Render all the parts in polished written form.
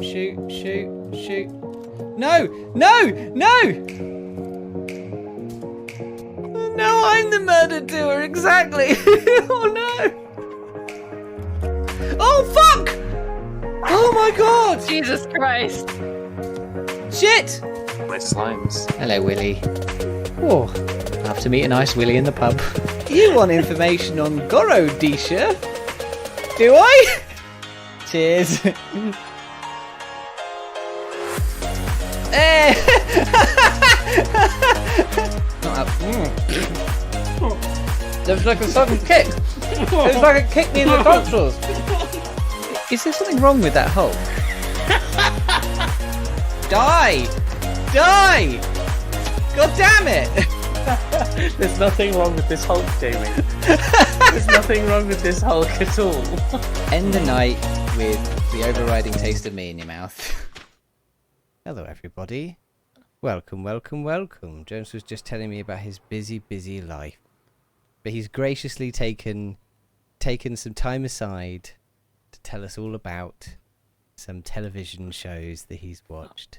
shoot. No! No, I'm the murder doer, exactly. Oh no! Oh fuck! Oh my god! Jesus Christ. Shit! My slimes. Hello, Willie. Oh, I'll have to meet a nice Willie in the pub. You want information on doras.to? Do I? Cheers. There was like a sudden kick. It was like a kick me in the tonsils. Is there something wrong with that hole? Die! God damn it! There's nothing wrong with this Hulk, Jamie. There's nothing wrong with this Hulk at all. End the night with the overriding taste of me in your mouth. Hello, everybody. Welcome. Jones was just telling me about his busy life. But he's graciously taken some time aside to tell us all about some television shows that he's watched.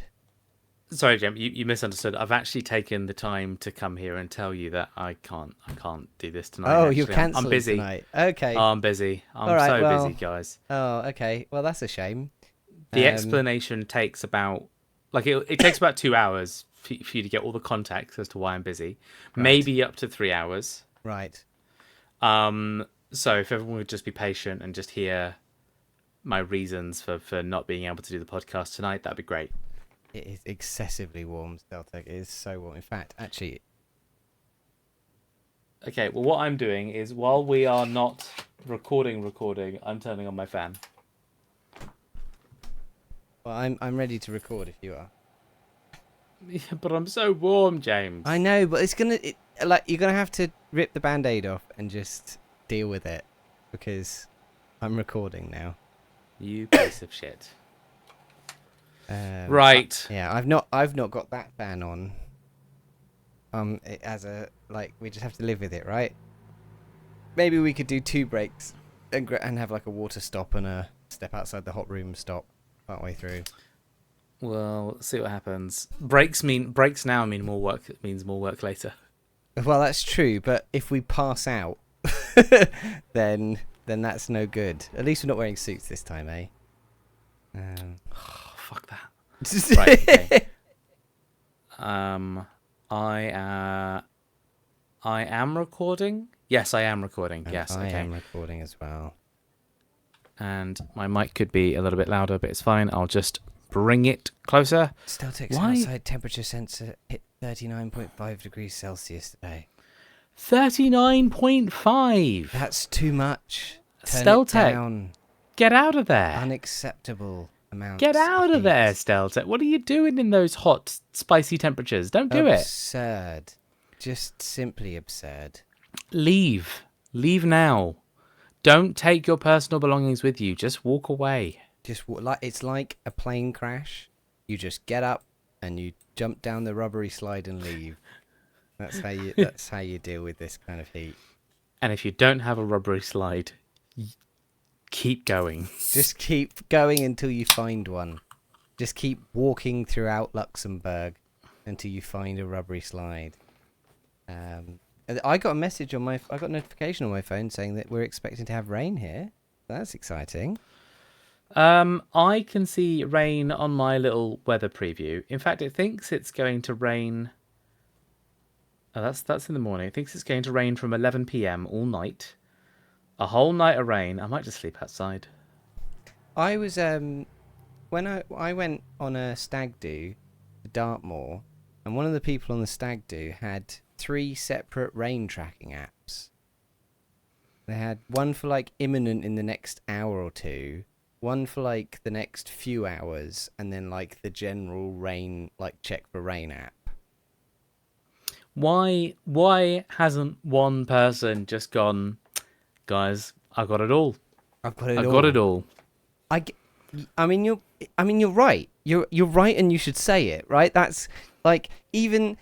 Sorry, Jim, you misunderstood. I've actually taken the time to come here and tell you that I can't do this tonight. Oh, actually. you're cancelling I'm busy tonight. Okay. I'm busy. I'm All right, so busy, guys. Oh, okay. Well, that's a shame. The explanation takes about it takes about 2 hours for you to get all the context as to why I'm busy. Right. Maybe up to 3 hours. Right. So if everyone would just be patient and just hear my reasons for not being able to do the podcast tonight, that'd be great. It is excessively warm, Steltec. It is so warm. In fact, actually... Okay, well, what I'm doing is, while we are not recording, I'm turning on my fan. Well, I'm ready to record if you are. Yeah, but I'm so warm, James. I know, but you're gonna have to rip the band-aid off and just deal with it, because I'm recording now. You piece of shit. Right. Yeah, I've not got that fan on. We just have to live with it, right? Maybe we could do 2 breaks and have like a water stop and a step outside the hot room stop partway through. Well, let's see what happens. Breaks now mean more work. It means more work later. Well, that's true, but if we pass out, then that's no good. At least we're not wearing suits this time, eh? Fuck that. Right. Okay. I am recording. Yes, I am recording. And yes, I okay. am recording as well. And my mic could be a little bit louder, but it's fine. I'll just bring it closer. Steltec's outside temperature sensor hit 39.5 degrees Celsius today. 39.5. That's too much. Turn Steltec, it down. get out of there. Unacceptable amount. Get out of there, Steltec. What are you doing in those hot, spicy temperatures? Don't do it. Absurd. Just simply absurd. Leave. Leave now. Don't take your personal belongings with you. Just walk away. It's like a plane crash. You just get up and you jump down the rubbery slide and leave. That's how you deal with this kind of heat. And if you don't have a rubbery slide, keep going. Just keep going until you find one. Just keep walking throughout Luxembourg until you find a rubbery slide. I got a notification on my phone saying that we're expecting to have rain here. That's exciting. I can see rain on my little weather preview. In fact, it thinks it's going to rain. Oh, that's in the morning. It thinks it's going to rain from 11 p.m. all night. A whole night of rain. I might just sleep outside. I was when I went on a stag do to Dartmoor, and one of the people on the stag do had 3 separate rain tracking apps. They had one for like imminent in the next hour or two, one for like the next few hours, and then like the general rain, like check for rain app. Why hasn't one person just gone, guys, I got it all. I've got it all. I mean you're right. You're right, and you should say it, right? That's like, even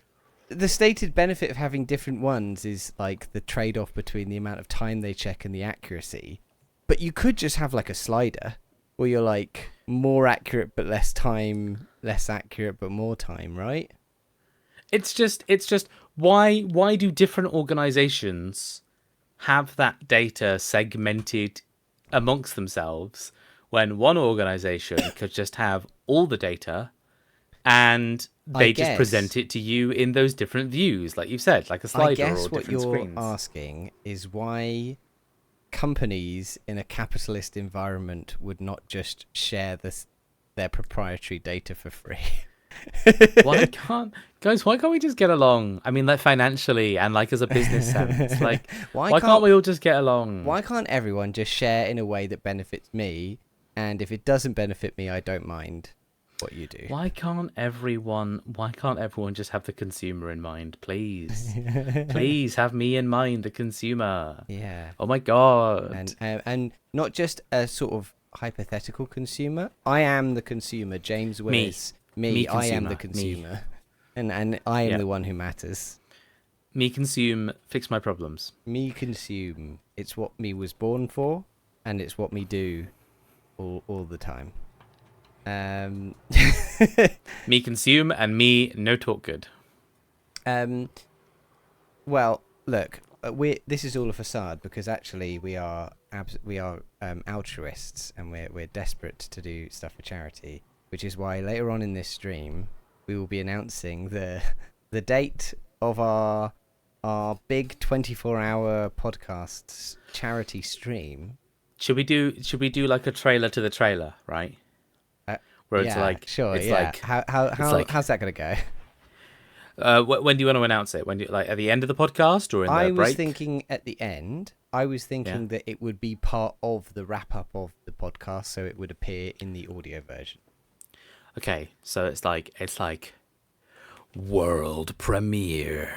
the stated benefit of having different ones is like the trade-off between the amount of time they check and the accuracy. But you could just have like a slider where you're like, more accurate but less time, less accurate but more time, right? It's just why do different organizations have that data segmented amongst themselves when one organization could just have all the data and I they just present guess it to you in those different views, like you've said, like a I slider guess or what different you're screens. asking is why companies in a capitalist environment would not just share their proprietary data for free. Why can't we just get along? I mean, like financially and like as a business sense, like why can't we all just get along? Why can't everyone just share in a way that benefits me? And if it doesn't benefit me, I don't mind what you do. Why can't everyone just have the consumer in mind, please? Please have me in mind, the consumer. Yeah. Oh my god. And not just a sort of hypothetical consumer. I am the consumer, James Willis. Me, I am the consumer. And I am the one who matters. Me consume, fix my problems. Me consume. It's what me was born for, and it's what me do all the time. Me consume and me no talk good. Well, look, this is all a facade because actually we are altruists and we're desperate to do stuff for charity, which is why later on in this stream we will be announcing the date of our big 24-hour podcast charity stream. Should we do like a trailer to the trailer, right? Where it's like, sure, it's yeah. like, How's that gonna go? When do you want to announce it? When do you, like at the end of the podcast or in the break? I was thinking at the end. I was thinking that it would be part of the wrap up of the podcast, so it would appear in the audio version. Okay, so it's like world premiere.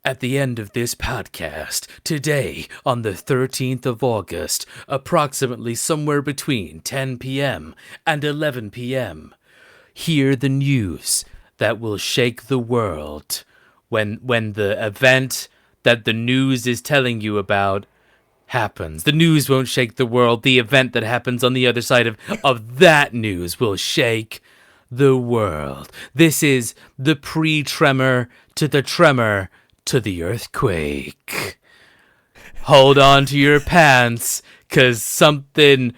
At the end of this podcast, today, on the 13th of August, approximately somewhere between 10 p.m. and 11 p.m., hear the news that will shake the world when the event that the news is telling you about happens. The news won't shake the world. The event that happens on the other side of that news will shake the world. This is the pre-tremor to the tremor to the earthquake. Hold on to your pants, 'cause something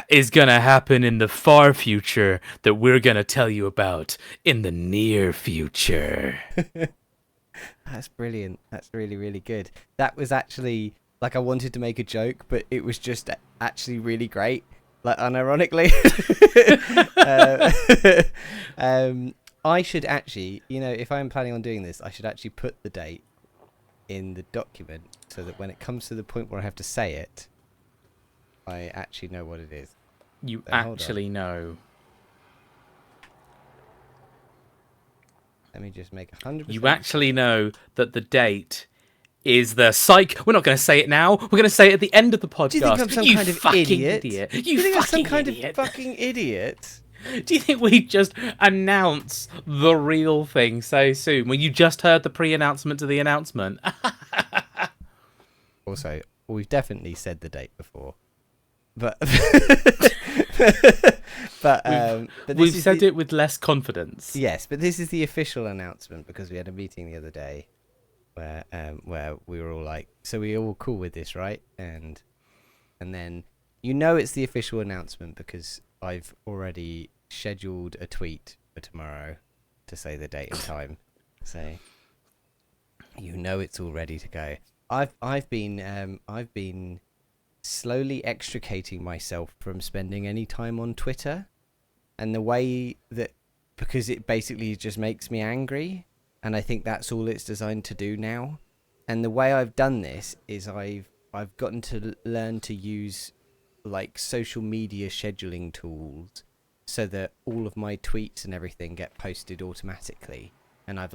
is gonna happen in the far future that we're gonna tell you about in the near future. That's brilliant. That's really, really good. That was actually, like, I wanted to make a joke, but it was just actually really great. Like, unironically. I should actually, if I'm planning on doing this, I should actually put the date in the document so that when it comes to the point where I have to say it, I actually know what it is. You actually know. Let me just make 100%. You actually know that the date is the psych. We're not going to say it now. We're going to say it at the end of the podcast. Do you think I'm some kind of idiot? You think I'm some fucking kind idiot. of fucking idiot? Do you think we just announce the real thing so soon when you just heard the pre-announcement to the announcement? Also, we've definitely said the date before, but we've said it with less confidence. Yes, but this is the official announcement because we had a meeting the other day where we were all like, so we're all cool with this, right? And then it's the official announcement because I've already scheduled a tweet for tomorrow to say the date and time. So it's all ready to go. I've been slowly extricating myself from spending any time on Twitter, and the way that, because it basically just makes me angry, and I think that's all it's designed to do now. And the way I've done this is I've gotten to learn to use like social media scheduling tools so that all of my tweets and everything get posted automatically, and I've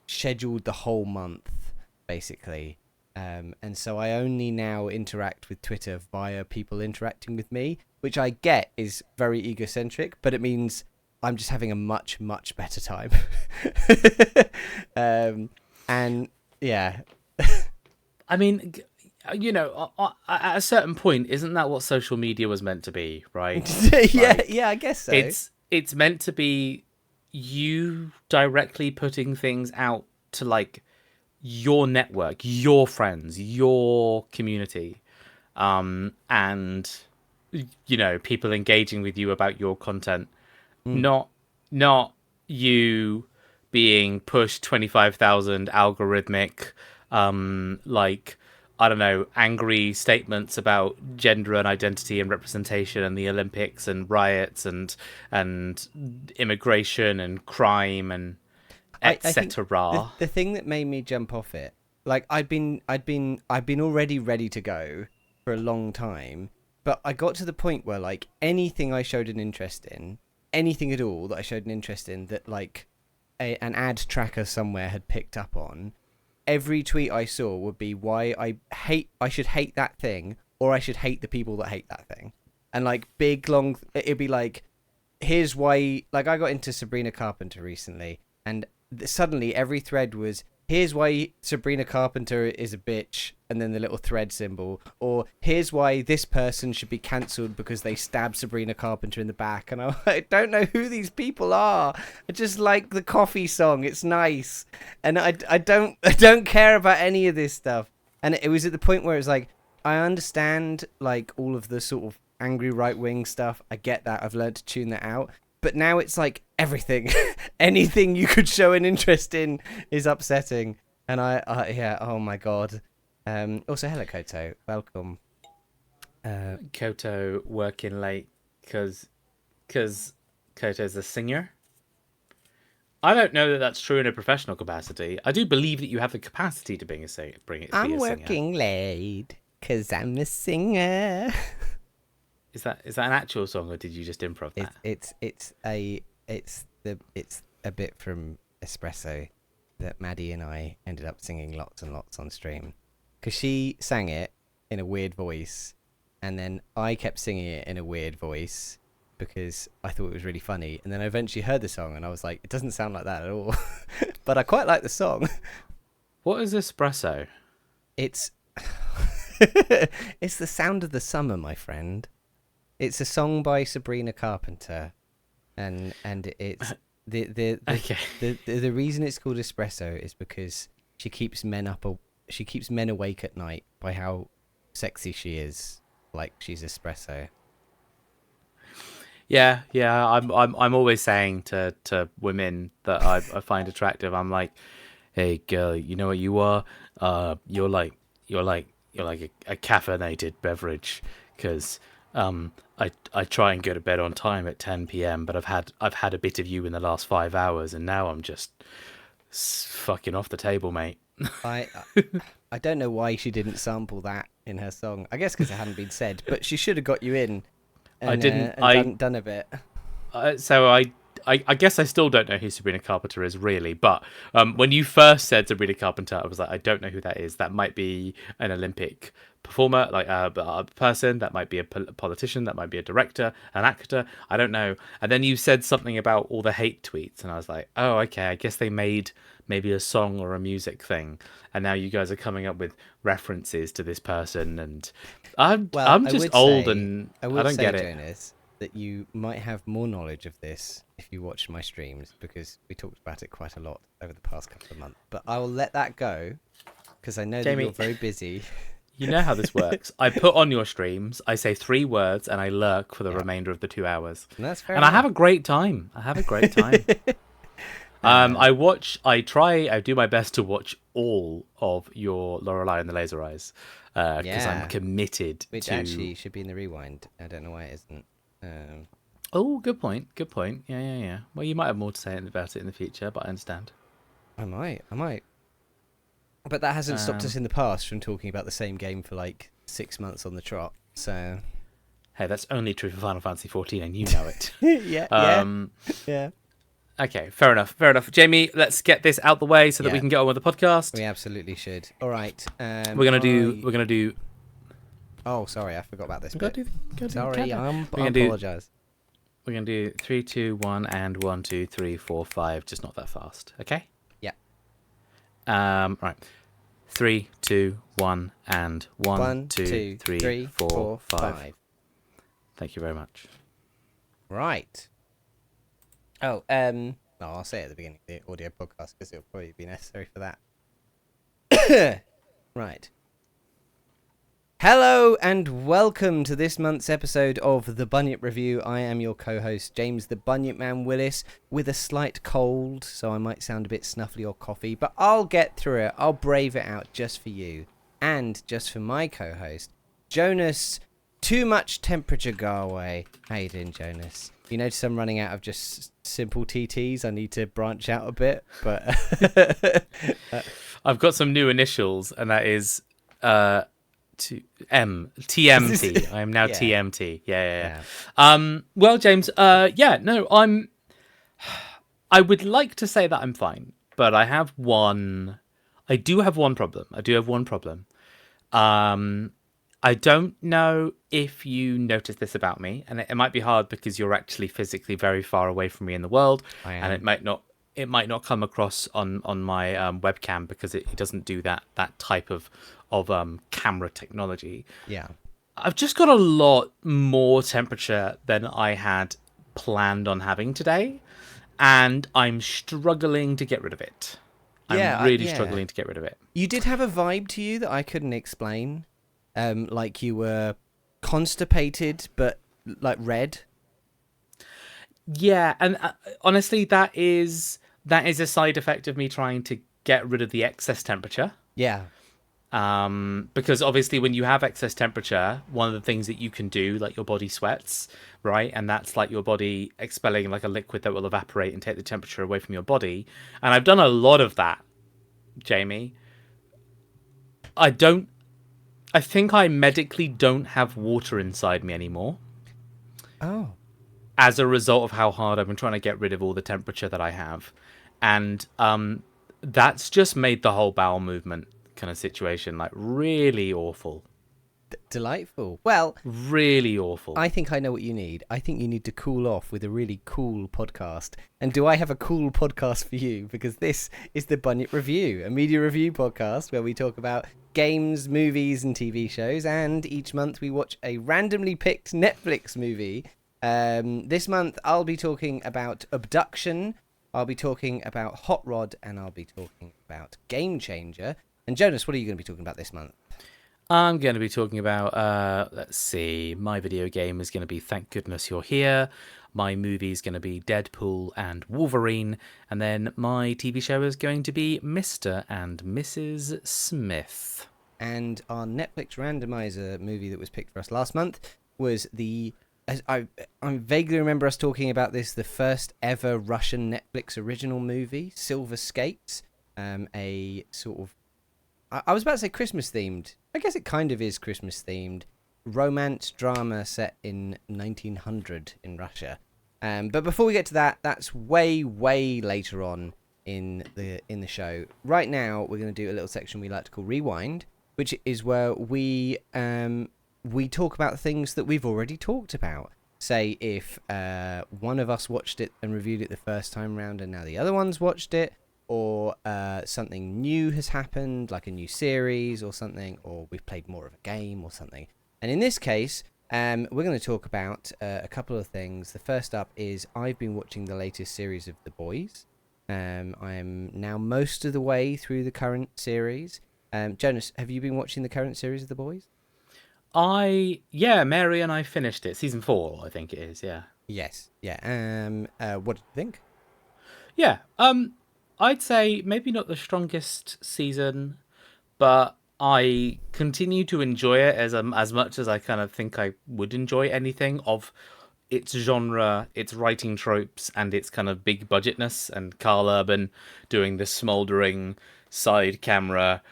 scheduled the whole month basically. And so I only now interact with Twitter via people interacting with me, which I get is very egocentric, but it means I'm just having a much, much better time. I mean, at a certain point, isn't that what social media was meant to be, right? Yeah, I guess so. It's meant to be you directly putting things out to like your network, your friends, your community, and people engaging with you about your content, not you being pushed 25,000 algorithmic, like, I don't know, angry statements about gender and identity and representation and the Olympics and riots and immigration and crime and I think etc. the thing that made me jump off it, like I'd been already ready to go for a long time, but I got to the point where like anything I showed an interest in, anything at all that I showed an interest in that like an ad tracker somewhere had picked up on, every tweet I saw would be why I should hate that thing, or I should hate the people that hate that thing. And like big long it'd be like, here's why. Like I got into Sabrina Carpenter recently, and suddenly every thread was, here's why Sabrina Carpenter is a bitch, and then the little thread symbol, or here's why this person should be cancelled because they stabbed Sabrina Carpenter in the back. And I don't know who these people are. I just like the coffee song, it's nice, and I don't care about any of this stuff. And it was at the point where it was like, I understand like all of the sort of angry right-wing stuff, I get that, I've learned to tune that out. But now it's like everything, anything you could show an interest in is upsetting. And yeah, oh my God. Also, hello, Koto. Welcome. Koto working late because Koto's a singer. I don't know that that's true in a professional capacity. I do believe that you have the capacity to be a singer. I'm working late because I'm a singer. Is that an actual song, or did you just improv that? It's a bit from Espresso that Maddie and I ended up singing lots and lots on stream, because she sang it in a weird voice, and then I kept singing it in a weird voice because I thought it was really funny, and then I eventually heard the song and I was like, it doesn't sound like that at all. But I quite like the song. What is Espresso? It's it's the sound of the summer, my friend. It's a song by Sabrina Carpenter, and it's okay. The reason it's called Espresso is because she keeps men awake at night by how sexy she is, like she's espresso. Yeah. I'm always saying to women that I find attractive, I'm like, hey girl, you know what you are? You're like a caffeinated beverage, because I try and go to bed on time at 10 p.m, but I've had a bit of you in the last 5 hours, and now I'm just fucking off the table, mate. I don't know why she didn't sample that in her song. I guess because it hadn't been said, but she should have got you in. And, I didn't. And done a bit. So I guess I still don't know who Sabrina Carpenter is, really. But when you first said Sabrina Carpenter, I was like, I don't know who that is. That might be an Olympic performer, like a person. That might be a politician. That might be a director, an actor. I don't know. And then you said something about all the hate tweets, and I was like, oh, okay. I guess they made maybe a song or a music thing, and now you guys are coming up with references to this person. And I'm just old, and I don't get it. Jonas, that you might have more knowledge of this if you watched my streams, because we talked about it quite a lot over the past couple of months. But I will let that go, because I know Jamie, that you're very busy. You know how this works. I put on your streams, I say 3 words, and I lurk for the remainder of the 2 hours. And that's fair. And I have a great time. I do my best to watch all of your Lorelei and the Laser Eyes, because I'm committed Which to... actually should be in the rewind. I don't know why it isn't. Oh, good point. Yeah. Well, you might have more to say about it in the future, but I understand. I might. But that hasn't stopped us in the past from talking about the same game for like 6 months on the trot. So, hey, that's only true for Final Fantasy 14, and you know it. Yeah. Okay, fair enough. Jamie, let's get this out the way so that we can get on with the podcast. We absolutely should. All right. We're gonna do. Oh, sorry, I forgot about this bit. Sorry, I apologize. We're gonna do 3, 2, 1, and 1, 2, 3, 4, 5. Just not that fast, okay? Yeah. Right. 3, 2, 1, and 1, One, 2, 3, 4, 5. Thank you very much. Right. Oh, no, I'll say it at the beginning of the audio podcast because it'll probably be necessary for that. Right. Hello and welcome to this month's episode of The Bunyip Review. I am your co-host, James the Bunyipman Willis, with a slight cold, so I might sound a bit snuffly or coughy, but I'll get through it. I'll brave it out just for you. And just for my co-host, Jonas, Too Much Temperature Go Away. How you doing, Jonas? You notice I'm running out of just simple TTs. I need to branch out a bit, but... I've got some new initials, and that is... TMT. I am now TMT. Yeah. Well, James. I would like to say that I'm fine, but I do have one problem. I don't know if you noticed this about me, and it might be hard because you're actually physically very far away from me in the world, and it might not come across on my webcam because it doesn't do that type of camera technology. Yeah. I've just got a lot more temperature than I had planned on having today, and I'm struggling to get rid of it. I'm really struggling to get rid of it. You did have a vibe to you that I couldn't explain. Like you were constipated, but like red. Yeah, and honestly, that is a side effect of me trying to get rid of the excess temperature. Yeah. Because obviously when you have excess temperature, one of the things that you can do, like your body sweats, right? And that's like your body expelling like a liquid that will evaporate and take the temperature away from your body. And I've done a lot of that, Jamie. I think I medically don't have water inside me anymore. Oh. As a result of how hard I've been trying to get rid of all the temperature that I have. And that's just made the whole bowel movement kind of situation like really awful. Delightful. Well, really awful. I think I know what you need. I think you need to cool off with a really cool podcast. And do I have a cool podcast for you? Because this is the Bunyip Review, a media review podcast where we talk about games, movies, and TV shows. And each month we watch a randomly picked Netflix movie. This month I'll be talking about Obduction, I'll be talking about Hot Rod, and I'll be talking about Gamechanger. And Jonas, what are you going to be talking about this month? I'm going to be talking about, let's see, my video game is going to be Thank Goodness You're Here. My movie is going to be Deadpool and Wolverine. And then my TV show is going to be Mr. and Mrs. Smith. And our Netflix randomizer movie that was picked for us last month was I vaguely remember us talking about this, the first ever Russian Netflix original movie, Silver Skates. A sort of, I was about to say Christmas themed. I guess it kind of is Christmas themed. Romance drama set in 1900 in Russia. But before we get to that, that's way later on in the show. Right now, we're going to do a little section we like to call Rewind, which is where we talk about things that we've already talked about. Say if one of us watched it and reviewed it the first time round and now the other one's watched it, or something new has happened, like a new series or something, or we've played more of a game or something. And in this case, we're going to talk about a couple of things. The first up is I've been watching the latest series of The Boys. I am now most of the way through the current series. Jonas, have you been watching the current series of The Boys? Mary and I finished it. Season 4, I think it is, yeah. Yes, yeah. What did you think? Yeah, I'd say maybe not the strongest season, but I continue to enjoy it as much as I kind of think I would enjoy anything of its genre, its writing tropes, and its kind of big budgetness, and Carl Urban doing this smouldering side camera,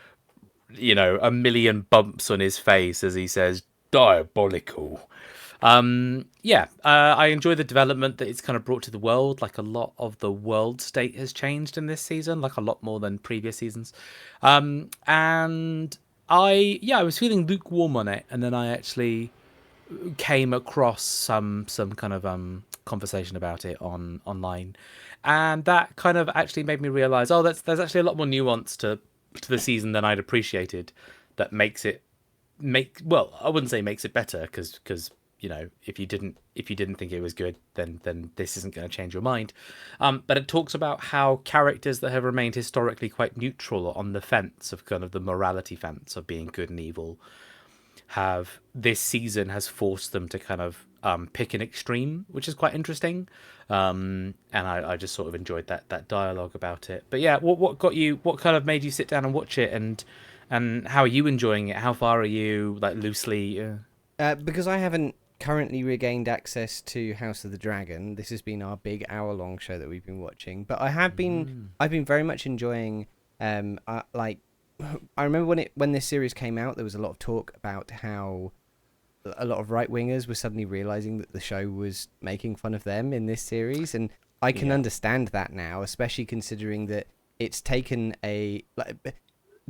a million bumps on his face as he says, diabolical. I enjoy the development that it's kind of brought to the world. Like a lot of the world state has changed in this season, like a lot more than previous seasons. And I was feeling lukewarm on it, and then I actually came across some kind of conversation about it online, and that kind of actually made me realize, there's actually a lot more nuance to tweaked the season than I'd appreciated that makes it well, I wouldn't say makes it better because if you didn't think it was good, then this isn't going to change your mind. But it talks about how characters that have remained historically quite neutral on the fence of kind of the morality fence of being good and evil have this season has forced them to kind of pick an extreme, which is quite interesting. And I just sort of enjoyed that dialogue about it. But yeah, what got you? What kind of made you sit down and watch it? And how are you enjoying it? How far are you, like, loosely? Because I haven't currently regained access to House of the Dragon. This has been our big hour-long show that we've been watching. But I've been very much enjoying. I remember when this series came out, there was a lot of talk about how a lot of right-wingers were suddenly realizing that the show was making fun of them in this series, and I can understand that now, especially considering that it's taken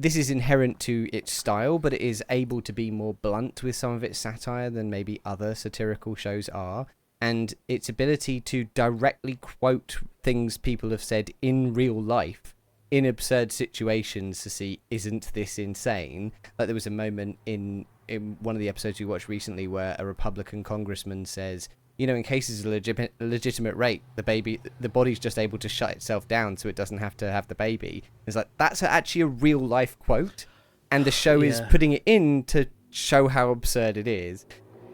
this is inherent to its style, but it is able to be more blunt with some of its satire than maybe other satirical shows are. And its ability to directly quote things people have said in real life in absurd situations to see, isn't this insane? Like, there was a moment in one of the episodes we watched recently where a Republican congressman says, in cases of legitimate rape, the body's just able to shut itself down so it doesn't have to have the baby. It's like, that's actually a real life quote, and the show is putting it in to show how absurd it is.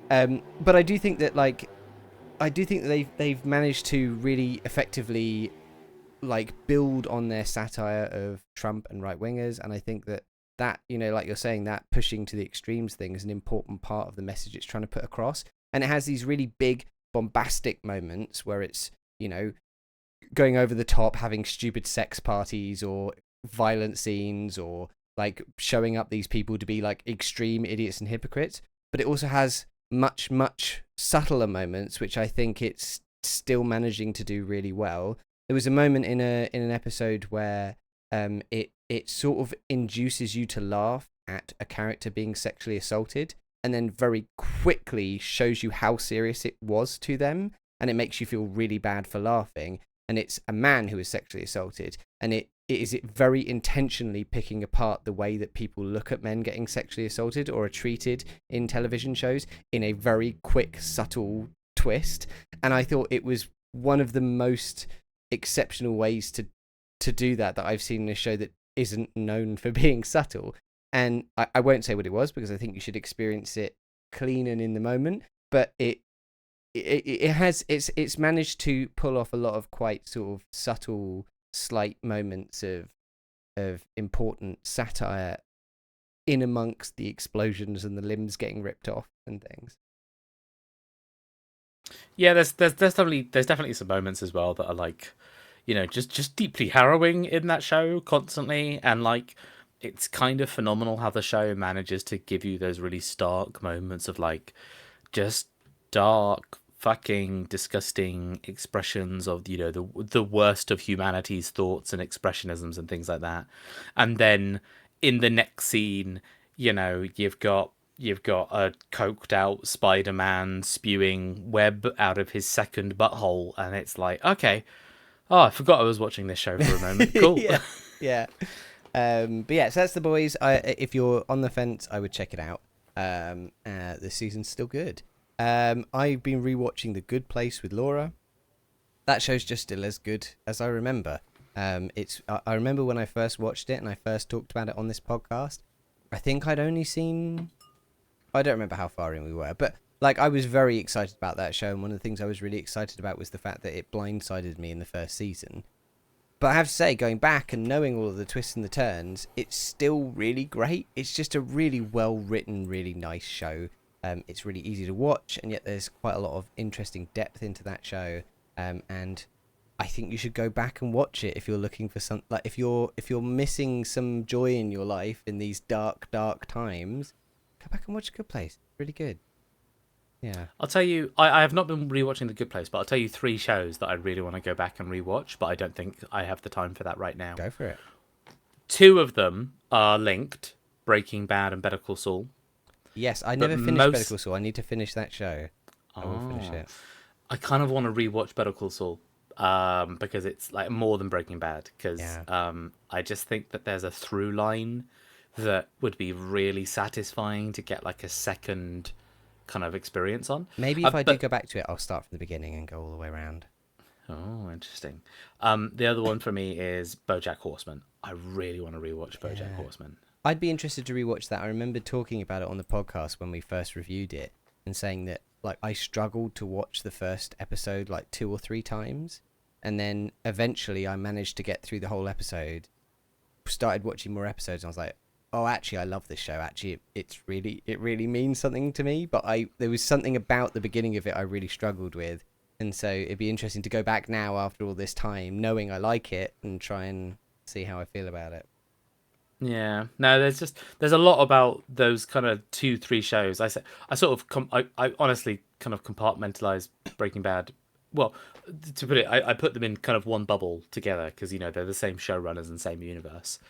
But I do think that they've managed to really effectively build on their satire of Trump and right wingers, and I think that like you're saying, that pushing to the extremes thing is an important part of the message it's trying to put across. And it has these really big bombastic moments where it's going over the top, having stupid sex parties or violent scenes, or showing up these people to be extreme idiots and hypocrites. But it also has much subtler moments, which I think it's still managing to do really well. There was a moment in an episode where it sort of induces you to laugh at a character being sexually assaulted, and then very quickly shows you how serious it was to them, and it makes you feel really bad for laughing. And it's a man who is sexually assaulted, and it is very intentionally picking apart the way that people look at men getting sexually assaulted or are treated in television shows in a very quick, subtle twist. And I thought it was one of the most exceptional ways to do that I've seen in a show that isn't known for being subtle. And I won't say what it was, because I think you should experience it clean and in the moment. But it's managed to pull off a lot of quite sort of subtle, slight moments of important satire in amongst the explosions and the limbs getting ripped off and things. Yeah, there's definitely some moments as well that are just deeply harrowing in that show constantly, and it's kind of phenomenal how the show manages to give you those really stark moments of just dark, fucking disgusting expressions of the worst of humanity's thoughts and expressionisms and things like that. And then in the next scene, you've got a coked out Spider-Man spewing web out of his second butthole, and it's like, okay, oh, I forgot I was watching this show for a moment. Cool. yeah. But yeah, so that's The Boys. If you're on the fence, I would check it out. The season's still good. I've been rewatching The Good Place with Laura. That show's just still as good as I remember. I remember when I first watched it and I first talked about it on this podcast. I think I'd only seen, I don't remember how far in we were, but I was very excited about that show, and one of the things I was really excited about was the fact that it blindsided me in the first season. But I have to say, going back and knowing all of the twists and the turns, it's still really great. It's just a really well-written, really nice show. It's really easy to watch, and yet there's quite a lot of interesting depth into that show. And I think you should go back and watch it if you're looking for some, if you're missing some joy in your life in these dark times. Go back and watch Good Place. Really good. Yeah. I'll tell you, I have not been rewatching The Good Place, but I'll tell you 3 shows that I really want to go back and rewatch, but I don't think I have the time for that right now. Go for it. 2 of them are linked, Breaking Bad and Better Call Saul. Yes, I never finished Better Call Saul. I need to finish that show. I will finish it. I kind of want to rewatch Better Call Saul. because it's like more than Breaking Bad. Because Yeah. I just think that there's a through line that would be really satisfying to get like a second kind of experience on. Maybe if I do But go back to it, I'll start from the beginning and go all the way around. oh, interesting. The other one for me is BoJack Horseman. I really want to rewatch BoJack Yeah. Horseman. I'd be interested to rewatch that. I remember talking about it on the podcast when we first reviewed it and saying that like I struggled to watch the first episode like 2 or 3 times, and then eventually I managed to get through the whole episode, started watching more episodes, and I was like, oh, actually I love this show. Actually it really means something to me, but I there was something about the beginning of it I really struggled with. And so it'd be interesting to go back now after all this time knowing I like it and try and see how I feel about it. Yeah, no, there's a lot about those kind of 2, 3 shows. I sort of I honestly kind of compartmentalize Breaking Bad. Well, to put it, I put them in kind of one bubble together because they're the same showrunners and same universe.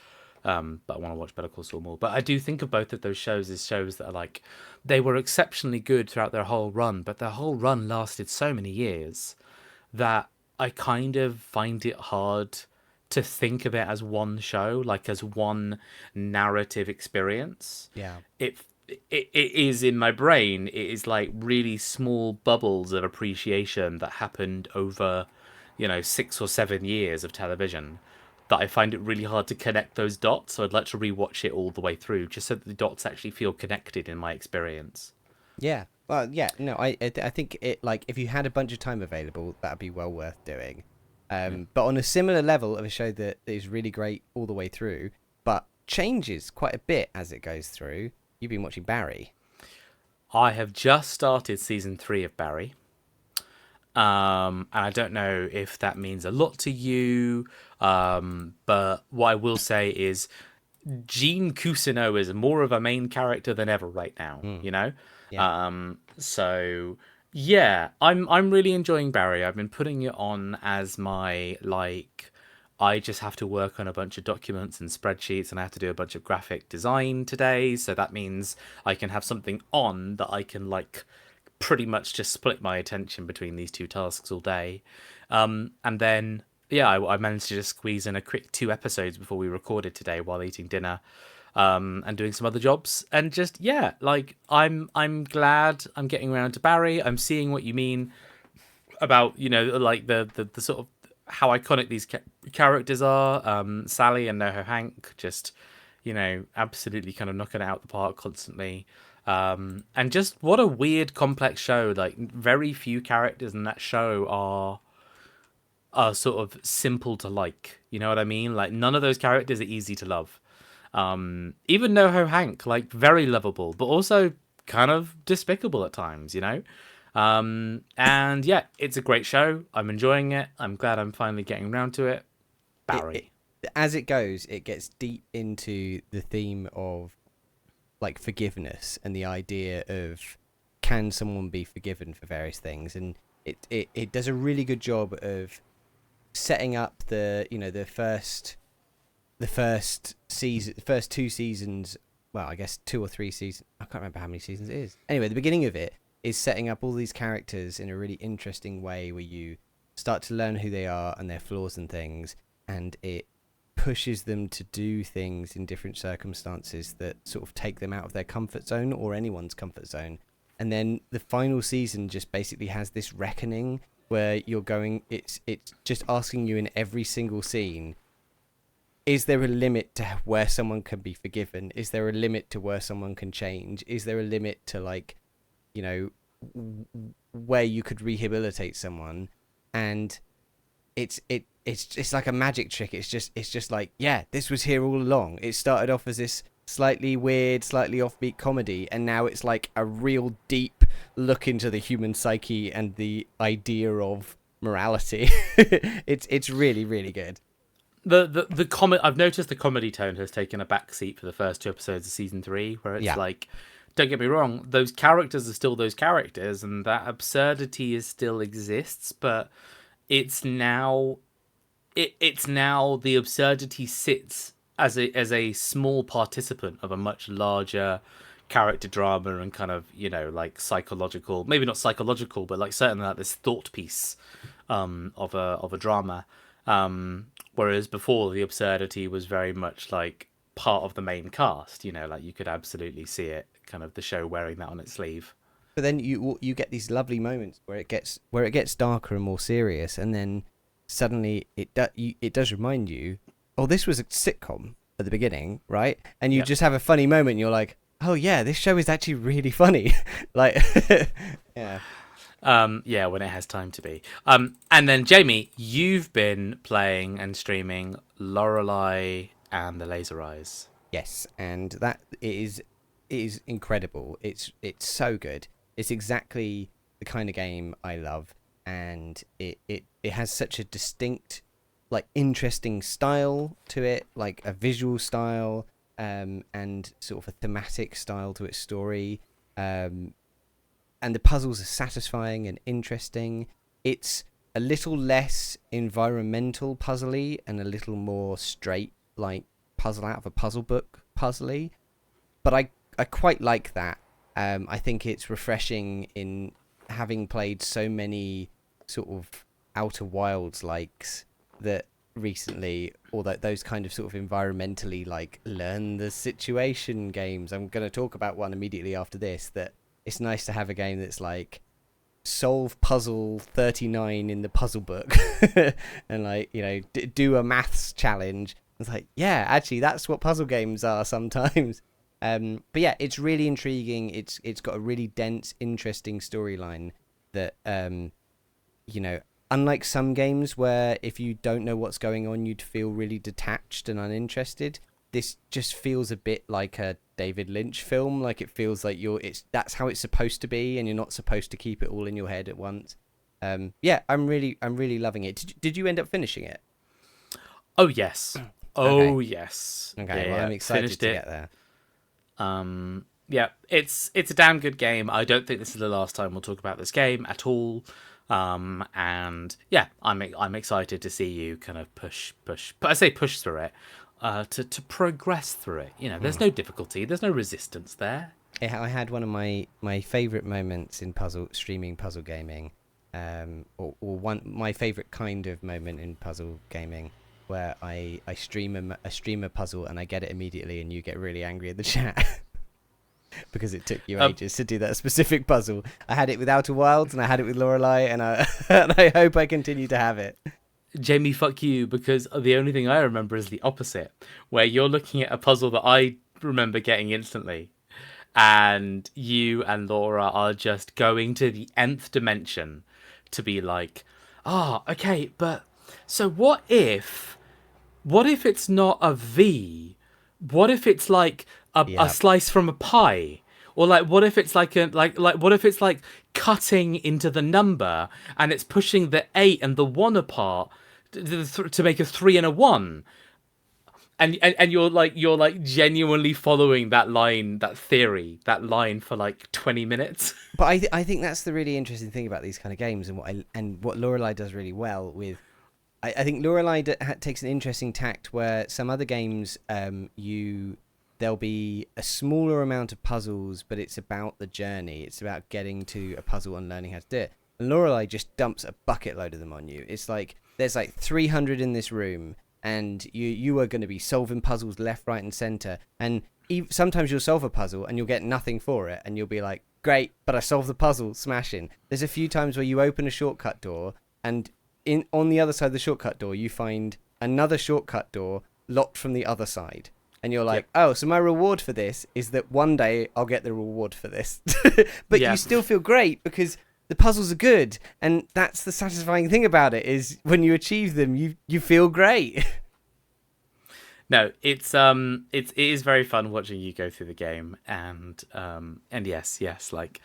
But I want to watch Better Call Saul more. But I do think of both of those shows as shows that are like they were exceptionally good throughout their whole run, but their whole run lasted so many years that I kind of find it hard to think of it as one show, like as one narrative experience. Yeah. It is in my brain. It is like really small bubbles of appreciation that happened over, 6 or 7 years of television. That I find it really hard to connect those dots. So I'd like to rewatch it all the way through, just so that the dots actually feel connected in my experience. Yeah. Well, yeah. No, I think it like if you had a bunch of time available, that'd be well worth doing. But on a similar level of a show that is really great all the way through, but changes quite a bit as it goes through. You've been watching Barry. I have just started season 3 of Barry. And I don't know if that means a lot to you, but what I will say is Gene Cousineau is more of a main character than ever right now. Yeah. So yeah, I'm really enjoying Barry. I've been putting it on as my like. I just have to work on a bunch of documents and spreadsheets, and I have to do a bunch of graphic design today. So that means I can have something on that I can like pretty much just split my attention between these 2 tasks all day. And then yeah, I managed to just squeeze in a quick 2 episodes before we recorded today while eating dinner, and doing some other jobs. And just yeah, like I'm glad I'm getting around to Barry. I'm seeing what you mean about like the sort of how iconic these characters are. Sally and NoHo Hank just absolutely kind of knocking it out the park constantly. And just what a weird complex show. Like very few characters in that show are sort of simple to like. You know what I mean? Like none of those characters are easy to love. Even NoHo Hank, like very lovable, but also kind of despicable at times, and yeah, it's a great show. I'm enjoying it. I'm glad I'm finally getting around to it. Barry. As it goes, it gets deep into the theme of like forgiveness and the idea of can someone be forgiven for various things, and it does a really good job of setting up the first season, the first 2 seasons. Well, I guess 2 or 3 seasons. I can't remember how many seasons it is. Anyway, the beginning of it is setting up all these characters in a really interesting way where you start to learn who they are and their flaws and things, and it pushes them to do things in different circumstances that sort of take them out of their comfort zone or anyone's comfort zone. And then the final season just basically has this reckoning where you're going, it's just asking you in every single scene, is there a limit to where someone can be forgiven? Is there a limit to where someone can change? Is there a limit to like, where you could rehabilitate someone? And it's like a magic trick. It's just like, yeah, this was here all along. It started off as this slightly weird, slightly offbeat comedy, and now it's like a real deep look into the human psyche and the idea of morality. It's really, really good. The comment, I've noticed the comedy tone has taken a back seat for the first 2 episodes of season 3, where it's like, don't get me wrong, those characters are still those characters, and that absurdity still exists, but it's now the absurdity sits as a small participant of a much larger character drama and kind of like psychological, maybe not psychological, but like certainly like this thought piece of a drama. Whereas before, the absurdity was very much like part of the main cast. Like you could absolutely see it, kind of the show wearing that on its sleeve. But then you get these lovely moments where it gets darker and more serious, and then suddenly it does remind you, oh, this was a sitcom at the beginning, right? And you just have a funny moment. And you're like, oh yeah, this show is actually really funny. Like, yeah. Yeah, when it has time to be. And then Jamie, you've been playing and streaming Lorelei and the Laser Eyes. Yes, and that it is incredible. It's so good. It's exactly the kind of game I love, and it has such a distinct, like, interesting style to it, like a visual style, and sort of a thematic style to its story. And the puzzles are satisfying and interesting. It's a little less environmental puzzly and a little more straight, like puzzle out of a puzzle book puzzly. But I quite like that. I think it's refreshing in having played so many sort of Outer Wilds likes that recently, or that those kind of sort of environmentally like learn the situation games. I'm going to talk about one immediately after this, that it's nice to have a game that's like solve puzzle 39 in the puzzle book and like, do a maths challenge. It's like, yeah, actually that's what puzzle games are sometimes. But yeah, it's really intriguing. It's got a really dense, interesting storyline that, unlike some games where if you don't know what's going on, you'd feel really detached and uninterested. This just feels a bit like a David Lynch film. Like, it feels like that's how it's supposed to be, and you're not supposed to keep it all in your head at once. Yeah, I'm really loving it. Did you end up finishing it? Oh yes. Oh yes. Okay, Yeah, well, I'm excited finished to it. get there. Yeah, it's a damn good game. I don't think this is the last time we'll talk about this game at all. And yeah, I'm excited to see you kind of push, but I say push through it, to progress through it. There's no difficulty, there's no resistance there. I had one of my favorite moments in streaming puzzle gaming, or my favorite kind of moment in puzzle gaming, where I stream a puzzle and I get it immediately, and you get really angry at the chat. Because it took you ages to do that specific puzzle. I had it with Outer Wilds and I had it with Lorelei, and I hope I continue to have it. Jamie, fuck you, because the only thing I remember is the opposite, where you're looking at a puzzle that I remember getting instantly, and you and Laura are just going to the nth dimension to be like, okay, but so what if it's not a V? What if it's like a slice from a pie? Or like, what if it's like what if it's like cutting into the number and it's pushing the 8 and the 1 apart to make a 3 and a 1? And you're like genuinely following that line for like 20 minutes. But I think that's the really interesting thing about these kind of games, and what Lorelei does really well with. I think Lorelei takes an interesting tact where some other games, there'll be a smaller amount of puzzles, but it's about the journey. It's about getting to a puzzle and learning how to do it. And Lorelei just dumps a bucket load of them on you. It's like there's like 300 in this room, and you are going to be solving puzzles left, right, and center. And sometimes you'll solve a puzzle and you'll get nothing for it, and you'll be like, great, but I solved the puzzle, smashing. There's a few times where you open a shortcut door, and on the other side of the shortcut door, you find another shortcut door locked from the other side. And you're like, oh, so my reward for this is that one day I'll get the reward for this. But you still feel great because the puzzles are good. And that's the satisfying thing about it, is when you achieve them, you feel great. No, it is very fun watching you go through the game. And yes, like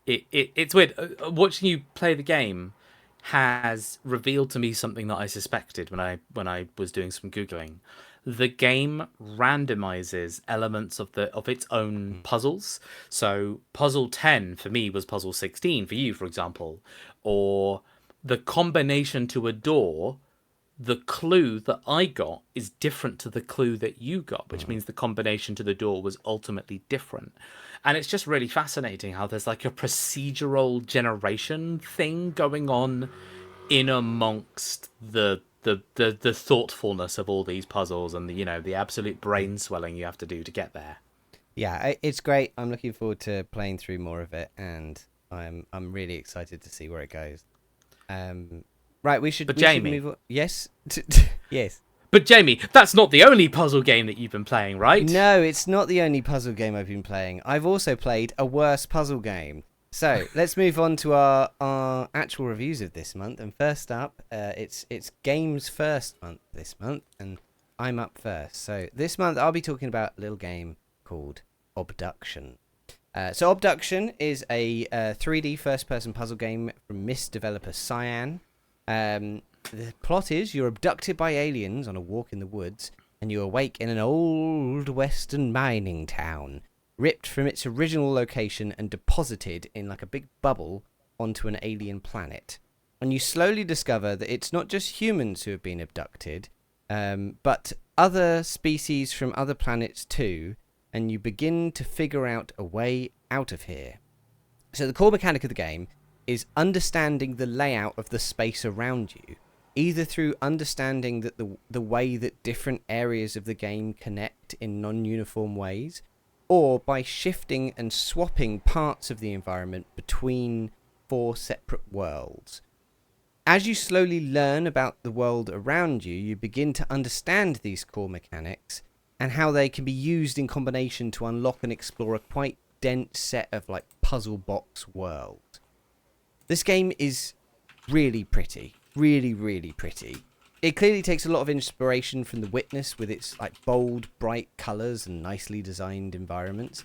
it's weird. Watching you play the game has revealed to me something that I suspected when I was doing some Googling. The game randomizes elements of its own puzzles. So puzzle 10 for me was puzzle 16 for you, for example. Or the combination to a door, the clue that I got is different to the clue that you got, which means the combination to the door was ultimately different. And it's just really fascinating how there's like a procedural generation thing going on in amongst the thoughtfulness of all these puzzles and the absolute brain swelling you have to do to get there. Yeah, it's great. I'm looking forward to playing through more of it, and I'm really excited to see where it goes. Right, we should Jamie, move on. Yes, yes. But Jamie, that's not the only puzzle game that you've been playing, right? No, it's not the only puzzle game I've been playing. I've also played a worse puzzle game. So let's move on to our actual reviews of this month. And first up, it's Games First month this month, and I'm up first. So this month I'll be talking about a little game called Obduction. So Obduction is a 3D first-person puzzle game from Myst developer Cyan. The plot is you're abducted by aliens on a walk in the woods, and you awake in an old western mining town, ripped from its original location and deposited in like a big bubble onto an alien planet. And you slowly discover that it's not just humans who have been abducted, but other species from other planets too, and you begin to figure out a way out of here. So the core mechanic of the game is understanding the layout of the space around you, either through understanding that the way that different areas of the game connect in non-uniform ways, or by shifting and swapping parts of the environment between 4 separate worlds. As you slowly learn about the world around you, you begin to understand these core mechanics and how they can be used in combination to unlock and explore a quite dense set of like puzzle box worlds. This game is really pretty. Really, really pretty. It clearly takes a lot of inspiration from The Witness with its like bold, bright colours and nicely designed environments.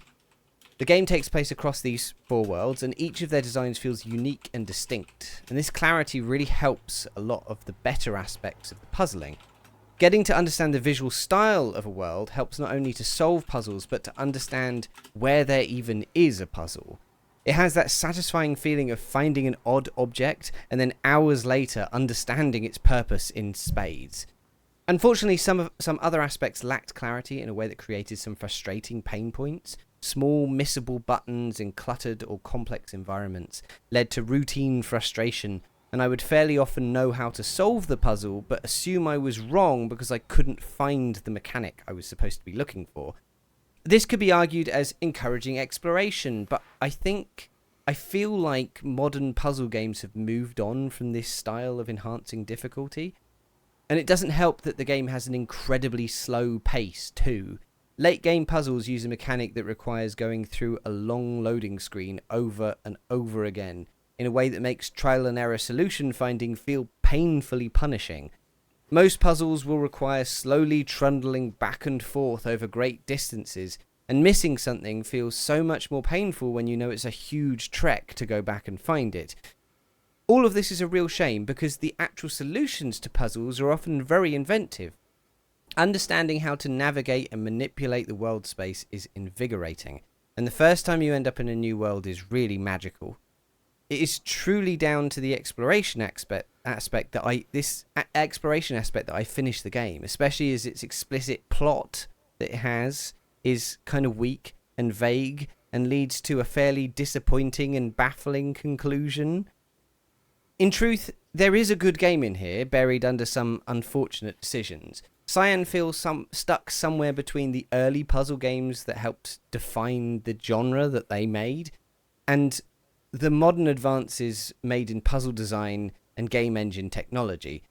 The game takes place across these 4 worlds, and each of their designs feels unique and distinct. And this clarity really helps a lot of the better aspects of the puzzling. Getting to understand the visual style of a world helps not only to solve puzzles, but to understand where there even is a puzzle. It has that satisfying feeling of finding an odd object and then hours later understanding its purpose in spades. Unfortunately, some other aspects lacked clarity in a way that created some frustrating pain points. Small missable buttons in cluttered or complex environments led to routine frustration, and I would fairly often know how to solve the puzzle but assume I was wrong because I couldn't find the mechanic I was supposed to be looking for. This could be argued as encouraging exploration, but I feel like modern puzzle games have moved on from this style of enhancing difficulty. And it doesn't help that the game has an incredibly slow pace too. Late game puzzles use a mechanic that requires going through a long loading screen over and over again in a way that makes trial and error solution finding feel painfully punishing. Most puzzles will require slowly trundling back and forth over great distances, and missing something feels so much more painful when you know it's a huge trek to go back and find it. All of this is a real shame because the actual solutions to puzzles are often very inventive. Understanding how to navigate and manipulate the world space is invigorating, and the first time you end up in a new world is really magical. It is truly down to the exploration aspect that I finished the game, especially as its explicit plot that it has is kind of weak and vague and leads to a fairly disappointing and baffling conclusion. In truth, there is a good game in here, buried under some unfortunate decisions. Cyan feels stuck somewhere between the early puzzle games that helped define the genre that they made and the modern advances made in puzzle design and game engine technology.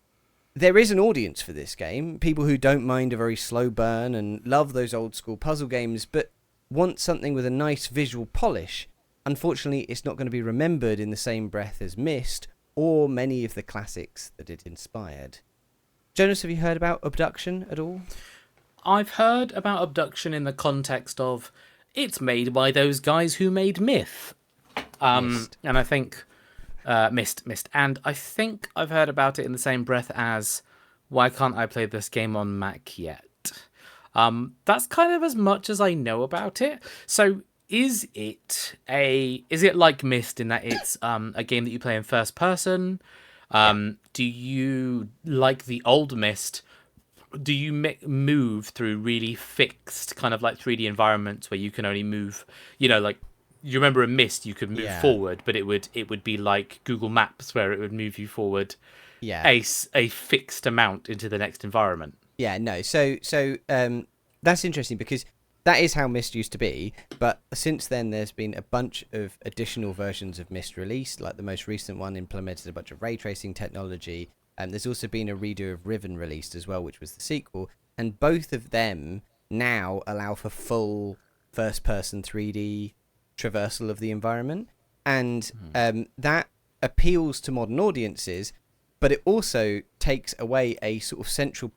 There is an audience for this game, people who don't mind a very slow burn and love those old school puzzle games, but want something with a nice visual polish. Unfortunately, it's not going to be remembered in the same breath as Myst or many of the classics that it inspired. Jonas, have you heard about Obduction at all? I've heard about Obduction in the context of it's made by those guys who made Myth. And I think Myst, and I think I've heard about it in the same breath as why can't I play this game on Mac yet? That's kind of as much as I know about it. So is it like Myst in that it's a game that you play in first person? Do you like the old Myst? Do you move through really fixed kind of like 3D environments where you can only move, like you remember a mist, you could move Yeah. forward, but it would be like Google Maps, where it would move you forward Yeah. a fixed amount into the next environment. Yeah, no. So that's interesting because that is how Myst used to be, but since then there's been a bunch of additional versions of Myst released. Like the most recent one implemented a bunch of ray tracing technology, and there's also been a redo of Riven released as well, which was the sequel, and both of them now allow for full first-person 3D traversal of the environment, and that appeals to modern audiences, but it also takes away a sort of central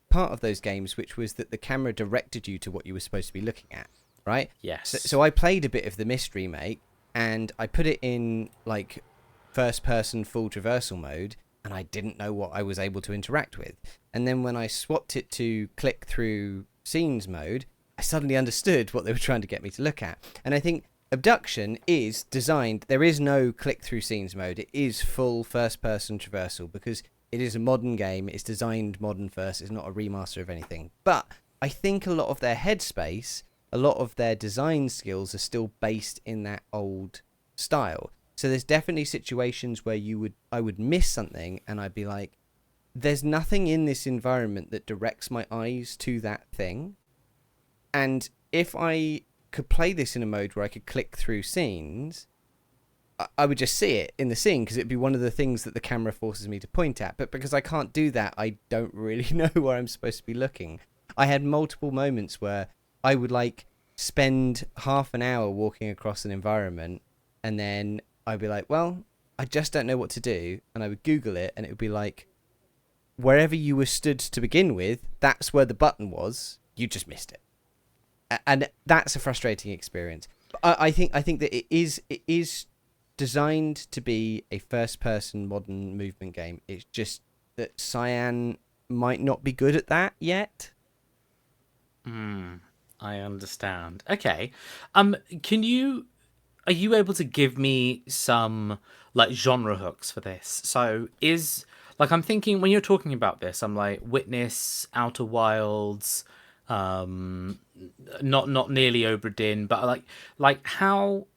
part of those games, which was that the camera directed you to what you were supposed to be looking at, right? Yes. So I played a bit of the Myst remake, and I put it in like first-person full traversal mode, and I didn't know what I was able to interact with. And then when I swapped it to click through scenes mode, I suddenly understood what they were trying to get me to look at. And I think Obduction is designed, there is no click through scenes mode, it is full first person traversal because it is a modern game, it's designed modern first, it's not a remaster of anything. But I think a lot of their headspace, a lot of their design skills are still based in that old style. So there's definitely situations where I would miss something and I'd be like, there's nothing in this environment that directs my eyes to that thing. And if I could play this in a mode where I could click through scenes, I would just see it in the scene because it'd be one of the things that the camera forces me to point at. But because I can't do that, I don't really know where I'm supposed to be looking. I had multiple moments where I would like spend half an hour walking across an environment and then I'd be like, well, I just don't know what to do. And I would Google it and it would be like, wherever you were stood to begin with, that's where the button was. You just missed it. And that's a frustrating experience. But I think that it is designed to be a first-person modern movement game. It's just that Cyan might not be good at that yet. I understand. Okay. Are you able to give me some like genre hooks for this? So I'm thinking when you're talking about this, I'm like Witness, Outer Wilds, not nearly Obra Dinn, but like how,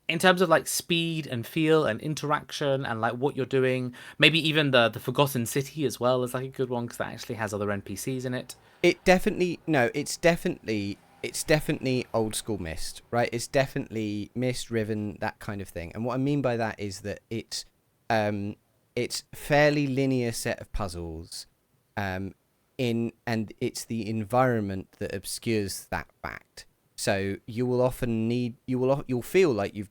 in terms of like speed and feel and interaction and like what you're doing, maybe even the Forgotten City as well is like a good one because that actually has other NPCs in it. It's definitely old school Myst, right? It's definitely Myst, Riven, that kind of thing. And what I mean by that is that it's fairly linear set of puzzles, and it's the environment that obscures that fact. So you will often you'll feel like you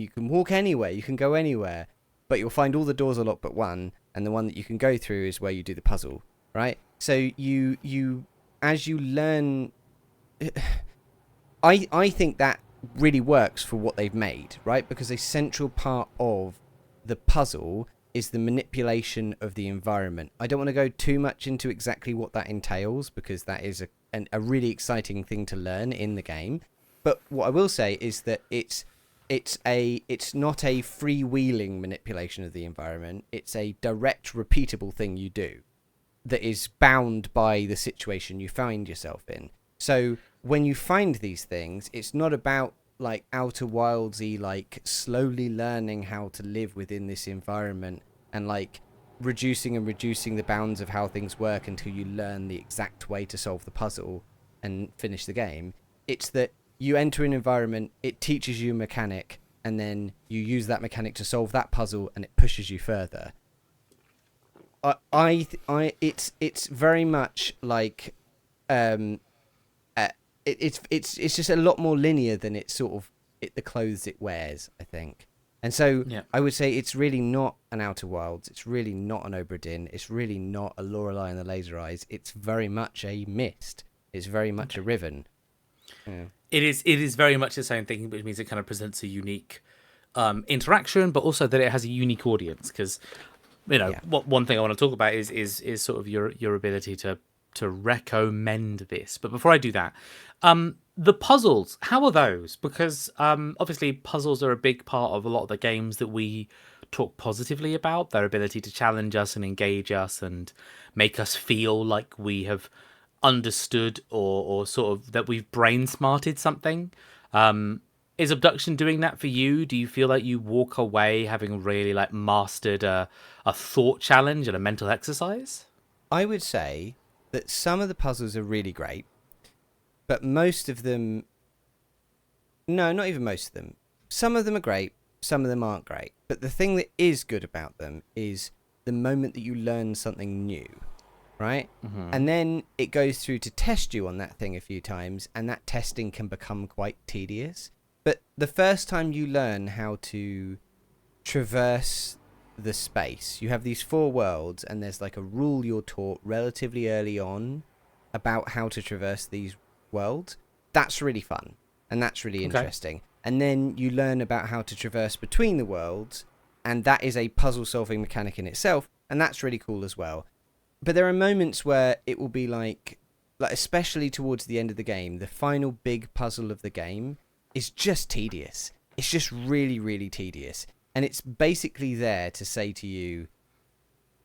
can walk anywhere, you can go anywhere, but you'll find all the doors are locked but one, and the one that you can go through is where you do the puzzle, right? So you as you learn, I think that really works for what they've made, right? Because a central part of the puzzle is the manipulation of the environment. I don't want to go too much into exactly what that entails because that is a really exciting thing to learn in the game. But what I will say is that it's not a freewheeling manipulation of the environment. It's a direct, repeatable thing you do that is bound by the situation you find yourself in. So when you find these things, it's not about like Outer Wildsy, like slowly learning how to live within this environment and like reducing the bounds of how things work until you learn the exact way to solve the puzzle and finish the game. It's that you enter an environment, it teaches you a mechanic, and then you use that mechanic to solve that puzzle, and it pushes you further. It's very much like, it's just a lot more linear than the clothes it wears, I think. And so Yeah. I would say it's really not an Outer Wilds. It's really not an Obra Dinn. It's really not a Lorelei and the Laser Eyes. It's very much a Myst. It's very much a Riven. Yeah. It is very much the same thing, which means it kind of presents a unique interaction, but also that it has a unique audience. Because one thing I want to talk about is sort of your ability to recommend this. But before I do that, the puzzles, how are those? Because obviously puzzles are a big part of a lot of the games that we talk positively about, their ability to challenge us and engage us and make us feel like we have understood or sort of that we've brain smarted something. Is Abduction doing that for you? Do you feel like you walk away having really like mastered a thought challenge and a mental exercise? I would say that some of the puzzles are really great, but most of them, no, not even most of them. Some of them are great, some of them aren't great. But the thing that is good about them is the moment that you learn something new, right? And then it goes through to test you on that thing a few times, and that testing can become quite tedious. But the first time you learn how to traverse the space, you have these 4 worlds, and there's like a rule you're taught relatively early on about how to traverse these worlds. That's really fun, and that's really interesting. And then you learn about how to traverse between the worlds, and that is a puzzle solving mechanic in itself, and that's really cool as well. But there are moments where it will be like especially towards the end of the game, the final big puzzle of the game is just tedious. It's just really, really tedious. And it's basically there to say to you,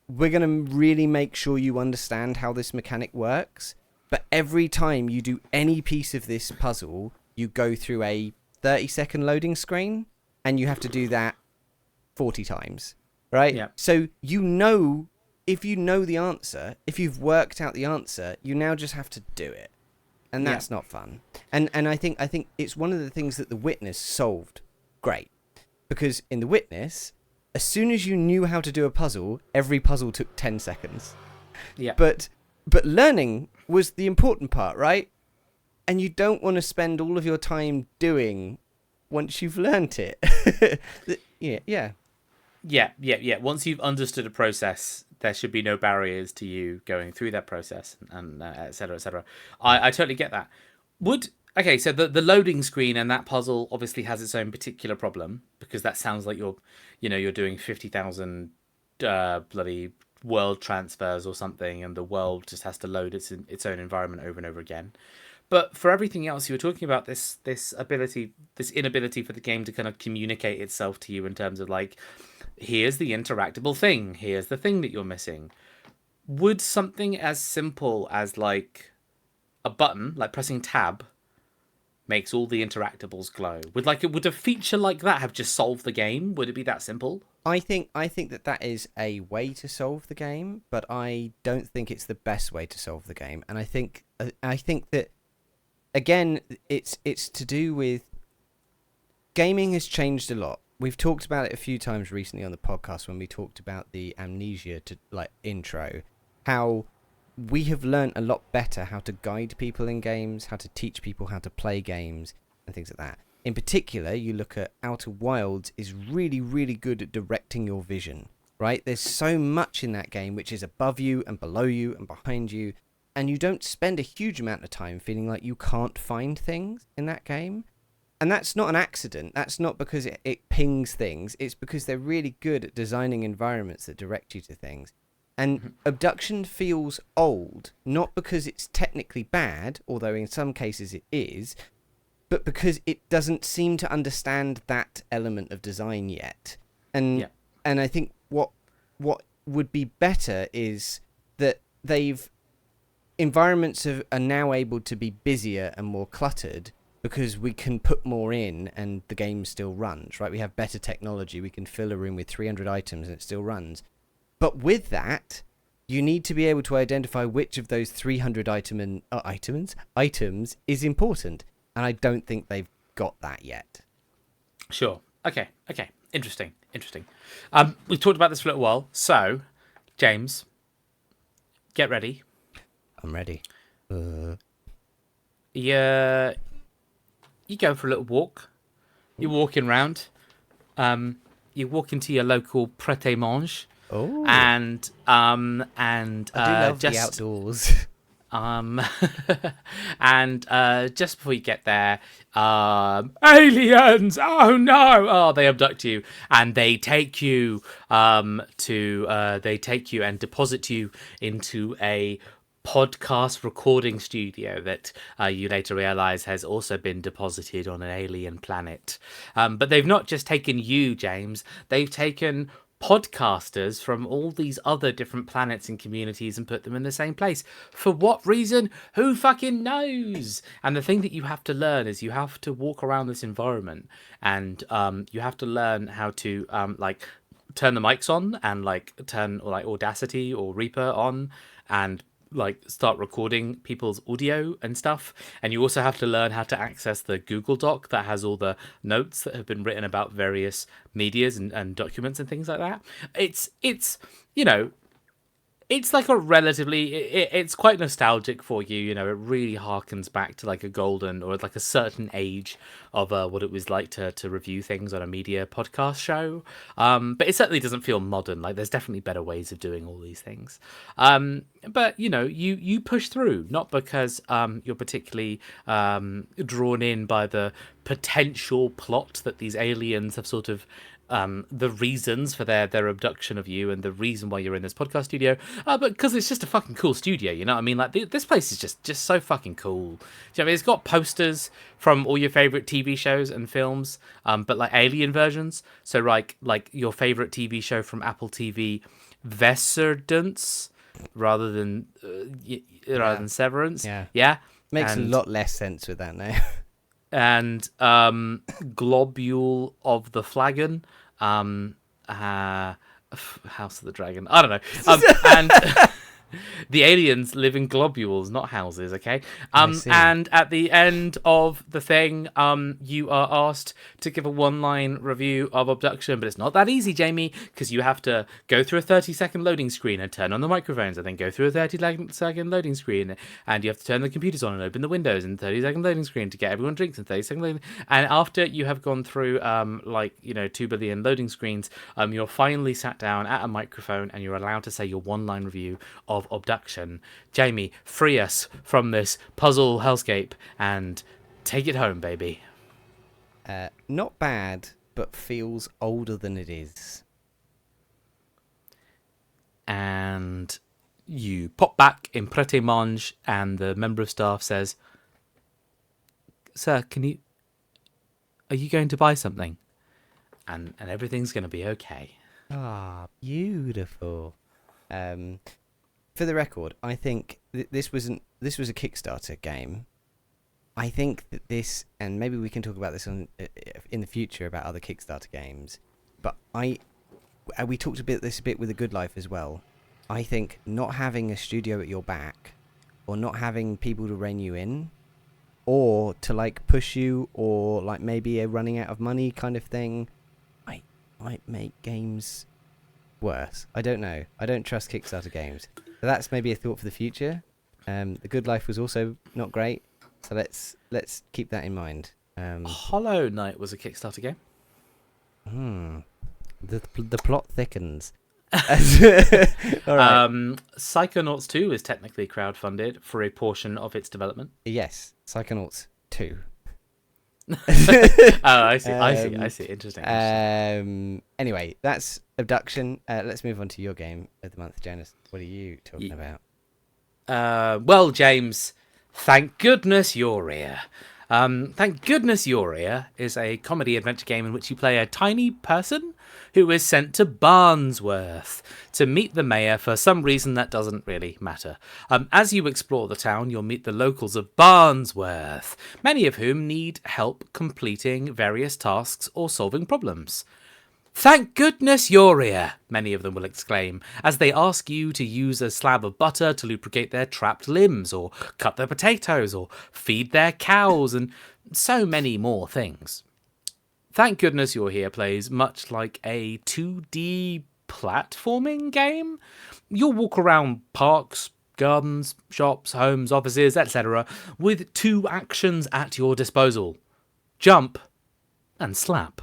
we're going to really make sure you understand how this mechanic works. But every time you do any piece of this puzzle, you go through a 30-second loading screen, and you have to do that 40 times, right? Yeah. So if you know the answer, if you've worked out the answer, you now just have to do it. And that's not fun. And I think it's one of the things that The Witness solved great. Because in The Witness, as soon as you knew how to do a puzzle, every puzzle took 10 seconds. Yeah. But learning was the important part, right? And you don't want to spend all of your time doing once you've learnt it. Yeah. Once you've understood a process, there should be no barriers to you going through that process, and et cetera, et cetera. I totally get that. So the loading screen and that puzzle obviously has its own particular problem, because that sounds like you're doing 50,000 bloody world transfers or something, and the world just has to load its own environment over and over again. But for everything else, you were talking about this inability for the game to kind of communicate itself to you in terms of like, here's the interactable thing, here's the thing that you're missing. Would something as simple as like a button, like pressing tab, makes all the interactables glow? Would a feature like that have just solved the game? Would it be that simple? I think that is a way to solve the game, but I don't think it's the best way to solve the game. And I think that, again, it's to do with gaming has changed a lot. We've talked about it a few times recently on the podcast when we talked about the Amnesia intro, how we have learned a lot better how to guide people in games, how to teach people how to play games and things like that. In particular, you look at Outer Wilds is really, really good at directing your vision, right? There's so much in that game which is above you and below you and behind you, and you don't spend a huge amount of time feeling like you can't find things in that game. And that's not an accident. That's not because it pings things. It's because they're really good at designing environments that direct you to things. And Abduction feels old, not because it's technically bad, although in some cases it is, but because it doesn't seem to understand that element of design yet. And I think what would be better is that environments are now able to be busier and more cluttered, because we can put more in and the game still runs, right? We have better technology. We can fill a room with 300 items and it still runs. But with that, you need to be able to identify which of those 300 items is important. And I don't think they've got that yet. Sure. Okay. Interesting. We've talked about this for a little while. So, James, get ready. I'm ready. You go for a little walk. You're walking around. You walk into your local Pret-a-Manger. Oh. And I do love the outdoors. And just before you get there, aliens! Oh no! Oh, they abduct you and they take you and deposit you into a podcast recording studio that you later realize has also been deposited on an alien planet. But they've not just taken you, James. They've taken podcasters from all these other different planets and communities and put them in the same place. For what reason? Who fucking knows? And the thing that you have to learn is you have to walk around this environment, and you have to learn how to like turn the mics on, and like turn like Audacity or Reaper on, and like start recording people's audio and stuff. And you also have to learn how to access the Google Doc that has all the notes that have been written about various medias and documents and things like that. It's you know, it's like a relatively it's quite nostalgic for you, you know. It really harkens back to like a golden or like a certain age of what it was like to review things on a media podcast show, but it certainly doesn't feel modern. Like there's definitely better ways of doing all these things, but you know, you push through, not because you're particularly drawn in by the potential plot that these aliens have sort of the reasons for their abduction of you and the reason why you're in this podcast studio, but because it's just a fucking cool studio, you know what I mean? Like this place is just so fucking cool. Do you know what I mean? It's got posters from all your favorite TV shows and films, but like alien versions. So like your favorite TV show from Apple TV, Veserdance, rather than Severance. Yeah, Makes a lot less sense with that now. And Globule of the Flagon, House of the Dragon, I don't know, and the aliens live in globules, not houses, okay? And at the end of the thing, you are asked to give a one-line review of Obduction, but it's not that easy, Jamie, because you have to go through a 30-second loading screen and turn on the microphones, and then go through a 30-second loading screen, and you have to turn the computers on and open the windows, and 30-second loading screen to get everyone drinks, and 30-second loading. And after you have gone through, 2 billion loading screens, you're finally sat down at a microphone, and you're allowed to say your one-line review of Obduction. Jamie, free us from this puzzle hellscape and take it home, baby. Not bad, but feels older than it is. And you pop back in Prete Mange, and the member of staff says, "Sir, are you going to buy something?" And everything's going to be okay. Ah, beautiful. For the record, I think this was a Kickstarter game. I think that this, and maybe we can talk about this in the future about other Kickstarter games, but we talked about this a bit with The Good Life as well. I think not having a studio at your back, or not having people to rein you in, or to like push you, or like maybe a running out of money kind of thing, might make games worse. I don't know. I don't trust Kickstarter games. So that's maybe a thought for the future. The Good Life was also not great, so let's keep that in mind. Hollow Knight was a Kickstarter game. The plot thickens. All right. Psychonauts 2 is technically crowdfunded for a portion of its development. Yes, Psychonauts 2. I see. Interesting. Anyway, that's Obduction. Let's move on to your game of the month, Janice. What are you talking about? Well, James, thank goodness you're here. Thank goodness you're here is a comedy adventure game in which you play a tiny person who is sent to Barnsworth to meet the mayor for some reason that doesn't really matter. As you explore the town, you'll meet the locals of Barnsworth, many of whom need help completing various tasks or solving problems. "Thank goodness you're here," many of them will exclaim, as they ask you to use a slab of butter to lubricate their trapped limbs, or cut their potatoes, or feed their cows, and so many more things. Thank Goodness You're Here plays much like a 2D platforming game. You'll walk around parks, gardens, shops, homes, offices, etc. with two actions at your disposal: jump and slap.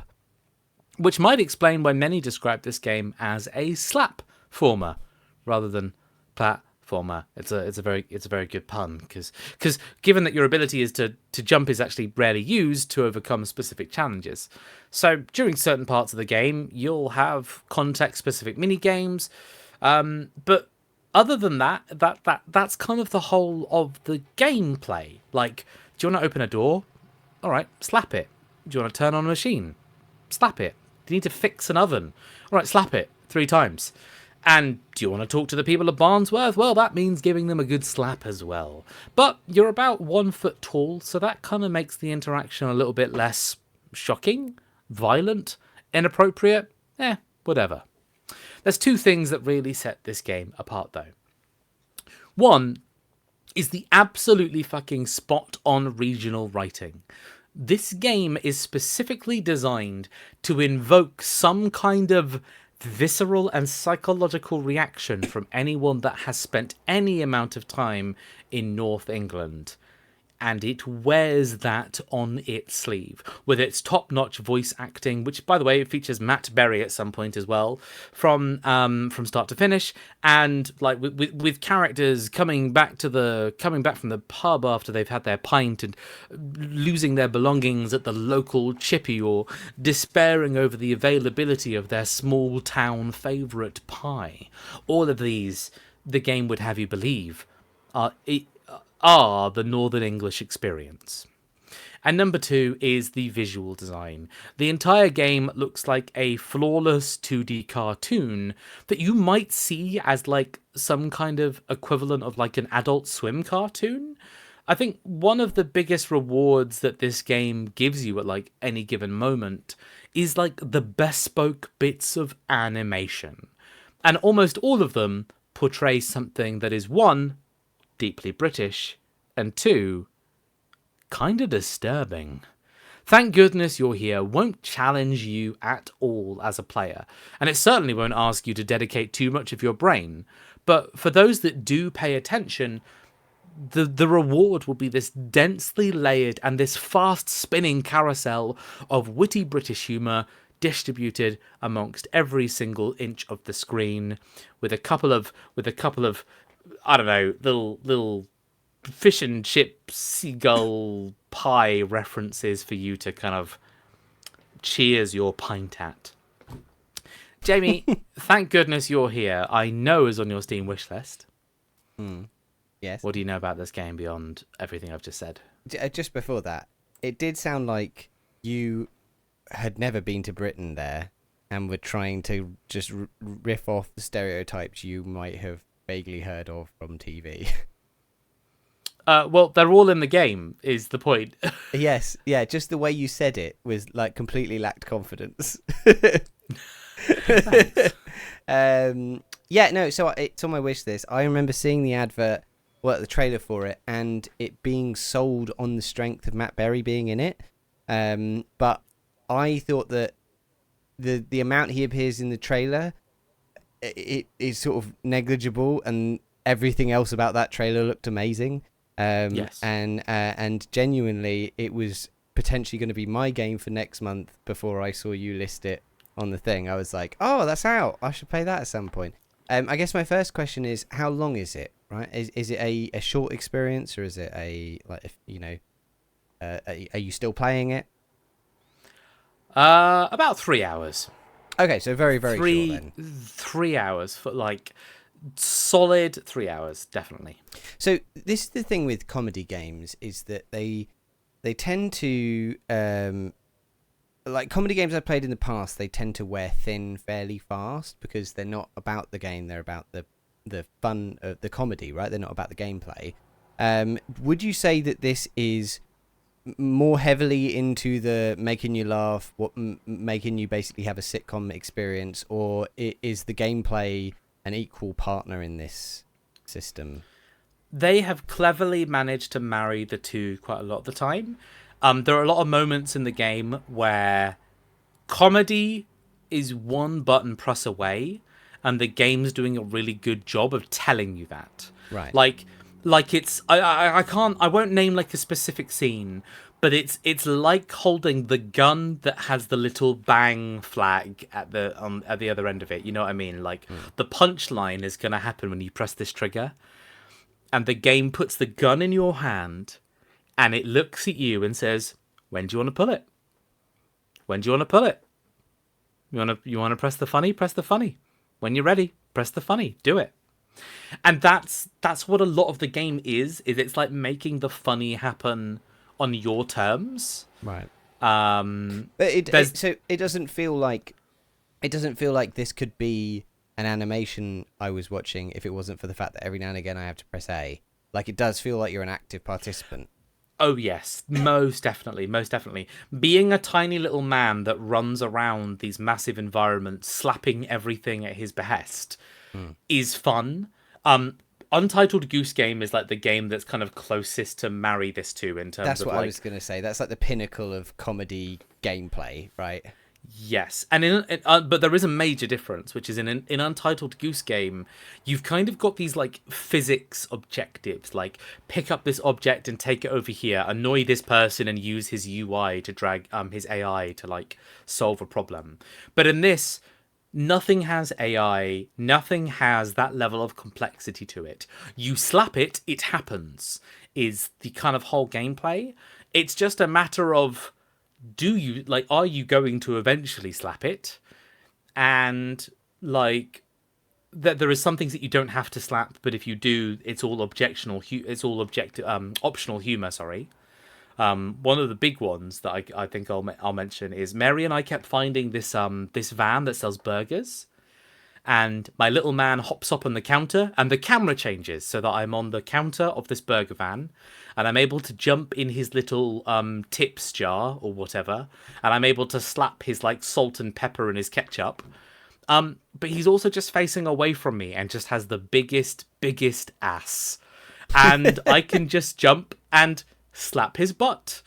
Which might explain why many describe this game as a slap-former rather than platformer. It's a very good pun, because given that your ability is to jump is actually rarely used to overcome specific challenges. So during certain parts of the game, you'll have context-specific mini games, but other than that's kind of the whole of the gameplay. Like, do you want to open a door? All right, slap it. Do you want to turn on a machine? Slap it. Do you need to fix an oven? All right, slap it. 3 times. And do you want to talk to the people of Barnsworth? Well, that means giving them a good slap as well. But you're about 1 foot tall, so that kind of makes the interaction a little bit less shocking, violent, inappropriate. Whatever. There's 2 things that really set this game apart, though. One is the absolutely fucking spot-on regional writing. This game is specifically designed to invoke some kind of visceral and psychological reaction from anyone that has spent any amount of time in North England. And it wears that on its sleeve with its top-notch voice acting, which, by the way, features Matt Berry at some point as well, from start to finish, and like with characters coming back from the pub after they've had their pint and losing their belongings at the local chippy, or despairing over the availability of their small town favourite pie. All of these, the game would have you believe, are the Northern English experience. And number 2 is the visual design. The entire game looks like a flawless 2D cartoon that you might see as like some kind of equivalent of like an Adult Swim cartoon. I think one of the biggest rewards that this game gives you at like any given moment is like the bespoke bits of animation. And almost all of them portray something that is, 1, deeply British, and 2, kind of disturbing. Thank goodness You're Here won't challenge you at all as a player, and it certainly won't ask you to dedicate too much of your brain. But for those that do pay attention, the reward will be this densely layered and this fast spinning carousel of witty British humour distributed amongst every single inch of the screen, with a couple of I don't know, little fish and chip seagull pie references for you to kind of cheers your pint at. Jamie, thank goodness You're Here, I know, is on your Steam wishlist. Yes. What do you know about this game beyond everything I've just said? Just before that, it did sound like you had never been to Britain there and were trying to just riff off the stereotypes you might have vaguely heard of from TV. Well, they're all in the game, is the point. Yes, yeah, just the way you said it was like completely lacked confidence. Yeah, no, so it's on my wish list. I remember seeing the advert, the trailer for it, and it being sold on the strength of Matt Berry being in it. But I thought that the amount he appears in the trailer, it is sort of negligible, and everything else about that trailer looked amazing. Yes. And genuinely, it was potentially going to be my game for next month before I saw you list it on the thing. I was like, oh, that's out. I should play that at some point. I guess my first question is, how long is it? Right? Is it a short experience, or is it are you still playing it? About 3 hours. Okay, so very, very short then. 3 hours for like solid 3 hours, definitely. So this is the thing with comedy games, is that they tend to like comedy games I've played in the past, they tend to wear thin fairly fast because they're not about the game, they're about the fun of the comedy, right? They're not about the gameplay. Would you say that this is more heavily into the making you laugh, making you basically have a sitcom experience, or is the gameplay an equal partner in this system? They have cleverly managed to marry the two quite a lot of the time. There are a lot of moments in the game where comedy is one button press away, and the game's doing a really good job of telling you that. Right. Like it's I won't name like a specific scene, but it's like holding the gun that has the little bang flag at the other end of it. You know what I mean? Like the punchline is gonna happen when you press this trigger, and the game puts the gun in your hand, and it looks at you and says, "When do you want to pull it? When do you want to pull it? You want to press the funny? Press the funny. When you're ready, press the funny. Do it." And that's what a lot of the game is it's like making the funny happen on your terms. Right. But so it doesn't feel like it doesn't feel like this could be an animation I was watching if it wasn't for the fact that every now and again I have to press A. Like, it does feel like you're an active participant. Oh yes, most definitely, most definitely. Being a tiny little man that runs around these massive environments, slapping everything at his behest, is fun. Untitled Goose Game is like the game that's kind of closest to marry this to in terms That's of what like. I was going to say. That's like the pinnacle of comedy gameplay, right? Yes, and but there is a major difference, which is in Untitled Goose Game, you've kind of got these like physics objectives, like pick up this object and take it over here, annoy this person and use his UI to drag his AI to like solve a problem. But in this, nothing has AI, nothing has that level of complexity to it. You slap it, it happens, is the kind of whole gameplay. It's just a matter of are you going to eventually slap it? And like that there is some things that you don't have to slap, but if you do, it's all optional humor, sorry. One of the big ones that I think I'll mention is Mary and I kept finding this van that sells burgers, and my little man hops up on the counter and the camera changes so that I'm on the counter of this burger van and I'm able to jump in his little tips jar or whatever, and I'm able to slap his like salt and pepper and his ketchup. But he's also just facing away from me and just has the biggest ass. And I can just jump and slap his butt.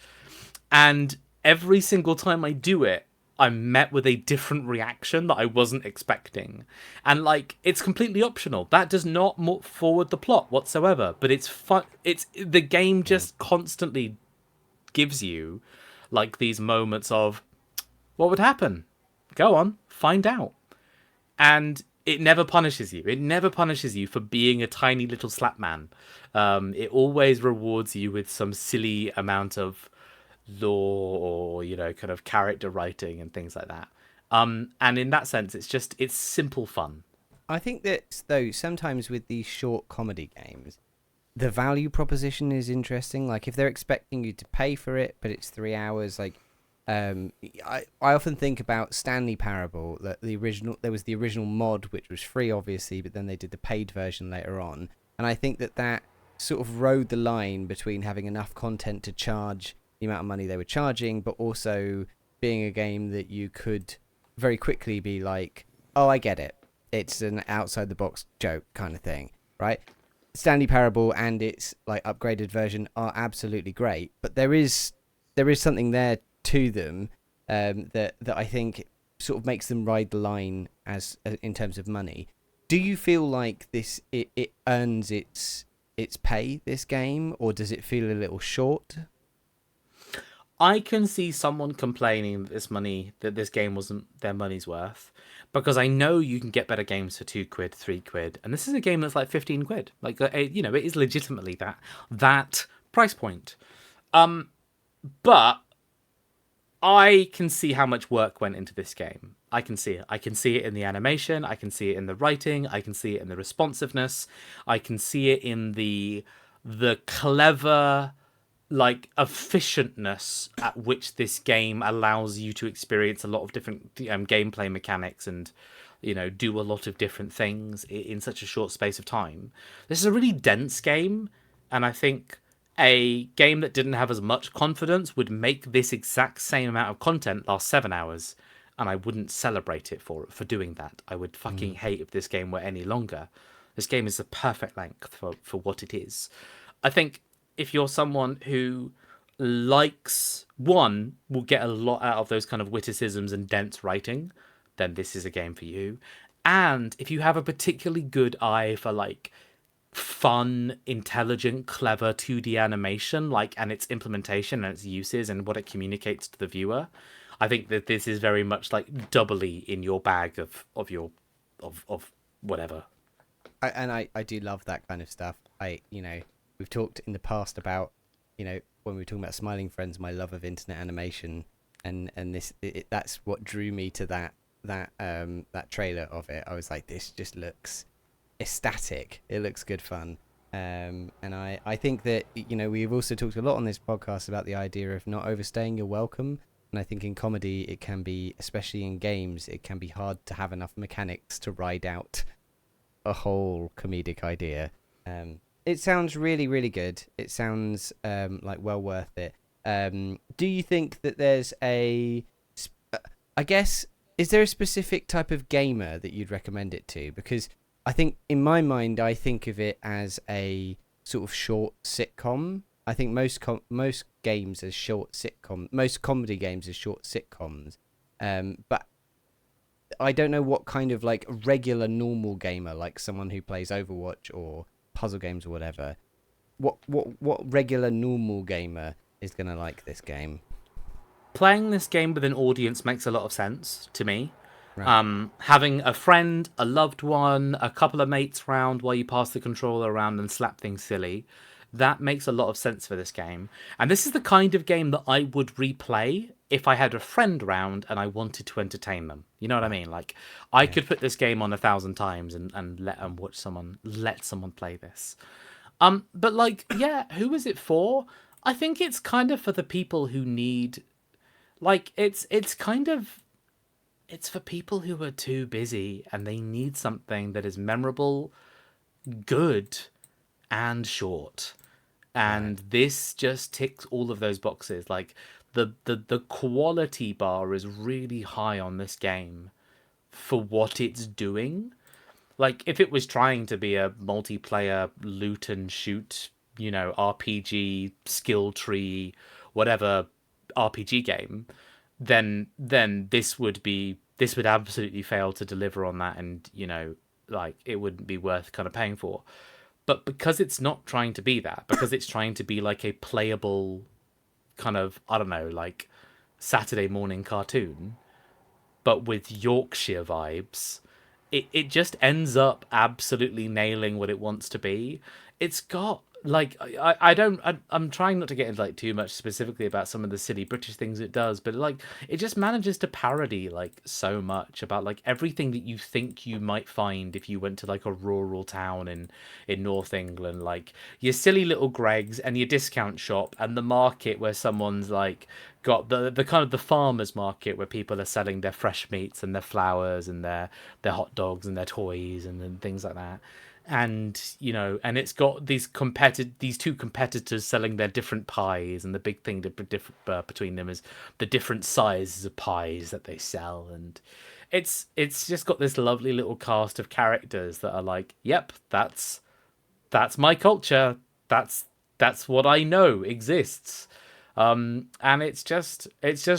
And every single time I do it, I'm met with a different reaction that I wasn't expecting. And like, it's completely optional. That does not move forward the plot whatsoever, but it's fun. The game just constantly gives you like these moments of what would happen? Go on, find out. And it never punishes you. It never punishes you for being a tiny little slap man. It always rewards you with some silly amount of lore or kind of character writing and things like that. And in that sense, it's simple fun. I think that, though, sometimes with these short comedy games, the value proposition is interesting. Like, if they're expecting you to pay for it, but it's 3 hours, like, I often think about Stanley Parable, that there was the original mod, which was free, obviously, but then they did the paid version later on. And I think that sort of rode the line between having enough content to charge the amount of money they were charging, but also being a game that you could very quickly be like, oh, I get it. It's an outside the box joke kind of thing, right? Stanley Parable and its like upgraded version are absolutely great, but there is something there to them that I think sort of makes them ride the line as in terms of money. Do you feel like it earns its pay, this game, or does it feel a little short? I can see someone complaining that this game wasn't their money's worth, because I know you can get better games for £2, £3, and this is a game that's like 15 quid. Like, it is legitimately that price point. But I can see how much work went into this game. I can see it. I can see it in the animation. I can see it in the writing. I can see it in the responsiveness. I can see it in the clever, like, efficientness at which this game allows you to experience a lot of different gameplay mechanics and do a lot of different things in such a short space of time. This is a really dense game, and I think a game that didn't have as much confidence would make this exact same amount of content last 7 hours, and I wouldn't celebrate it for doing that. I would fucking hate if this game were any longer. This game is the perfect length for what it is. I think if you're someone who will get a lot out of those kind of witticisms and dense writing, then this is a game for you. And if you have a particularly good eye for like fun, intelligent, clever 2D animation, and its implementation and its uses and what it communicates to the viewer, I think that this is very much like doubly in your bag of whatever. I do love that kind of stuff. We've talked in the past about, when we were talking about Smiling Friends, my love of internet animation, and that's what drew me to that trailer of it. I was like, this just looks ecstatic. It looks good fun. And I think that, we've also talked a lot on this podcast about the idea of not overstaying your welcome. And I think in comedy, it can be, especially in games, it can be hard to have enough mechanics to ride out a whole comedic idea. It sounds really, really good. It sounds like well worth it. Do you think that there's I guess, is there a specific type of gamer that you'd recommend it to? Because I think, in my mind, I think of it as a sort of short sitcom. I think most games as short sitcom, most comedy games as short sitcoms. But I don't know what kind of like regular normal gamer, like someone who plays Overwatch or puzzle games or whatever. What regular normal gamer is gonna like this game? Playing this game with an audience makes a lot of sense to me. Right. Having a friend, a loved one, a couple of mates round while you pass the controller around and slap things silly, that makes a lot of sense for this game. And this is the kind of game that I would replay if I had a friend round and I wanted to entertain them. You know what I mean? Like, I Yeah. could put this game on 1,000 times and let someone play this. But like, yeah, who is it for? I think it's kind of for the people who need, like, it's for people who are too busy and they need something that is memorable, good, and short. Right. And this just ticks all of those boxes. Like, the quality bar is really high on this game for what it's doing. Like, if it was trying to be a multiplayer loot and shoot, RPG, skill tree, whatever RPG game, then this would absolutely fail to deliver on that, and like, it wouldn't be worth kind of paying for. But because it's not trying to be that, because it's trying to be like a playable kind of, I don't know, like Saturday morning cartoon, but with Yorkshire vibes, it just ends up absolutely nailing what it wants to be. It's got like, I'm trying not to get into like too much specifically about some of the silly British things it does, but like, it just manages to parody like so much about like everything that you think you might find if you went to like a rural town in North England, like your silly little Greggs and your discount shop and the market where someone's like got the kind of the farmers market where people are selling their fresh meats and their flowers and their hot dogs and their toys and things like that. And and it's got these two competitors selling their different pies, and the big thing between them is the different sizes of pies that they sell. And it's just got this lovely little cast of characters that are like, yep, that's my culture, that's what I know exists. And it's just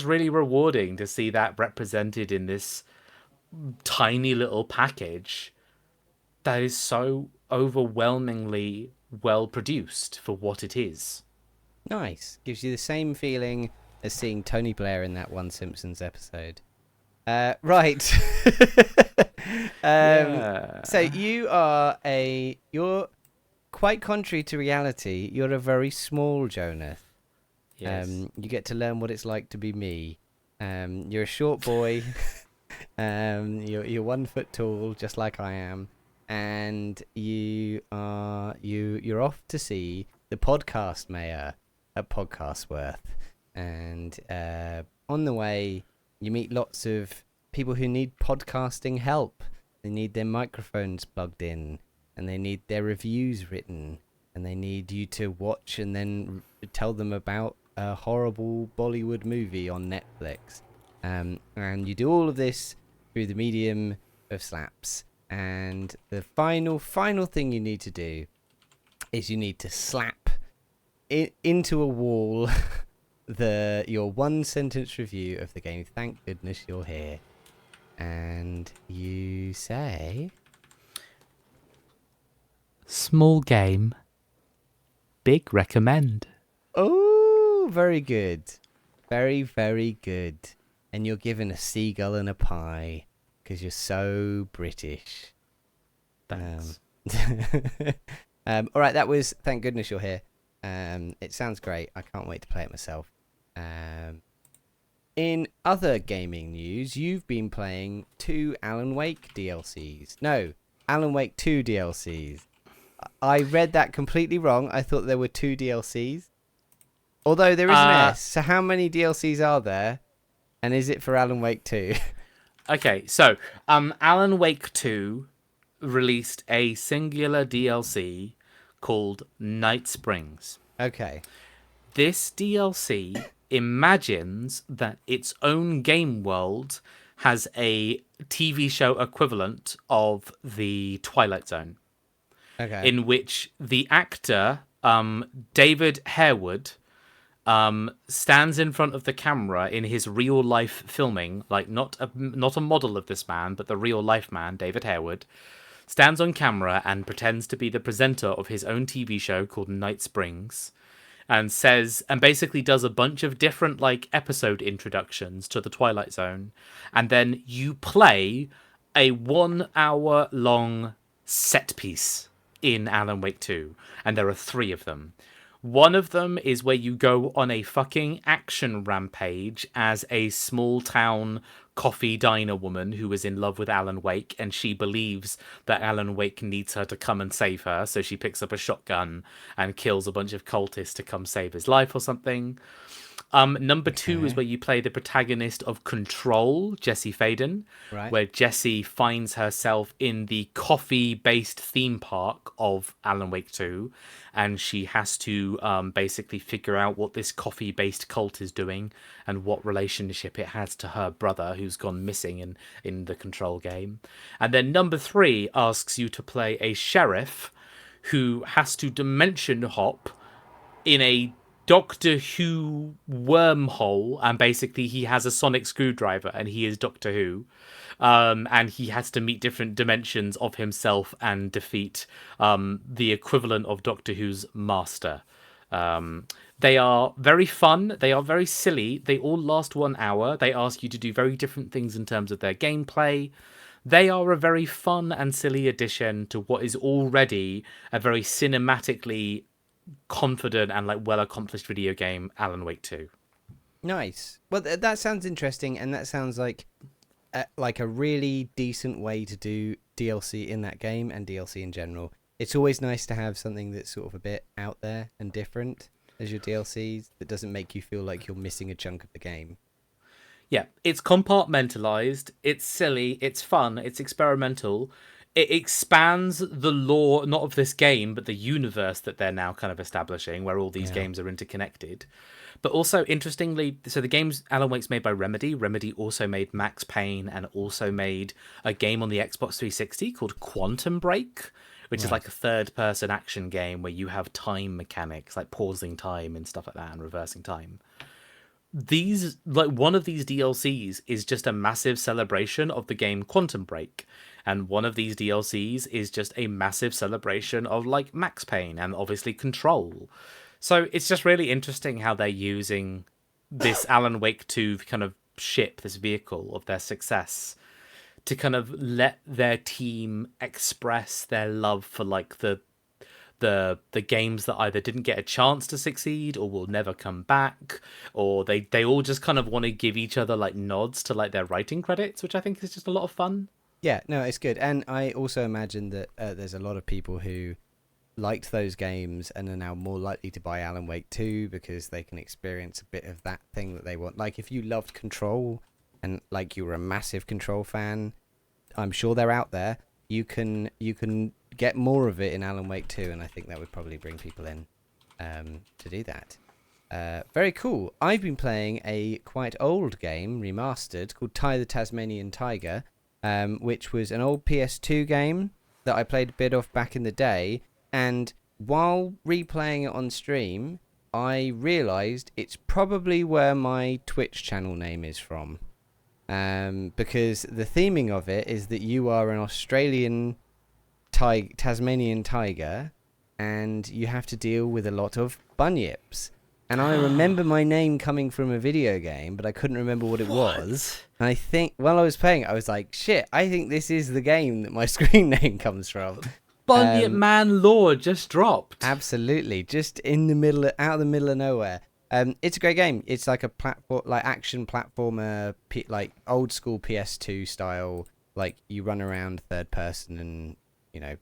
really rewarding to see that represented in this tiny little package that is so overwhelmingly well produced for what it is. Nice. Gives you the same feeling as seeing Tony Blair in that one Simpsons episode. Right. Yeah. So you're quite contrary to reality. You're a very small Jonath. Yes. You get to learn what it's like to be me. You're a short boy. You're 1 foot tall, just like I am, and you're off to see the podcast mayor at Podcastworth, and on the way you meet lots of people who need podcasting help. They need their microphones plugged in, and they need their reviews written, and they need you to watch and then tell them about a horrible Bollywood movie on Netflix. And you do all of this through the medium of slaps. And the final thing you need to do is you need to slap into a wall your 1 sentence review of the game. Thank goodness you're here. And you say, Small game, big recommend. oh, very good. Very, very good. And you're given a seagull and a pie because you're so British. Thanks. All right, that was Thank Goodness You're Here. It sounds great. I can't wait to play it myself. In other gaming news, you've been playing 2 Alan Wake DLCs. No, Alan Wake 2 DLCs. I read that completely wrong. I thought there were 2 DLCs. Although there is an S. So how many DLCs are there? And is it for Alan Wake 2? Okay, so Alan Wake 2 released a singular DLC called Night Springs. Okay. This DLC imagines that its own game world has a TV show equivalent of the Twilight Zone, Okay. in which the actor David Harewood stands in front of the camera in his real life filming, like not a model of this man, but the real life man, David Harewood, stands on camera and pretends to be the presenter of his own TV show called Night Springs, and basically does a bunch of different like episode introductions to the Twilight Zone, and then you play a 1 hour long set piece in Alan Wake 2, and there are 3 of them. One of them is where you go on a fucking action rampage as a small town coffee diner woman who is in love with Alan Wake, and she believes that Alan Wake needs her to come and save her, so she picks up a shotgun and kills a bunch of cultists to come save his life or something. Number 2 is where you play the protagonist of Control, Jessie Faden, Right. where Jessie finds herself in the coffee-based theme park of Alan Wake 2, and she has to basically figure out what this coffee-based cult is doing and what relationship it has to her brother, who's gone missing in the Control game. And then number 3 asks you to play a sheriff who has to dimension hop in a Doctor Who wormhole, and basically he has a sonic screwdriver and he is Doctor Who, and he has to meet different dimensions of himself and defeat the equivalent of Doctor Who's master. They are very fun, they are very silly, they all last 1 hour, they ask you to do very different things in terms of their gameplay. They are a very fun and silly addition to what is already a very cinematically confident and like well accomplished video game, Alan Wake 2. Nice. Well, that sounds interesting, and that sounds like a really decent way to do DLC in that game and DLC in general. It's always nice to have something that's sort of a bit out there and different as your DLCs that doesn't make you feel like you're missing a chunk of the game. Yeah, it's compartmentalized, it's silly, it's fun, it's experimental. It expands the lore, not of this game, but the universe that they're now kind of establishing, where all these games are interconnected. But also, interestingly, so the game's Alan Wake's made by Remedy. Remedy also made Max Payne and also made a game on the Xbox 360 called Quantum Break, which is like a third-person action game where you have time mechanics, like pausing time and stuff like that, and reversing time. These, like, one of these DLCs is just a massive celebration of the game Quantum Break, and one of these DLCs is just a massive celebration of like Max Payne and obviously Control. So it's just really interesting how they're using this Alan Wake 2 kind of ship, this vehicle of their success, to kind of let their team express their love for like the games that either didn't get a chance to succeed or will never come back, or they all just kind of want to give each other like nods to like their writing credits, which I think is just a lot of fun. Yeah, no, it's good. And I also imagine that there's a lot of people who liked those games and are now more likely to buy Alan Wake 2 because they can experience a bit of that thing that they want. Like if you loved Control and like you were a massive Control fan, I'm sure they're out there. You can get more of it in Alan Wake 2, and I think that would probably bring people in to do that. Very cool. I've been playing a quite old game, remastered, called Ty the Tasmanian Tiger, which was an old PS2 game that I played a bit of back in the day, and while replaying it on stream, I realised it's probably where my Twitch channel name is from. Because the theming of it is that you are an Australian Tasmanian tiger, and you have to deal with a lot of bunyips. And I remember my name coming from a video game, but I couldn't remember what it was. And I think while I was playing it, I was like, shit, I think this is the game that my screen name comes from. Bunyip Man lore just dropped. Absolutely. Just in the middle, out of the middle of nowhere. It's a great game. It's like a platform, like action platformer, like old school PS2 style. Like you run around third person and, you know,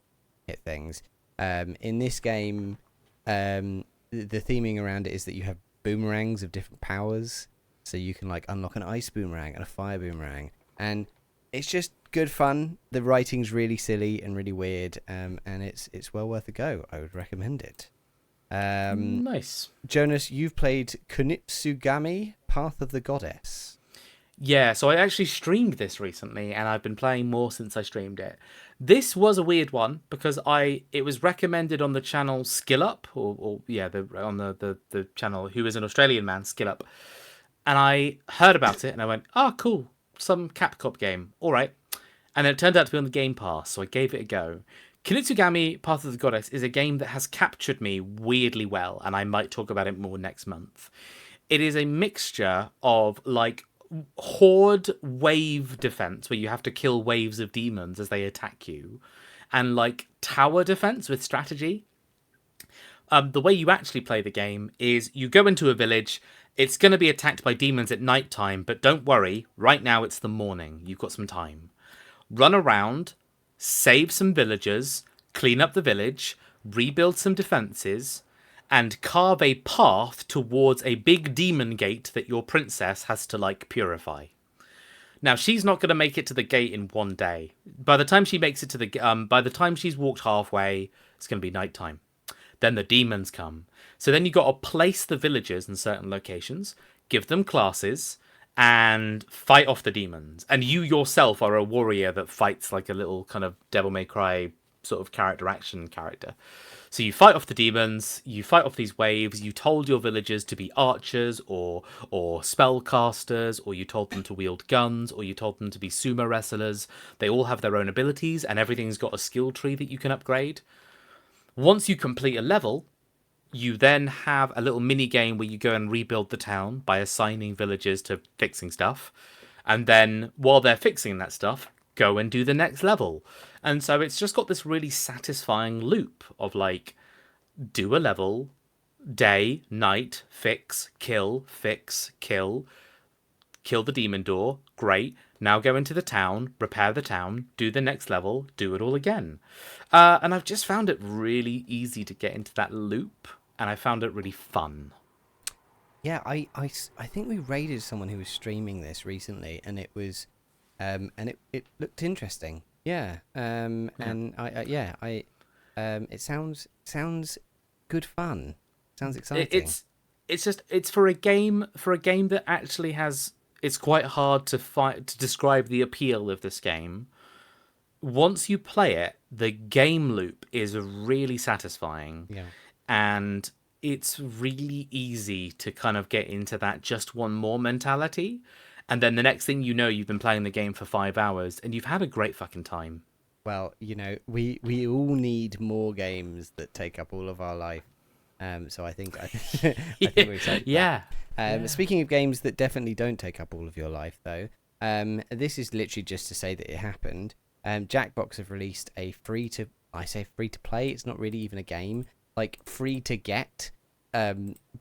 hit things. In this game, the theming around it is that you have boomerangs of different powers. So you can like unlock an ice boomerang and a fire boomerang, and it's just good fun. The writing's really silly and really weird, and it's well worth a go. I would recommend it. Nice. Jonas, you've played Kunitsugami, Path of the Goddess. Yeah, so I actually streamed this recently, and I've been playing more since I streamed it. This was a weird one because it was recommended on the channel Skill Up, on the channel Who Is an Australian Man, Skill Up, and I heard about it and I went, oh cool, some Capcom game, all right, and it turned out to be on the Game Pass, so I gave it a go. Kunitsugami Path of the Goddess is a game that has captured me weirdly well, and I might talk about it more next month. It is a mixture of like horde wave defense where you have to kill waves of demons as they attack you, and like tower defense with strategy. The way you actually play the game is you go into a village. It's going to be attacked by demons at night time, but don't worry, right now it's the morning. You've got some time. Run around, save some villagers, clean up the village, rebuild some defenses, and carve a path towards a big demon gate that your princess has to like purify. Now she's not going to make it to the gate in one day. By the time she makes it to by the time she's walked halfway, it's going to be nighttime. Then the demons come. So then you got to place the villagers in certain locations, give them classes, and fight off the demons. And you yourself are a warrior that fights like a little kind of Devil May Cry sort of character. So you fight off the demons, you fight off these waves, you told your villagers to be archers or spellcasters, or you told them to wield guns, or you told them to be sumo wrestlers. They all have their own abilities, and everything's got a skill tree that you can upgrade. Once you complete a level, you then have a little mini game where you go and rebuild the town by assigning villagers to fixing stuff. And then while they're fixing that stuff, go and do the next level. And so it's just got this really satisfying loop of like, do a level, day, night, fix, kill, kill the demon door, great. Now go into the town, repair the town, do the next level, do it all again. And I've just found it really easy to get into that loop, and I found it really fun. Yeah, I think we raided someone who was streaming this recently, and it was, and it looked interesting. Yeah, and it sounds good fun. Sounds exciting. It's for a game that actually has. It's quite hard to describe the appeal of this game. Once you play it, the game loop is really satisfying. Yeah. And it's really easy to kind of get into that just one more mentality. And then the next thing you know, you've been playing the game for 5 hours and you've had a great fucking time. Well, we all need more games that take up all of our life. So I think we're excited. Yeah. Speaking of games that definitely don't take up all of your life, though, this is literally just to say that it happened. Jackbox have released a free to play. It's not really even a game, like free to get.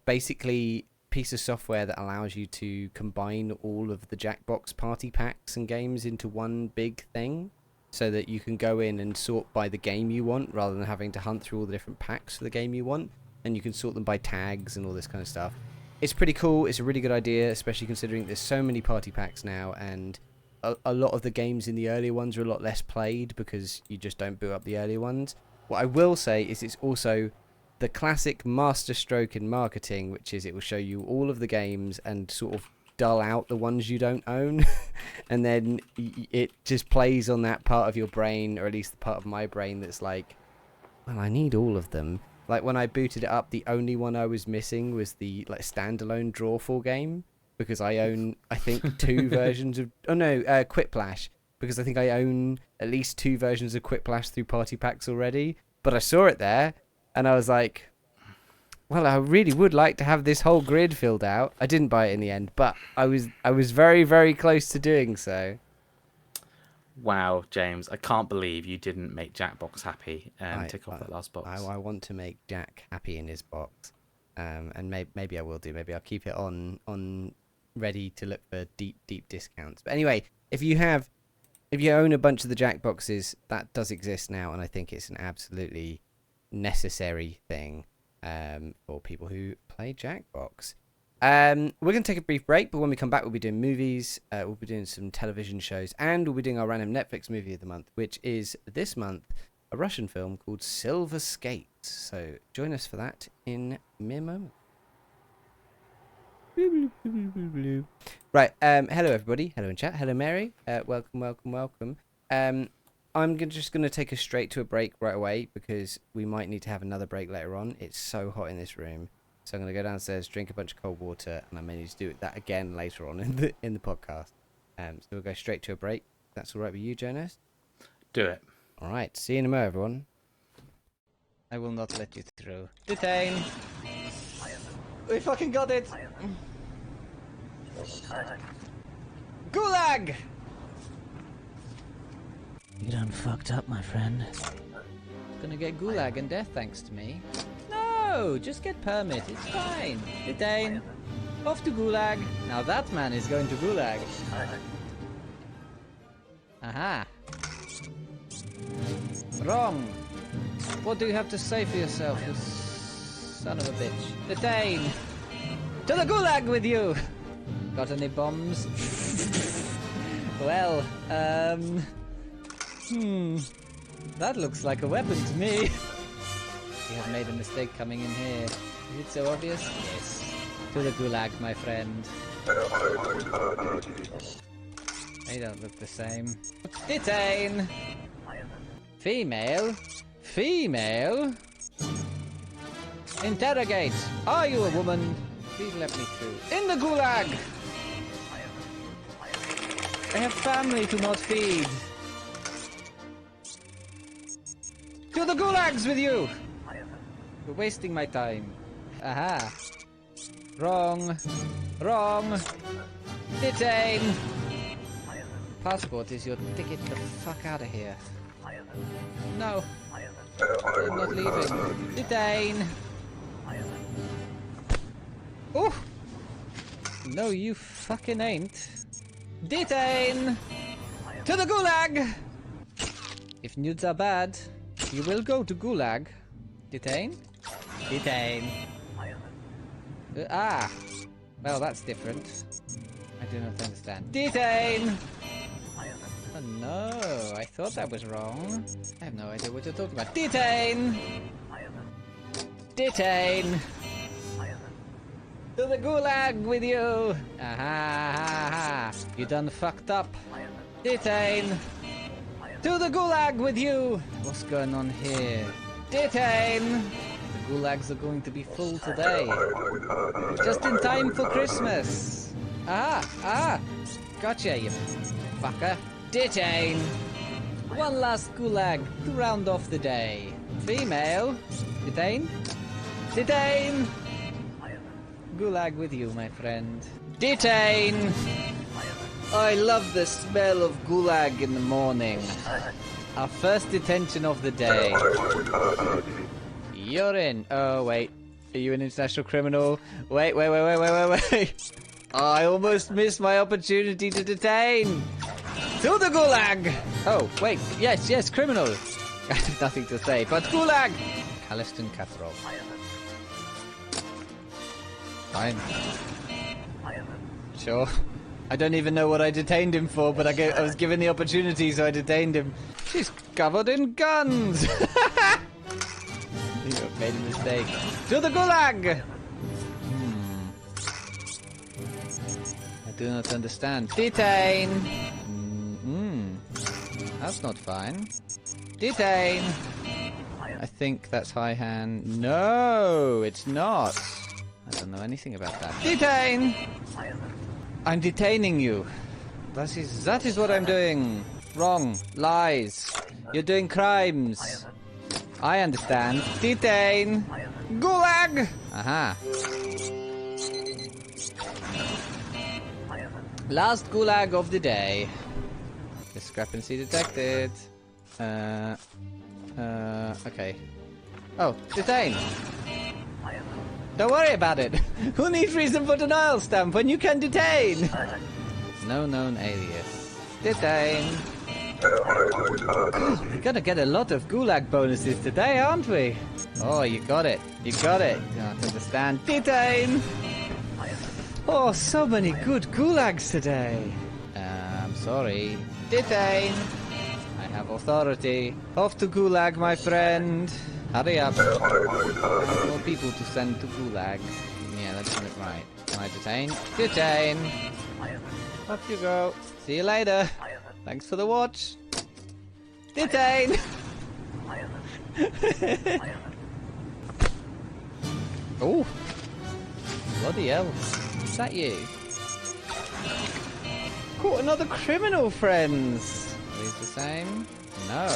Basically, piece of software that allows you to combine all of the Jackbox party packs and games into one big thing, so that you can go in and sort by the game you want rather than having to hunt through all the different packs for the game you want. And you can sort them by tags and all this kind of stuff. It's pretty cool. It's a really good idea, especially considering there's so many party packs now, and a lot of the games in the earlier ones are a lot less played because you just don't boot up the earlier ones. What I will say is it's also the classic masterstroke in marketing, which is it will show you all of the games and sort of dull out the ones you don't own. And then it just plays on that part of your brain, or at least the part of my brain that's like, well, I need all of them. Like when I booted it up, the only one I was missing was the like standalone Drawful game, because I own, I think, 2 versions of Quiplash, because I think I own at least 2 versions of Quiplash through party packs already. But I saw it there and I was like, well, I really would like to have this whole grid filled out. I didn't buy it in the end, but I was very, very close to doing so. Wow, James, I can't believe you didn't make Jackbox happy and tick off that last box. I want to make Jack happy in his box, and maybe I will do. Maybe I'll keep it on ready to look for deep discounts. But anyway, if you own a bunch of the Jackboxes, that does exist now, and I think it's an absolutely necessary thing for people who play Jackbox. We're going to take a brief break, but when we come back, we'll be doing movies, we'll be doing some television shows, and we'll be doing our random Netflix movie of the month, which is this month a Russian film called Silver Skates. So join us for that in mere moment. Right, hello everybody, hello in chat, hello Mary, welcome. I'm just going to take us straight to a break right away because we might need to have another break later on. It's so hot in this room. So I'm going to go downstairs, drink a bunch of cold water, and I may need to do that again later on in the podcast. So we'll go straight to a break. That's all right with you, Jonas? Do it. All right. See you in a moment, everyone. I will not let you through. Detain! We fucking got it! Gulag! You done fucked up, my friend. Gonna get gulag and death thanks to me. No, just get permit, it's fine. Detain. Off to gulag. Now that man is going to gulag. Aha. Wrong. What do you have to say for yourself, you son of a bitch? Detain. To the gulag with you. Got any bombs? Well, that looks like a weapon to me. You have made a mistake coming in here. Is it so obvious? Yes. To the gulag, my friend. They don't look the same. Detain! Female? Female? Interrogate! Are you a woman? Please let me through. In the gulag! I have family to not feed. To the gulags with you! You're wasting my time. Aha. Wrong. Wrong. Detain. Passport is your ticket the fuck out of here. No. I'm not leaving. Detain. Oh. No, you fucking ain't. Detain. To the gulag. If nudes are bad, you will go to gulag. Detain? Detain. Well, that's different. I do not understand. Detain! Oh no, I thought that was wrong. I have no idea what you're talking about. Detain! Detain! To the gulag with you! Aha! You done fucked up. Detain! To the gulag with you! What's going on here? Detain! The gulags are going to be full today. Just in time for Christmas. Gotcha, you fucker. Detain! One last gulag to round off the day. Female. Detain? Detain! Gulag with you, my friend. Detain! I love the smell of gulag in the morning. Our first detention of the day. You're in. Oh, wait. Are you an international criminal? Wait. I almost missed my opportunity to detain. To the gulag! Oh, wait. Yes, criminal. I have nothing to say, but gulag! Calliston Catherall. Fine. Sure. I don't even know what I detained him for, but I was given the opportunity, so I detained him. She's covered in guns! You made a mistake. To the gulag! I do not understand. Detain! That's not fine. Detain! I think that's high hand. No, it's not. I don't know anything about that. Detain! I'm detaining you. That is what I'm doing. Wrong. Lies. You're doing crimes. I understand. Detain. Gulag! Aha. Last gulag of the day. Discrepancy detected. Okay. Oh, detain. Don't worry about it. Who needs reason for denial stamp when you can detain? No known alias. Detain. We're gonna get a lot of gulag bonuses today, aren't we? Oh, you got it. You got it. You don't understand. Detain. Oh, so many good gulags today. I'm sorry. Detain! I have authority. Off to gulag, my friend. Hurry up. More people to send to gulag. Yeah, that doesn't look right. Can I detain? Detain! Up you go. See you later. Thanks for the watch. Detain! Oh! Bloody hell. Is that you? Caught another criminal, friends! Are these the same? No.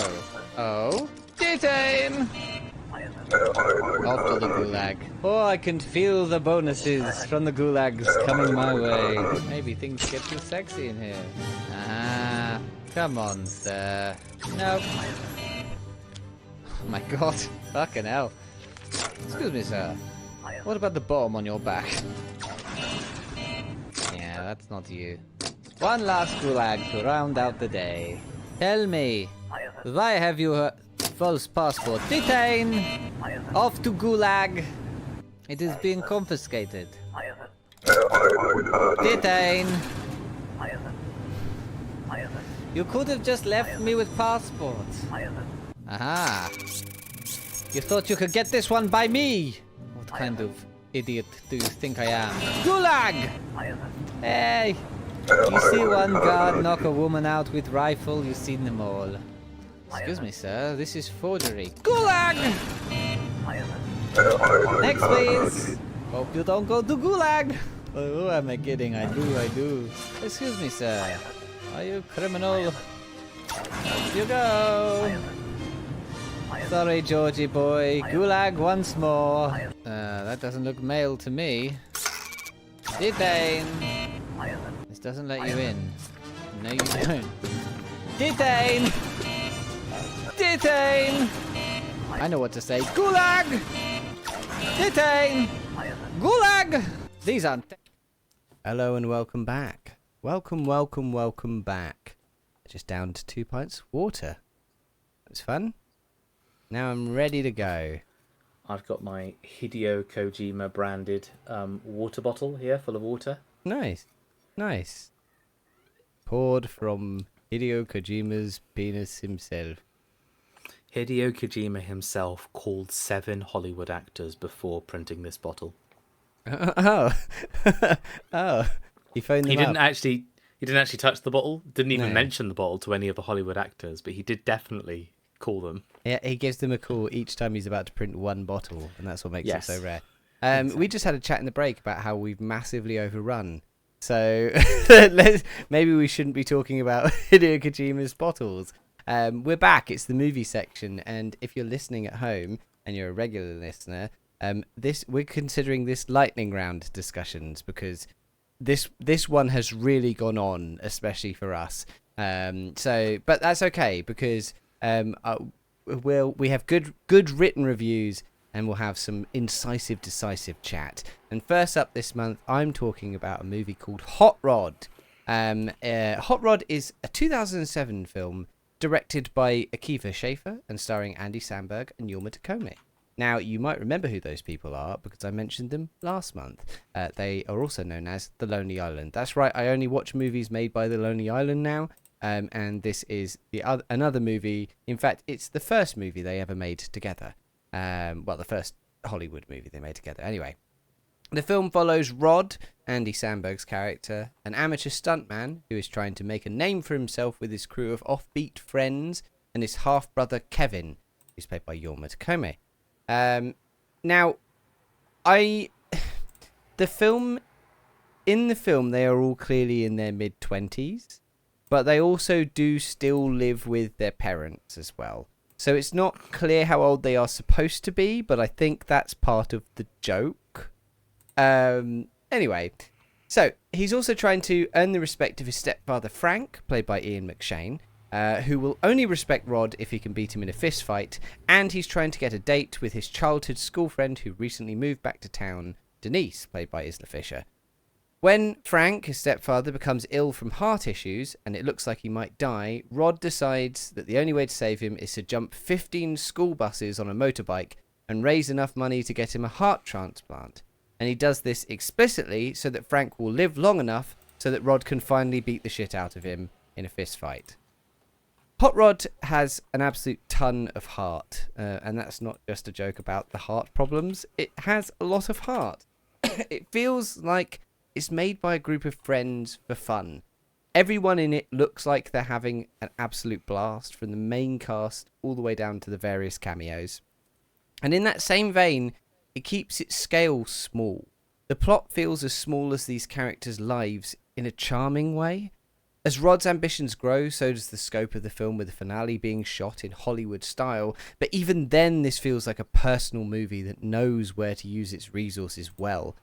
Oh? Detain! Off to the gulag. Oh, I can feel the bonuses from the gulags coming my way. Maybe things get too sexy in here. Ah, come on, sir. Nope. Oh my god. Fucking hell. Excuse me, sir. What about the bomb on your back? Yeah, that's not you. One last gulag to round out the day. Tell me, why have you a false passport? Detain! Off to gulag! It is being confiscated. Detain! You could have just left me with passport. Aha! You thought you could get this one by me? What kind of idiot do you think I am? Gulag! Hey! You see one guard knock a woman out with rifle, you've seen them all. Excuse me, sir, this is forgery. Gulag! Next, please! Hope you don't go to gulag! Oh, who am I kidding? I do. Excuse me, sir. Are you criminal? Off you go! Sorry, Georgie boy. Gulag once more. That doesn't look male to me. Detain! This doesn't let you in. No, you don't. Detain! Detain! I know what to say. Gulag! Detain! Gulag! These aren't... Hello and welcome back. Welcome back. Just down to 2 pints of water. It was fun. Now I'm ready to go. I've got my Hideo Kojima branded water bottle here, full of water. Nice. Poured from Hideo Kojima's penis himself. Hideo Kojima himself called 7 Hollywood actors before printing this bottle. Oh. He phoned them He didn't up. actually touch the bottle. Didn't even mention the bottle to any of the Hollywood actors, but he did definitely call them. Yeah, he gives them a call each time he's about to print one bottle, and that's what makes it so rare. Exactly. We just had a chat in the break about how we've massively overrun. So maybe we shouldn't be talking about Hideo Kojima's bottles. We're back. It's the movie section, and if you're listening at home and you're a regular listener, we're considering this lightning round discussions because this one has really gone on, especially for us. But that's okay because we have good written reviews. And we'll have some decisive chat. And first up this month, I'm talking about a movie called Hot Rod. Hot Rod is a 2007 film directed by Akiva Schaffer and starring Andy Samberg and Jorma Taccone. Now, you might remember who those people are because I mentioned them last month. They are also known as The Lonely Island. That's right, I only watch movies made by The Lonely Island now. And this is another movie. In fact, it's the first movie they ever made together. The first Hollywood movie they made together. Anyway, the film follows Rod, Andy Samberg's character, an amateur stuntman who is trying to make a name for himself with his crew of offbeat friends, and his half-brother Kevin, who's played by Jorma Taccone. In the film, they are all clearly in their mid-20s, but they also do still live with their parents as well. So it's not clear how old they are supposed to be, but I think that's part of the joke. Anyway, so he's also trying to earn the respect of his stepfather Frank, played by Ian McShane, who will only respect Rod if he can beat him in a fist fight, and he's trying to get a date with his childhood school friend who recently moved back to town, Denise, played by Isla Fisher. When Frank, his stepfather, becomes ill from heart issues and it looks like he might die, Rod decides that the only way to save him is to jump 15 school buses on a motorbike and raise enough money to get him a heart transplant. And he does this explicitly so that Frank will live long enough so that Rod can finally beat the shit out of him in a fist fight. Hot Rod has an absolute ton of heart, and that's not just a joke about the heart problems. It has a lot of heart. It feels like it's made by a group of friends for fun. Everyone in it looks like they're having an absolute blast, from the main cast all the way down to the various cameos. And in that same vein, it keeps its scale small. The plot feels as small as these characters' lives in a charming way. As Rod's ambitions grow, so does the scope of the film, with the finale being shot in Hollywood style. But even then, this feels like a personal movie that knows where to use its resources well.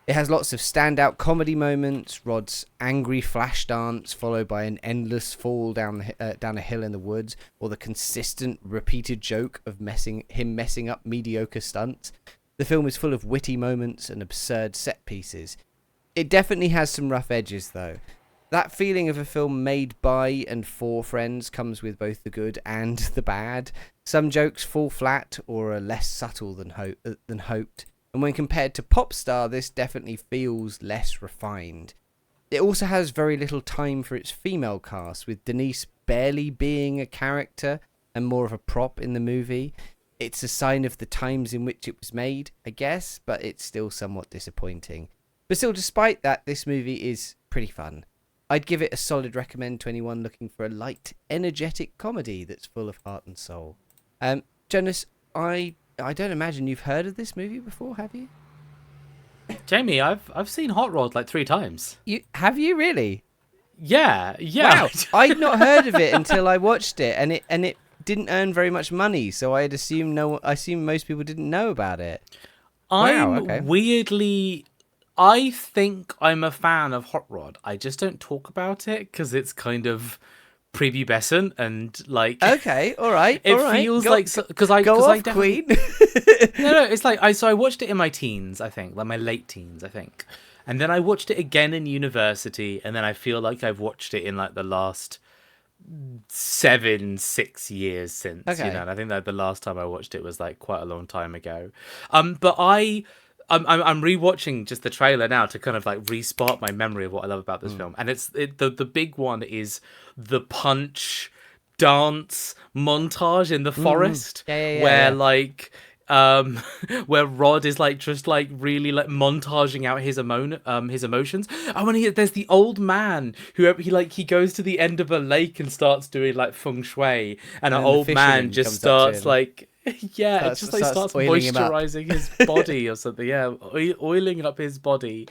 It has lots of standout comedy moments, Rod's angry flash dance followed by an endless fall down a hill in the woods, or the consistent repeated joke of him messing up mediocre stunts. The film is full of witty moments and absurd set pieces. It definitely has some rough edges though. That feeling of a film made by and for friends comes with both the good and the bad. Some jokes fall flat or are less subtle than hoped. And when compared to Popstar, this definitely feels less refined. It also has very little time for its female cast, with Denise barely being a character and more of a prop in the movie. It's a sign of the times in which it was made, I guess, but it's still somewhat disappointing. But still, despite that, this movie is pretty fun. I'd give it a solid recommend to anyone looking for a light, energetic comedy that's full of heart and soul. Jonas, I don't imagine you've heard of this movie before, have you? Jamie, I've seen Hot Rod like 3 times. Have you really? Yeah. Wow. I'd not heard of it until I watched it, and it didn't earn very much money, so I assume most people didn't know about it. Weirdly, I think I'm a fan of Hot Rod. I just don't talk about it because it's kind of prepubescent and like. Okay, all right. It feels like because I Queen. No, it's like I watched it in my teens, I think, like my late teens, I think, and then I watched it again in university, and then I feel like I've watched it in like the last 6 years since. Okay. You know, and I think that the last time I watched it was like quite a long time ago. But I'm rewatching just the trailer now to kind of like re-spark my memory of what I love about this film, and the big one is the punch dance montage in the forest, where like where Rod is like just like really like montaging out his emotions. Oh, and there's the old man who he goes to the end of a lake and starts doing like feng shui, and an old man just starts like. Yeah, it just like starts moisturizing his body or something. Yeah, oiling up his body,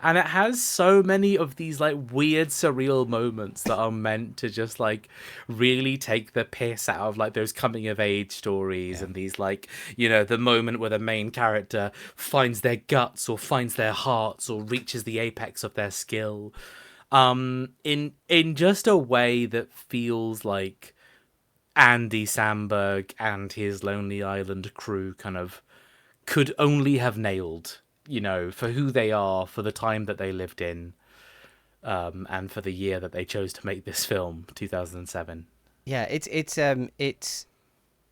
and it has so many of these like weird, surreal moments that are meant to just like really take the piss out of like those coming of age stories, and these like, you know, the moment where the main character finds their guts or finds their hearts or reaches the apex of their skill, in just a way that feels like Andy Samberg and his Lonely Island crew kind of could only have nailed, you know, for who they are, for the time that they lived in, and for the year that they chose to make this film, 2007. Yeah, it's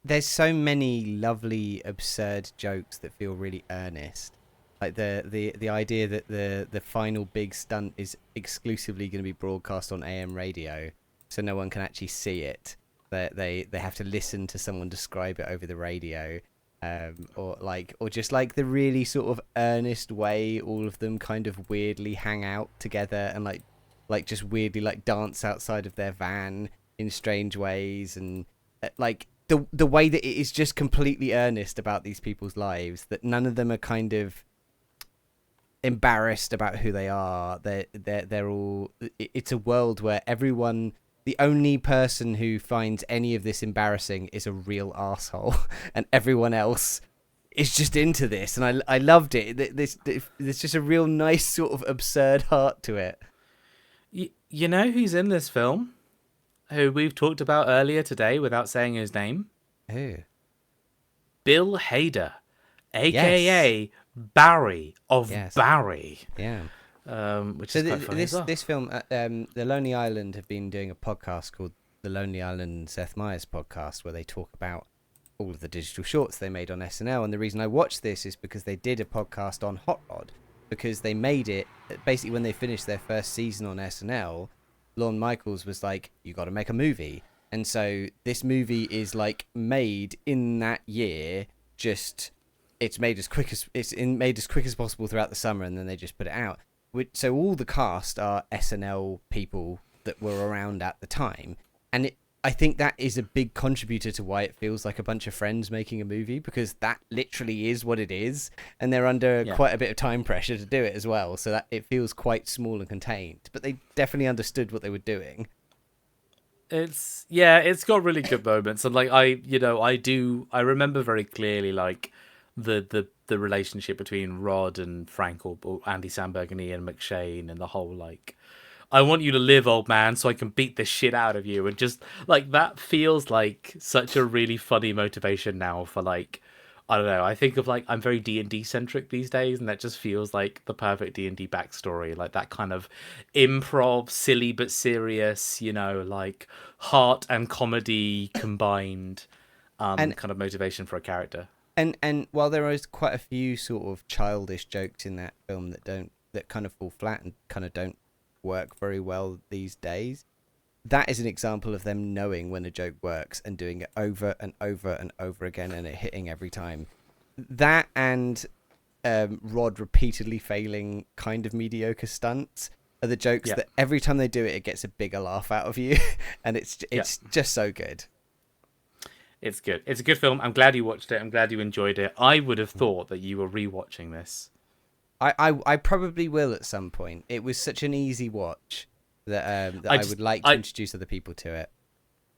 there's so many lovely, absurd jokes that feel really earnest. Like the idea that the final big stunt is exclusively going to be broadcast on AM radio, so no one can actually see it. They have to listen to someone describe it over the radio, or just like the really sort of earnest way all of them kind of weirdly hang out together and like just weirdly like dance outside of their van in strange ways, and like the way that it is just completely earnest about these people's lives, that none of them are kind of embarrassed about who they are. They're all. It's a world where everyone. The only person who finds any of this embarrassing is a real asshole, and everyone else is just into this. And I loved it. There's just a real nice sort of absurd heart to it. You know who's in this film? Who we've talked about earlier today without saying his name? Who? Bill Hader, a.k.a. Barry of Barry. Yeah. Which is quite funny as well. This film, The Lonely Island have been doing a podcast called The Lonely Island Seth Meyers podcast, where they talk about all of the digital shorts they made on SNL. And the reason I watched this is because they did a podcast on Hot Rod, because they made it basically when they finished their first season on SNL. Lorne Michaels was like, you got to make a movie. And so this movie is like made in that year. Just it's made as quick as possible throughout the summer, and then they just put it out. So all the cast are SNL people that were around at the time, and I think that is a big contributor to why it feels like a bunch of friends making a movie, because that literally is what it is, and they're under quite a bit of time pressure to do it as well, so that it feels quite small and contained. But they definitely understood what they were doing. It's got really good moments, and like I remember very clearly like the relationship between Rod and Frank, or Andy Samberg and Ian McShane, and the whole like, I want you to live, old man, so I can beat the shit out of you. And just like that feels like such a really funny motivation now for like, I don't know. I think of like, I'm very D&D centric these days, and that just feels like the perfect D&D backstory. Like that kind of improv, silly but serious, like heart and comedy combined kind of motivation for a character. And while there is quite a few sort of childish jokes in that film that kind of fall flat and kind of don't work very well these days, that is an example of them knowing when a joke works and doing it over and over and over again, and it hitting every time. That and Rod repeatedly failing kind of mediocre stunts are the jokes that every time they do it, it gets a bigger laugh out of you, and it's just so good. It's good. It's a good film. I'm glad you watched it. I'm glad you enjoyed it. I would have thought that you were rewatching this. I probably will at some point. It was such an easy watch that I would like to introduce other people to it.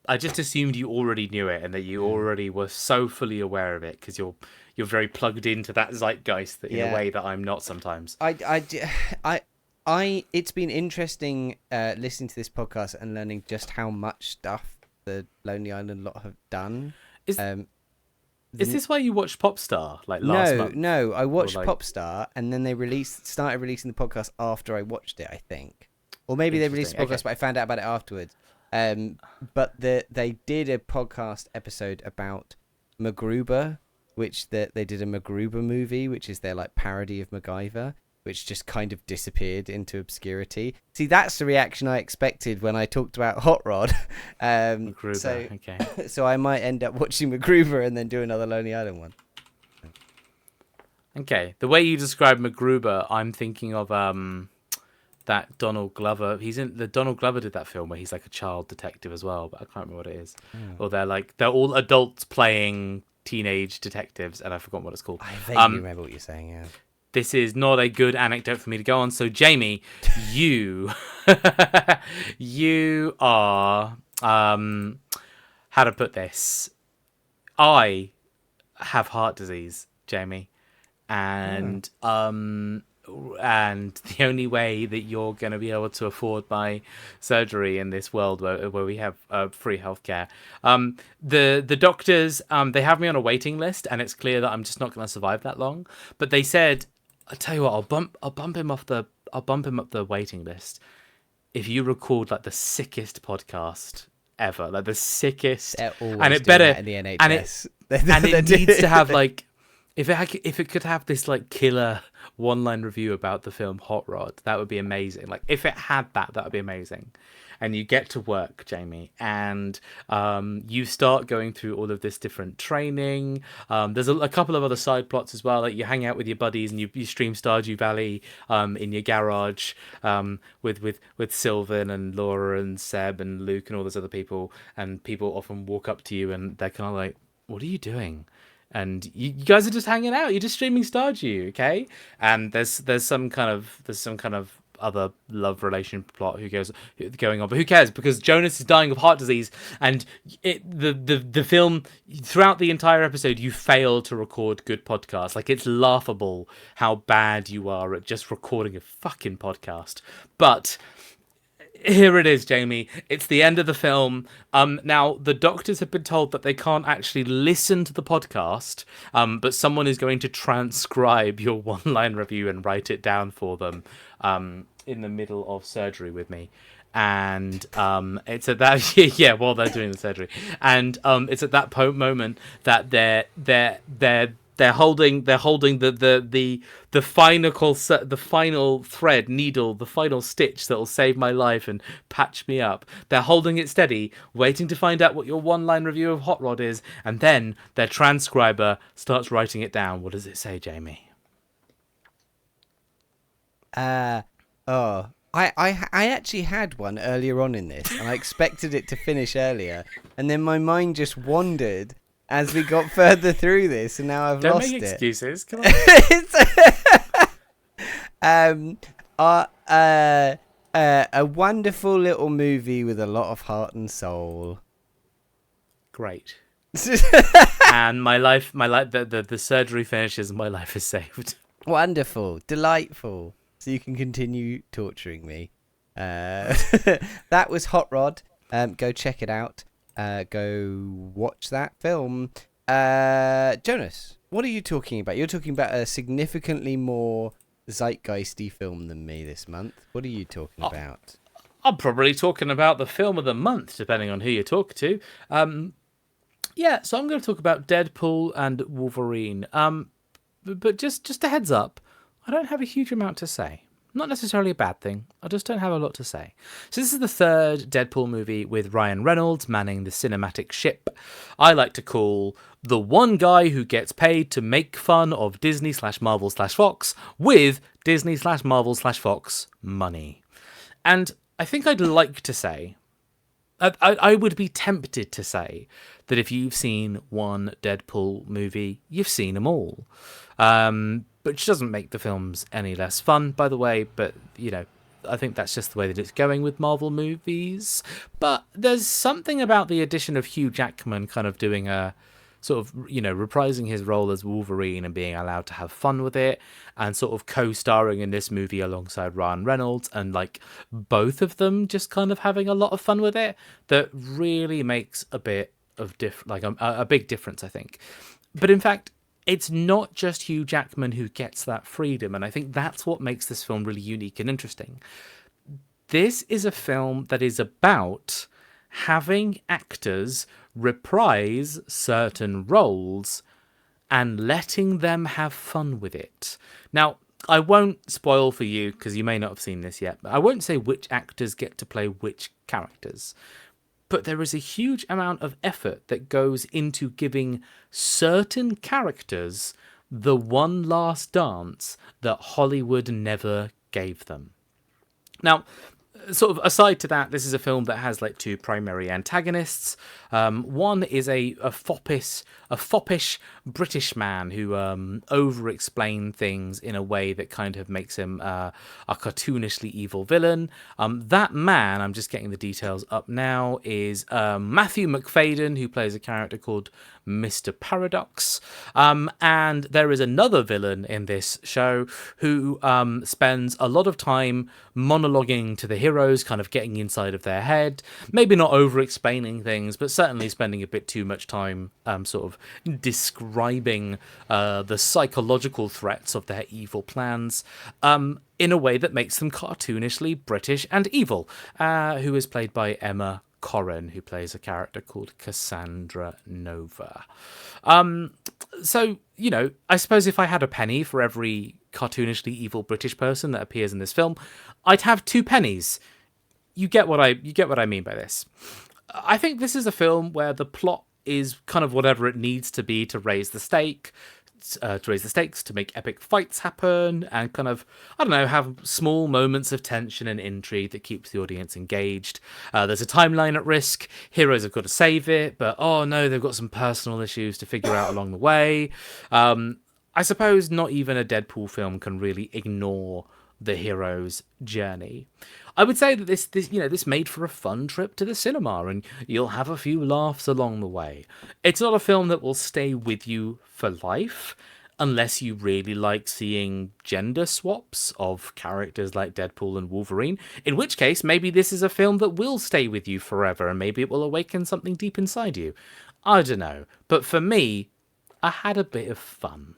I just assumed you already knew it, and that you already were so fully aware of it, because you're very plugged into that zeitgeist in a way that I'm not sometimes. It's been interesting listening to this podcast and learning just how much stuff the Lonely Island lot have done. Is this why you watched Popstar last month? No, I watched Popstar, and then they started releasing the podcast after I watched it, I think. Or maybe they released the podcast, but I found out about it afterwards. But they did a podcast episode about MacGruber, which they did a MacGruber movie, which is their like parody of MacGyver, which just kind of disappeared into obscurity. See, that's the reaction I expected when I talked about Hot Rod. So I might end up watching MacGruber and then do another Lonely Island one. Okay, the way you describe MacGruber, I'm thinking of that Donald Glover. Donald Glover did that film where he's like a child detective as well, but I can't remember what it is. Or they're all adults playing teenage detectives, and I forgot what it's called. I vaguely remember what you're saying. Yeah. This is not a good anecdote for me to go on. So, Jamie, you are, how to put this? I have heart disease, Jamie, and the only way that you're going to be able to afford my surgery in this world where we have free healthcare, the doctors, they have me on a waiting list, and it's clear that I'm just not going to survive that long. But they said, I'll tell you what, I'll bump him up the waiting list if you record like the sickest podcast ever, like the sickest, and it better in the NHS. and it needs to have like, if it could have this like killer one-line review about the film Hot Rod, that would be amazing. Like if it had that would be amazing. And you get to work, Jamie, and you start going through all of this different training. There's a couple of other side plots as well. Like you hang out with your buddies and you stream Stardew Valley in your garage with Sylvan and Laura and Seb and Luke and all those other people. And people often walk up to you and they're kind of like, "What are you doing?" And you guys are just hanging out. You're just streaming Stardew, okay? And there's some kind of other love relation plot going on, but who cares, because Jonas is dying of heart disease, and the film, throughout the entire episode, you fail to record good podcasts. Like, it's laughable how bad you are at just recording a fucking podcast. But here it is, Jamie. It's the end of the film. Now, the doctors have been told that they can't actually listen to the podcast, but someone is going to transcribe your one-line review and write it down for them in the middle of surgery with me. and it's at that yeah, while they're doing the surgery, and it's at that moment that they're holding the final thread, needle, the final stitch that will save my life and patch me up. They're holding it steady, waiting to find out what your one-line review of Hot Rod is, and then their transcriber starts writing it down. What does it say, Jamie? I actually had one earlier on in this, and I expected it to finish earlier, and then my mind just wandered as we got further through this, and now I've lost it. Don't make excuses. Come on. A wonderful little movie with a lot of heart and soul. Great. And the surgery finishes and my life is saved. Wonderful, delightful. So you can continue torturing me. That was Hot Rod. Go check it out. Go watch that film. Jonas, what are you talking about? You're talking about a significantly more zeitgeisty film than me this month. What are you talking about? I'm probably talking about the film of the month, depending on who you talk to. Yeah, so I'm going to talk about Deadpool and Wolverine. But just a heads up, I don't have a huge amount to say. Not necessarily a bad thing. I just don't have a lot to say. So this is the third Deadpool movie with Ryan Reynolds manning the cinematic ship. I like to call the one guy who gets paid to make fun of Disney/Marvel/Fox with Disney/Marvel/Fox money. And I think I'd like to say, I would be tempted to say that if you've seen one Deadpool movie, you've seen them all. Which doesn't make the films any less fun, by the way, but, you know, I think that's just the way that it's going with Marvel movies. But there's something about the addition of Hugh Jackman kind of doing a sort of, you know, reprising his role as Wolverine and being allowed to have fun with it, and sort of co-starring in this movie alongside Ryan Reynolds, and like both of them just kind of having a lot of fun with it, that really makes a bit of a big difference, I think. But in fact, it's not just Hugh Jackman who gets that freedom, and I think that's what makes this film really unique and interesting. This is a film that is about having actors reprise certain roles and letting them have fun with it. Now, I won't spoil for you, because you may not have seen this yet, but I won't say which actors get to play which characters. But there is a huge amount of effort that goes into giving certain characters the one last dance that Hollywood never gave them. Now, sort of aside to that, this is a film that has like two primary antagonists. One is a foppish British man who over-explains things in a way that kind of makes him a cartoonishly evil villain. That man, I'm just getting the details up now, is Matthew McFadden, who plays a character called Mr. Paradox. And there is another villain in this show who spends a lot of time monologuing to the heroes, kind of getting inside of their head, maybe not over-explaining things, but certainly spending a bit too much time sort of describing the psychological threats of their evil plans in a way that makes them cartoonishly British and evil, who is played by Emma Corrin, who plays a character called Cassandra Nova. So, you know, I suppose if I had a penny for every cartoonishly evil British person that appears in this film, I'd have 2 pennies. You get what I mean by this. I think this is a film where the plot is kind of whatever it needs to be to raise the stakes, to make epic fights happen, and kind of, I don't know, have small moments of tension and intrigue that keeps the audience engaged. There's a timeline at risk. Heroes have got to save it, but oh no, they've got some personal issues to figure out along the way. I suppose not even a Deadpool film can really ignore the hero's journey. I would say that this made for a fun trip to the cinema, and you'll have a few laughs along the way. It's not a film that will stay with you for life, unless you really like seeing gender swaps of characters like Deadpool and Wolverine, in which case maybe this is a film that will stay with you forever, and maybe it will awaken something deep inside you. I don't know. But for me, I had a bit of fun.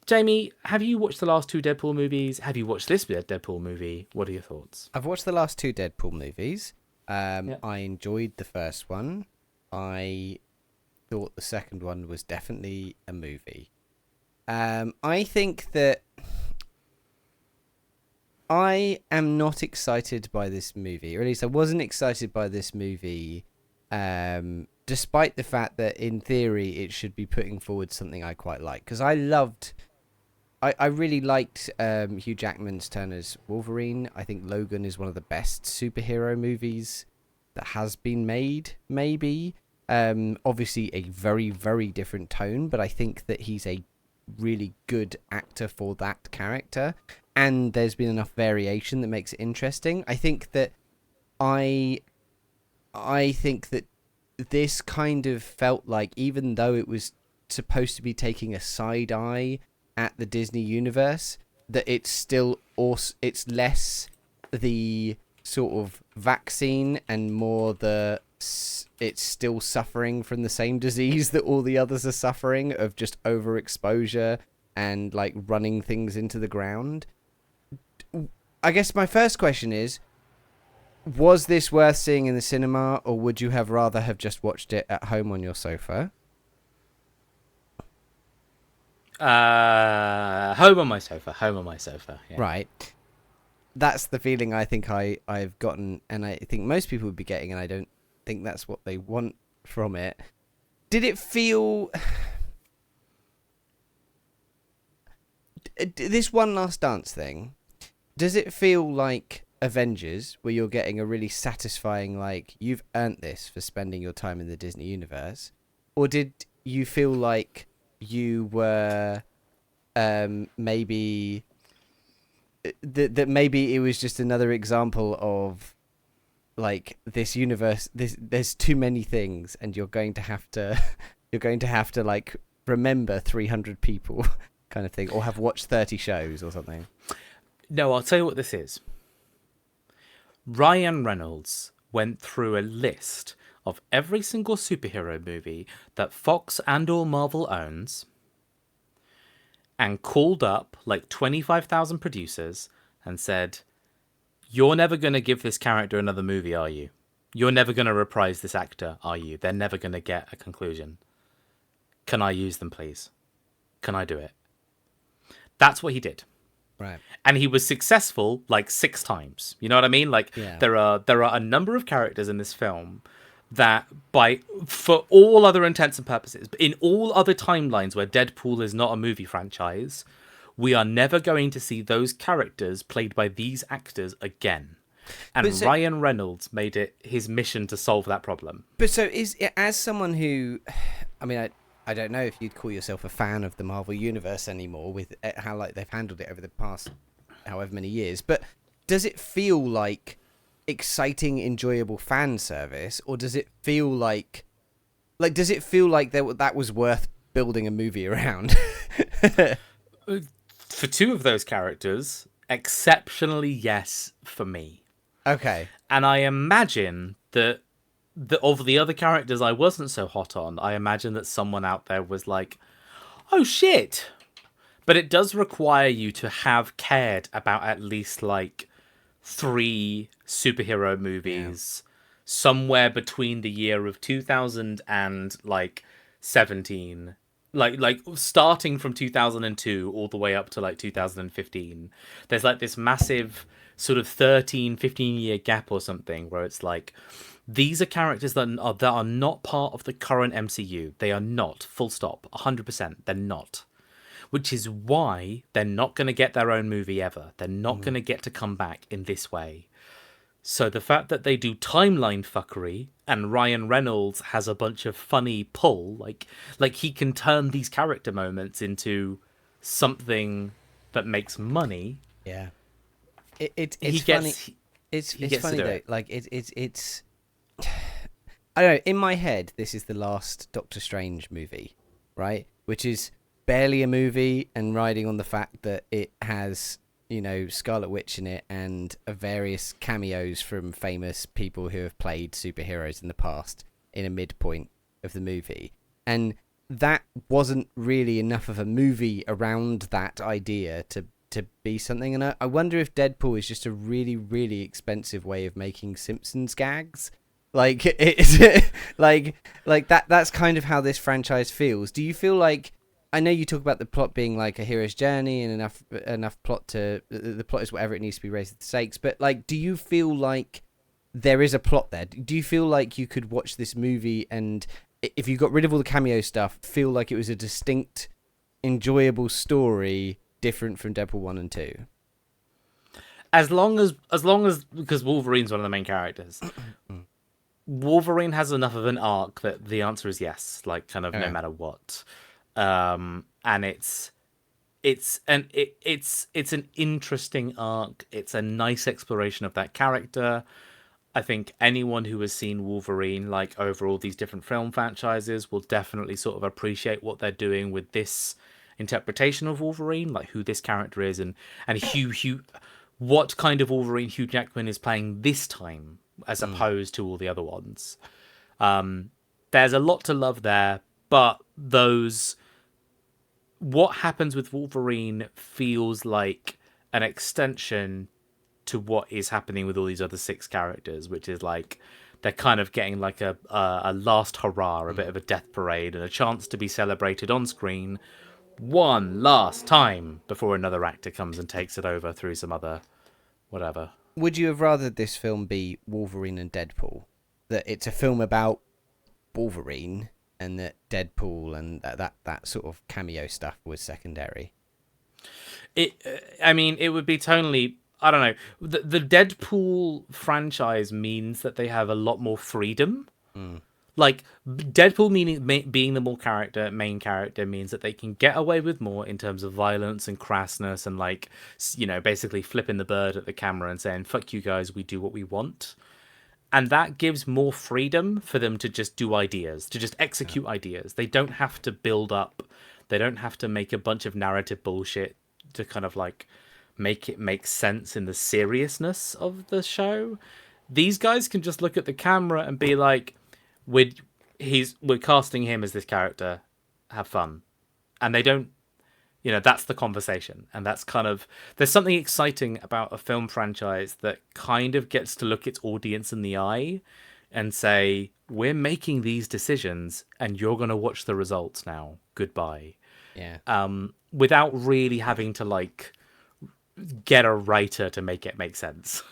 Jamie, have you watched the last two Deadpool movies? Have you watched this Deadpool movie? What are your thoughts? I've watched the last two Deadpool movies. Yeah. I enjoyed the first one. I thought the second one was definitely a movie. I think that I am not excited by this movie, or at least I wasn't excited by this movie, despite the fact that in theory it should be putting forward something I quite like. Because I really liked Hugh Jackman's Turner's Wolverine. I think Logan is one of the best superhero movies that has been made, maybe. Obviously a very, very different tone, but I think that he's a really good actor for that character. And there's been enough variation that makes it interesting. I think that this kind of felt like, even though it was supposed to be taking a side eye at the Disney universe, that it's less the sort of vaccine and more it's still suffering from the same disease that all the others are suffering, of just overexposure and like running things into the ground. I guess my first question is, was this worth seeing in the cinema, or would you have rather have just watched it at home on your sofa? Home on my sofa. Yeah. Right. That's the feeling I think I've gotten, and I think most people would be getting, and I don't think that's what they want from it. Did it feel... this One Last Dance thing, does it feel like Avengers, where you're getting a really satisfying, like, you've earned this for spending your time in the Disney universe? Or did you feel like you were maybe... that maybe it was just another example of, like, this universe, there's too many things, and you're going to have to like remember 300 people kind of thing, or have watched 30 shows or something? No, I'll tell you what this is. Ryan Reynolds went through a list of every single superhero movie that Fox and or Marvel owns, and called up like 25,000 producers and said, "You're never going to give this character another movie, are you? You're never going to reprise this actor, are you? They're never going to get a conclusion. Can I use them, please? Can I do it?" That's what he did. Right. And he was successful like 6 times. You know what I mean? Like, Yeah. there are a number of characters in this film that, for all other intents and purposes, in all other timelines where Deadpool is not a movie franchise, we are never going to see those characters played by these actors again. And Ryan Reynolds made it his mission to solve that problem. But so, is it, as someone who, I mean, I don't know if you'd call yourself a fan of the Marvel Universe anymore, with how like they've handled it over the past however many years, but does it feel like exciting, enjoyable fan service, or does it feel like that was worth building a movie around? For 2 of those characters, exceptionally yes for me. Okay. And I imagine that of the other characters I wasn't so hot on, I imagine that someone out there was like, "Oh shit." But it does require you to have cared about at least like 3 superhero movies somewhere between the year of 2000 and like 17, like starting from 2002 all the way up to like 2015. There's like this massive sort of 15 year gap or something where it's like, these are characters that are not part of the current MCU. They are not, full stop, 100%. They're not. Which is why they're not going to get their own movie ever. They're not going to get to come back in this way. So the fact that they do timeline fuckery and Ryan Reynolds has a bunch of funny pull, like he can turn these character moments into something that makes money. Yeah. It's funny. It's funny though. It. Like it's I don't know, in my head this is the last Doctor Strange movie, right? Which is barely a movie, and riding on the fact that it has, you know, Scarlet Witch in it and various cameos from famous people who have played superheroes in the past in a midpoint of the movie. And that wasn't really enough of a movie around that idea to be something. And I wonder if Deadpool is just a really, really expensive way of making Simpsons gags. Like it's like that's kind of how this franchise feels. Do you feel like, I know you talk about the plot being like a hero's journey and enough plot to, the plot is whatever it needs to be raised to the stakes, but like, do you feel like there is a plot there? Do you feel like you could watch this movie and, if you got rid of all the cameo stuff, feel like it was a distinct, enjoyable story different from Deadpool 1 and 2? As long as because Wolverine's one of the main characters. Wolverine has enough of an arc that the answer is yes, like kind of no matter what. And it's an interesting arc. It's a nice exploration of that character. I think anyone who has seen Wolverine, like, over all these different film franchises, will definitely sort of appreciate what they're doing with this interpretation of Wolverine, like who this character is, and what kind of Wolverine Hugh Jackman is playing this time as opposed to all the other ones. There's a lot to love there, but what happens with Wolverine feels like an extension to what is happening with all these other 6 characters, which is like they're kind of getting like a last hurrah, a bit of a death parade, and a chance to be celebrated on screen one last time before another actor comes and takes it over through some other whatever. Would you have rather this film be Wolverine and Deadpool? That it's a film about Wolverine and that Deadpool and that sort of cameo stuff was secondary? I mean, it would be totally, I don't know. The Deadpool franchise means that they have a lot more freedom. Like, Deadpool being the main character means that they can get away with more in terms of violence and crassness and, like, you know, basically flipping the bird at the camera and saying, fuck you guys, we do what we want. And that gives more freedom for them to just do ideas, to just execute ideas. They don't have to build up. They don't have to make a bunch of narrative bullshit to kind of, like, make it make sense in the seriousness of the show. These guys can just look at the camera and be like, we're casting him as this character, have fun. And they don't, you know, that's the conversation. And that's kind of, there's something exciting about a film franchise that kind of gets to look its audience in the eye and say, we're making these decisions and you're going to watch the results now. Goodbye. Yeah. Without really having to, like, get a writer to make it make sense.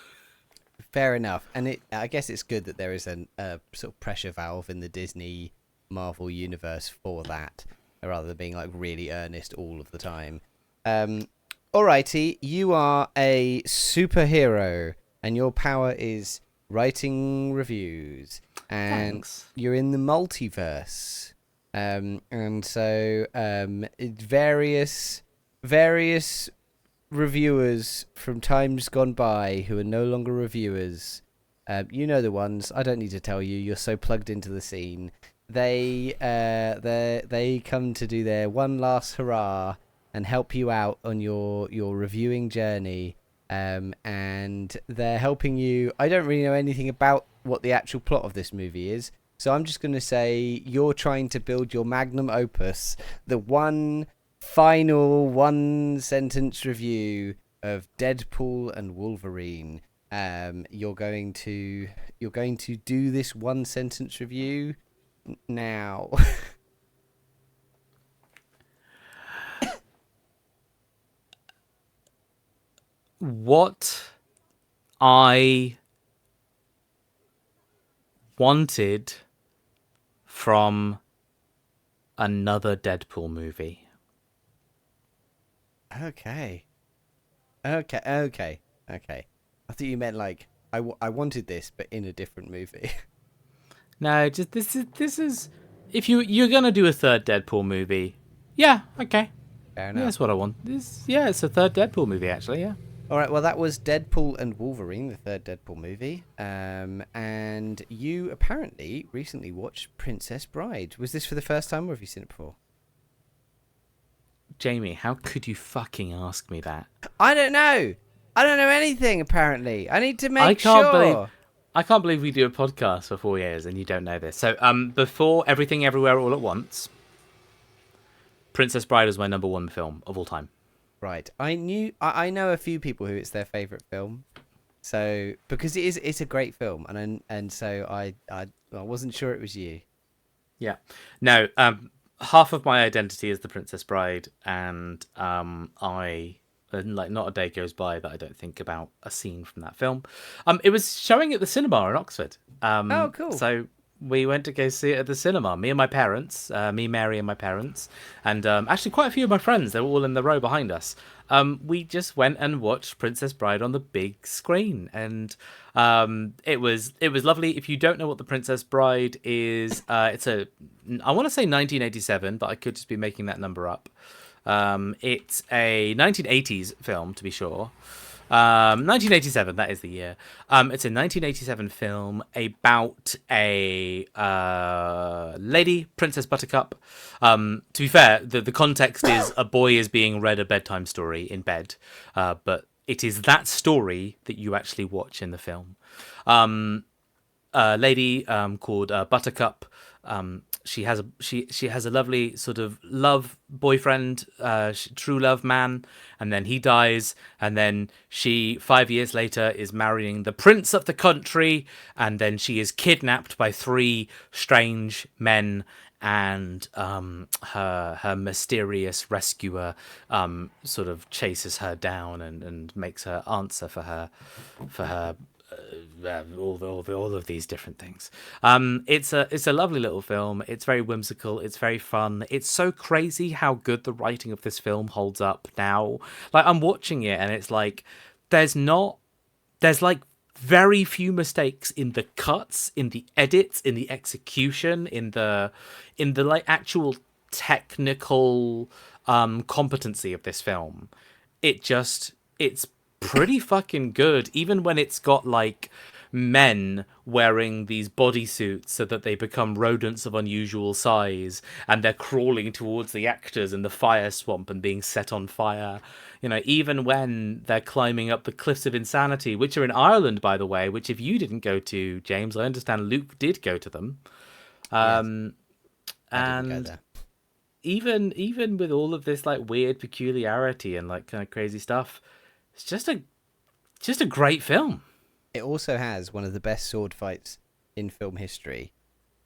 Fair enough. And I guess it's good that there is a sort of pressure valve in the Disney Marvel universe for that, rather than being like really earnest all of the time. Alrighty, you are a superhero and your power is writing reviews. And Thanks. You're in the multiverse. And so various reviewers from times gone by who are no longer reviewers, you know the ones, I don't need to tell you, you're so plugged into the scene. They come to do their one last hurrah and help you out on your reviewing journey, and they're helping you. I don't really know anything about what the actual plot of this movie is, so I'm just going to say you're trying to build your magnum opus, the final one sentence review of Deadpool and Wolverine. You're going to do this one sentence review now. What I wanted from another Deadpool movie. Okay. I thought you meant like I wanted this, but in a different movie. No, just this is if you're gonna do a third Deadpool movie, yeah, okay, Fair enough. yeah, that's what I want. It's a third Deadpool movie actually, yeah. All right. Well, that was Deadpool and Wolverine, the third Deadpool movie. And you apparently recently watched Princess Bride. Was this for the first time, or have you seen it before? Jamie, how could you fucking ask me that? I don't know. I don't know anything. Apparently, I need to make sure. I can't believe we do a podcast for 4 years and you don't know this. So, before Everything Everywhere All at Once, Princess Bride is my number one film of all time. Right. I know a few people who it's their favorite film. So because it's a great film, and so I wasn't sure it was you. Yeah. No, half of my identity is the Princess Bride, and not a day goes by that I don't think about a scene from that film. It was showing at the cinema in Oxford. Oh, cool. So we went to go see it at the cinema. Me and my parents, me, Mary, and my parents, and actually quite a few of my friends. They were all in the row behind us. We just went and watched Princess Bride on the big screen, and it was lovely. If you don't know what the Princess Bride is, I want to say 1987, but I could just be making that number up. It's a 1980s film, to be sure. 1987, that is the year. It's a 1987 film about a lady, Princess Buttercup. To be fair, the context is a boy is being read a bedtime story in bed, but it is that story that you actually watch in the film. A lady called Buttercup. She has a lovely sort of love boyfriend, true love man, and then he dies, and then she 5 years later is marrying the prince of the country, and then she is kidnapped by 3 strange men, and her mysterious rescuer sort of chases her down and makes her answer for her all of these different things. It's a lovely little film. It's very whimsical. It's very fun. It's so crazy how good the writing of this film holds up now. Like, I'm watching it and it's like there's like very few mistakes in the cuts, in the edits, in the execution, in the like actual technical competency of this film. It's pretty fucking good, even when it's got like men wearing these bodysuits so that they become rodents of unusual size, and they're crawling towards the actors in the fire swamp and being set on fire. You know, even when they're climbing up the cliffs of insanity, which are in Ireland, by the way, which if you didn't go to, James, I understand Luke did go to them. Yes, I didn't go And there. even with all of this like weird peculiarity and like kind of crazy stuff, it's just a great film. It also has one of the best sword fights in film history.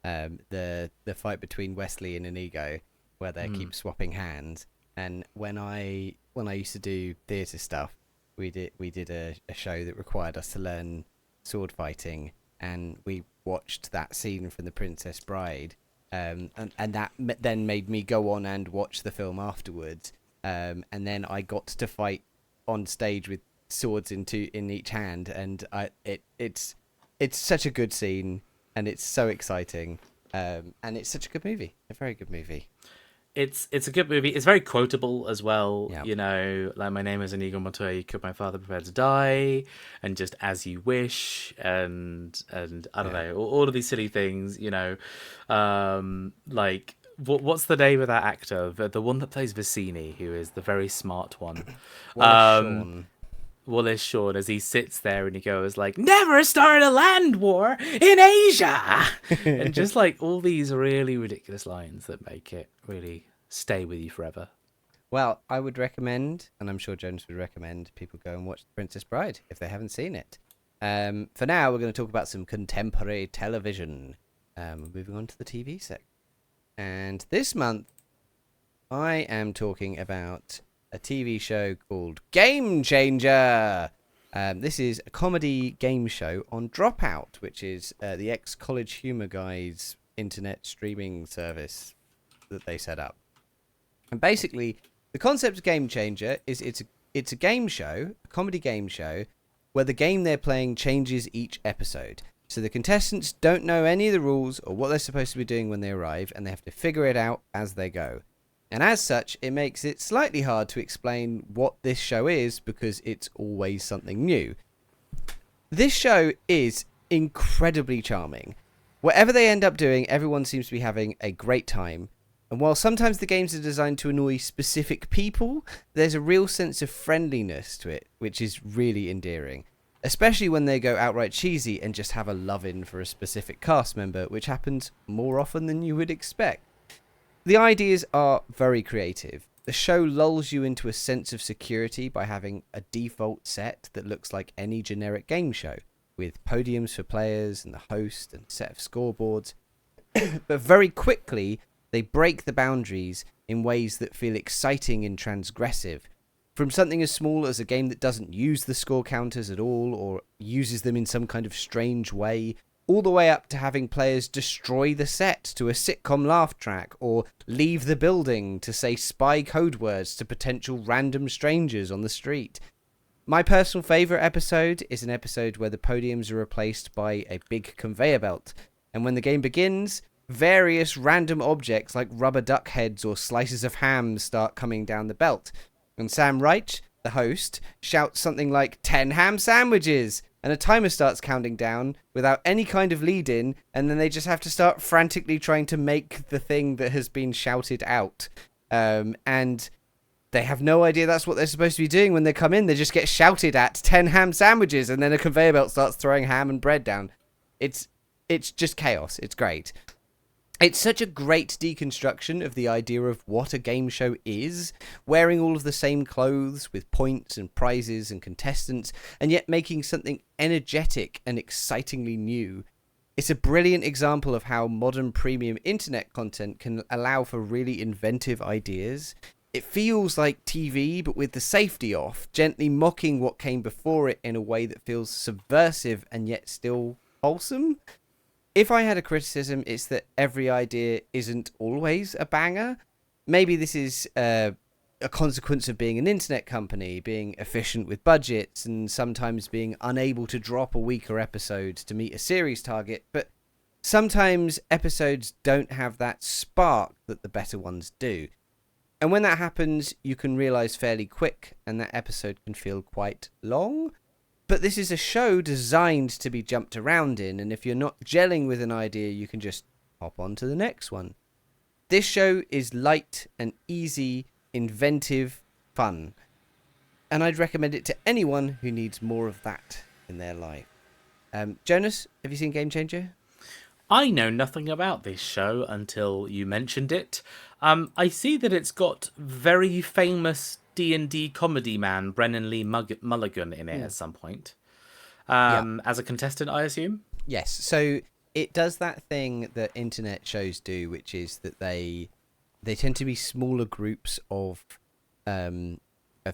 The fight between Wesley and Inigo, where they keep swapping hands. And when I used to do theatre stuff, we did a show that required us to learn sword fighting, and we watched that scene from The Princess Bride, and that then made me go on and watch the film afterwards. And then I got to fight on stage with swords in each hand, and it's such a good scene, and it's so exciting, and it's such a good movie, a very good movie. It's a good movie. It's very quotable as well. Yeah. You know, like, my name is Inigo Montoya, could my father prepare to die, and just as you wish, and I don't know, all of these silly things, you know. Like, what's the name of that actor? The one that plays Vicini, who is the very smart one. Wallace Shawn, as he sits there and he goes like, "Never start a land war in Asia," and just like all these really ridiculous lines that make it really stay with you forever. Well, I would recommend, and I'm sure Jonas would recommend, people go and watch The Princess Bride if they haven't seen it. For now, we're going to talk about some contemporary television. Moving on to the TV section. And this month, I am talking about a TV show called Gamechanger. This is a comedy game show on Dropout, which is the ex-College Humor Guys internet streaming service that they set up. And basically, the concept of Gamechanger is it's a game show, a comedy game show, where the game they're playing changes each episode. So the contestants don't know any of the rules or what they're supposed to be doing when they arrive, and they have to figure it out as they go. And as such, it makes it slightly hard to explain what this show is, because it's always something new. This show is incredibly charming. Whatever they end up doing, everyone seems to be having a great time. And while sometimes the games are designed to annoy specific people, there's a real sense of friendliness to it, which is really endearing. Especially when they go outright cheesy and just have a love-in for a specific cast member, which happens more often than you would expect. The ideas are very creative. The show lulls you into a sense of security by having a default set that looks like any generic game show, with podiums for players and the host and a set of scoreboards. But very quickly, they break the boundaries in ways that feel exciting and transgressive. From something as small as a game that doesn't use the score counters at all, or uses them in some kind of strange way, all the way up to having players destroy the set to a sitcom laugh track, or leave the building to say spy code words to potential random strangers on the street. My personal favourite episode is an episode where the podiums are replaced by a big conveyor belt, and when the game begins, various random objects like rubber duck heads or slices of ham start coming down the belt. And Sam Reich, the host, shouts something like 10 ham sandwiches, and a timer starts counting down without any kind of lead-in, and then they just have to start frantically trying to make the thing that has been shouted out. And they have no idea that's what they're supposed to be doing when they come in. They just get shouted at 10 ham sandwiches, and then a conveyor belt starts throwing ham and bread down. It's just chaos. It's great. It's such a great deconstruction of the idea of what a game show is, wearing all of the same clothes with points and prizes and contestants, and yet making something energetic and excitingly new. It's a brilliant example of how modern premium internet content can allow for really inventive ideas. It feels like TV, but with the safety off, gently mocking what came before it in a way that feels subversive and yet still wholesome. If I had a criticism, it's that every idea isn't always a banger. Maybe this is a consequence of being an internet company, being efficient with budgets, and sometimes being unable to drop a weaker episode to meet a series target. But sometimes episodes don't have that spark that the better ones do. And when that happens, you can realise fairly quick, and that episode can feel quite long. But this is a show designed to be jumped around in, and if you're not gelling with an idea, you can just hop on to the next one. This show is light and easy, inventive, fun. And I'd recommend it to anyone who needs more of that in their life. Jonas, have you seen Gamechanger? I know nothing about this show until you mentioned it. I see that it's got very famous D&D comedy man Brennan Lee Mulligan in it at some point. As a contestant, I assume? Yes, so it does that thing that internet shows do, which is that they tend to be smaller groups of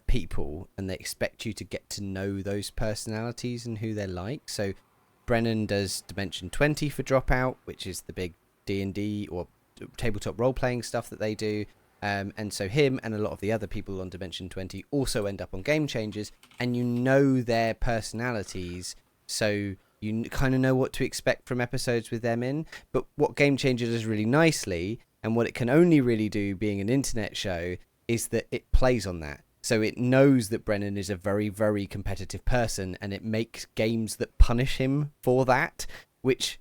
people, and they expect you to get to know those personalities and who they're like. So Brennan does Dimension 20 for Dropout, which is the big D&D or tabletop role-playing stuff that they do. And so him and a lot of the other people on Dimension 20 also end up on Game Changers, and you know their personalities, so you kind of know what to expect from episodes with them in. But what Game Changer does really nicely, and what it can only really do being an internet show, is that it plays on that. So it knows that Brennan is a very, very competitive person, and it makes games that punish him for that, which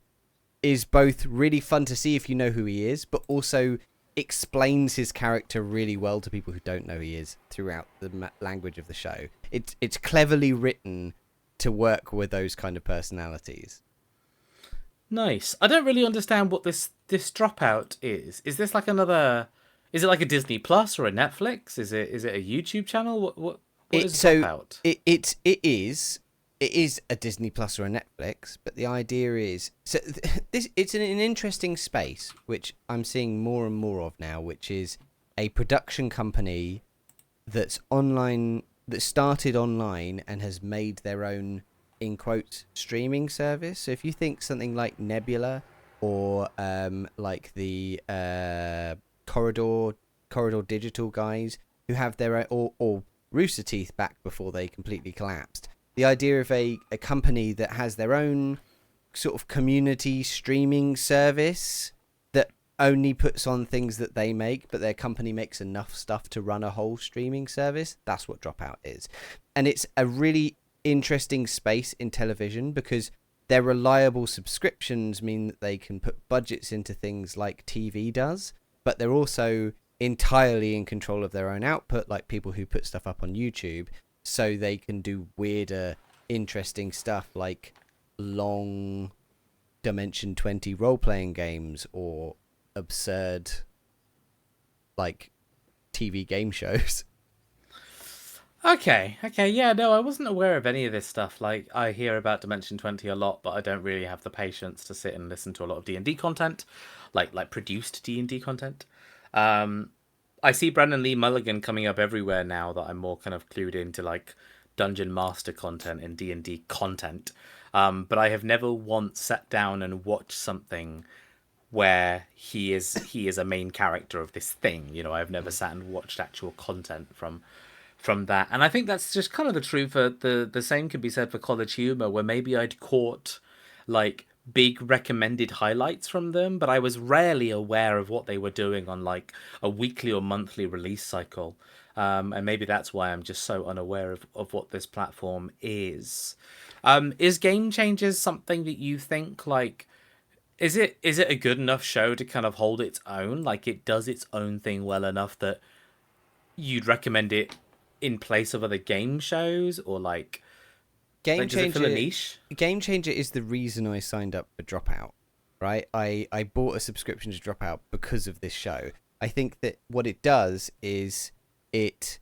is both really fun to see if you know who he is, but also explains his character really well to people who don't know who he is throughout the language of the show. It's cleverly written to work with those kind of personalities. Nice. I don't really understand what this Dropout is. Is this like another? Is it like a Disney Plus or a Netflix? Is it a YouTube channel? What is Dropout? It is a Disney Plus or a Netflix, but the idea is it's an interesting space which I'm seeing more and more of now, which is a production company that's online, that started online and has made their own, in quotes, streaming service. So if you think something like Nebula or like the Corridor Digital guys who have their own, or Rooster Teeth back before they completely collapsed. The idea of a company that has their own sort of community streaming service that only puts on things that they make, but their company makes enough stuff to run a whole streaming service, that's what Dropout is. And it's a really interesting space in television because their reliable subscriptions mean that they can put budgets into things like TV does, but they're also entirely in control of their own output, like people who put stuff up on YouTube. So they can do weirder, interesting stuff like long Dimension 20 role-playing games or absurd like TV game shows. Okay, yeah, no, I wasn't aware of any of this stuff. Like, I hear about Dimension 20 a lot, but I don't really have the patience to sit and listen to a lot of D&D content, like produced D&D content. I see Brandon Lee Mulligan coming up everywhere now that I'm more kind of clued into, like, Dungeon Master content and D&D content. But I have never once sat down and watched something where he is a main character of this thing. You know, I've never sat and watched actual content from that. And I think that's just kind of the truth. The same could be said for College Humor, where maybe I'd caught like big recommended highlights from them, but I was rarely aware of what they were doing on like a weekly or monthly release cycle. And maybe that's why I'm just so unaware of what this platform is. Is Game Changers something that you think like is it a good enough show to kind of hold its own? Like it does its own thing well enough that you'd recommend it in place of other game shows, or like does it fill a niche? Game Changer is the reason I signed up for Dropout, right? I bought a subscription to Dropout because of this show. I think that what it does is it's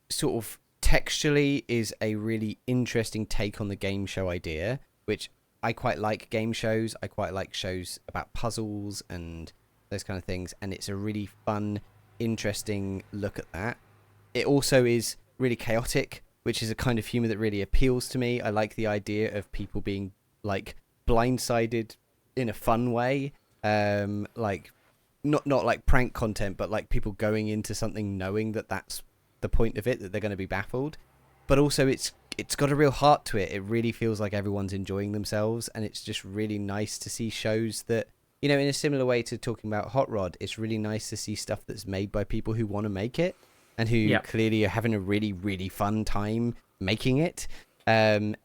sort of textually is a really interesting take on the game show idea, which I quite like game shows. I quite like shows about puzzles and those kind of things, and it's a really fun, interesting look at that. It also is really chaotic, which is a kind of humor that really appeals to me. I like the idea of people being like blindsided in a fun way, like not like prank content, but like people going into something knowing that that's the point of it, that they're going to be baffled. But also it's got a real heart to it. It really feels like everyone's enjoying themselves, and it's just really nice to see shows that, you know, in a similar way to talking about Hot Rod, it's really nice to see stuff that's made by people who want to make it and who clearly are having a really, really fun time making it. And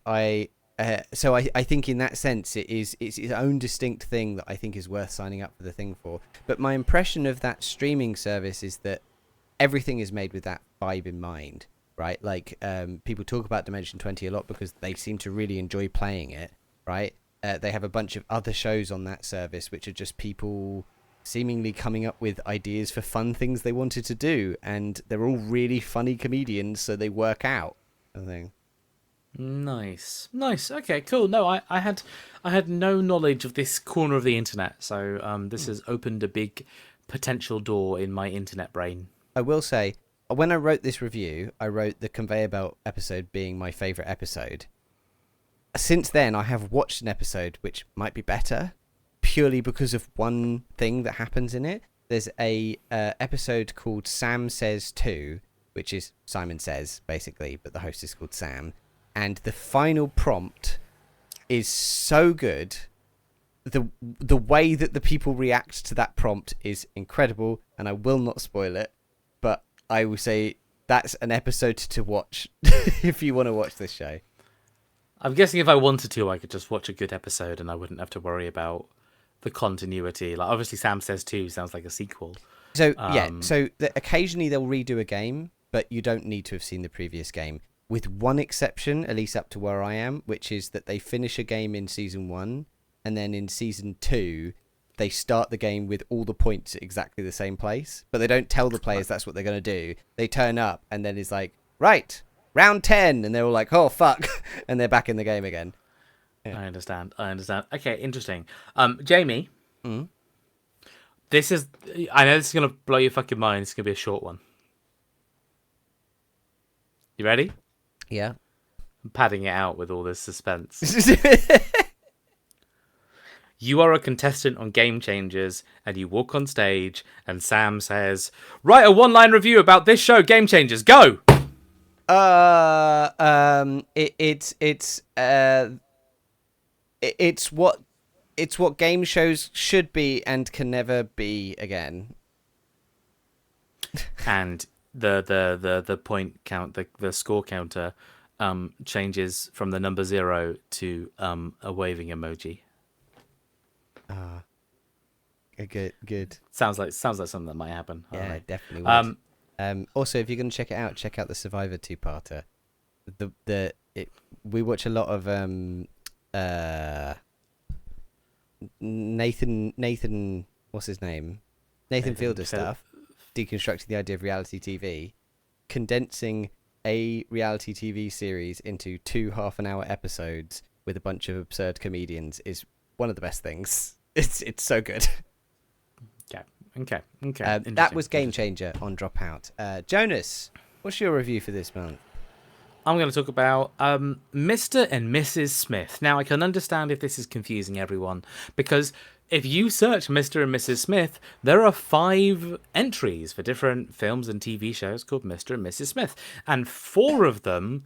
I think in that sense, it's its own distinct thing that I think is worth signing up for the thing for. But my impression of that streaming service is that everything is made with that vibe in mind, right? Like people talk about Dimension 20 a lot because they seem to really enjoy playing it, right? They have a bunch of other shows on that service which are just people seemingly coming up with ideas for fun things they wanted to do, and they're all really funny comedians, so they work out, I think. Nice. Okay, cool. No, I had no knowledge of this corner of the internet, so this has opened a big potential door in my internet brain. I will say, when I wrote this review, I wrote the conveyor belt episode being my favourite episode. Since then, I have watched an episode which might be better, purely because of one thing that happens in it. There's a episode called Sam Says 2, which is Simon Says, basically, but the host is called Sam. And the final prompt is so good. The way that the people react to that prompt is incredible, and I will not spoil it, but I will say that's an episode to watch if you want to watch this show. I'm guessing if I wanted to, I could just watch a good episode and I wouldn't have to worry about the continuity. Like, obviously, Sam Says 2 sounds like a sequel. So, occasionally they'll redo a game, but you don't need to have seen the previous game. With one exception, at least up to where I am, which is that they finish a game in Season 1, and then in Season 2, they start the game with all the points at exactly the same place. But they don't tell the players that's what they're going to do. They turn up, and then it's like, right, round 10, and they're all like, oh, fuck, and they're back in the game again. Yeah. I understand. Okay, interesting. Jamie, I know this is going to blow your fucking mind. It's going to be a short one. You ready? Yeah. I'm padding it out with all this suspense. You are a contestant on Game Changers, and you walk on stage, and Sam says, write a one-line review about this show, Game Changers, go! It's what game shows should be and can never be again. And the point count, the score counter, changes from the number 0 to a waving emoji. Good. Sounds like something that might happen. Yeah, right. definitely would. Also, if you're going to check it out, check out the Survivor two-parter. We watch a lot of Nathan, what's his name? Nathan Fielder Phil- stuff, deconstructing the idea of reality TV, condensing a reality TV series into 2 half-an-hour episodes with a bunch of absurd comedians is one of the best things. It's so good. Okay. That was Gamechanger on Dropout. Jonas, what's your review for this month? I'm going to talk about Mr. and Mrs. Smith. Now, I can understand if this is confusing everyone, because if you search Mr. and Mrs. Smith, there are 5 entries for different films and TV shows called Mr. and Mrs. Smith, and 4 of them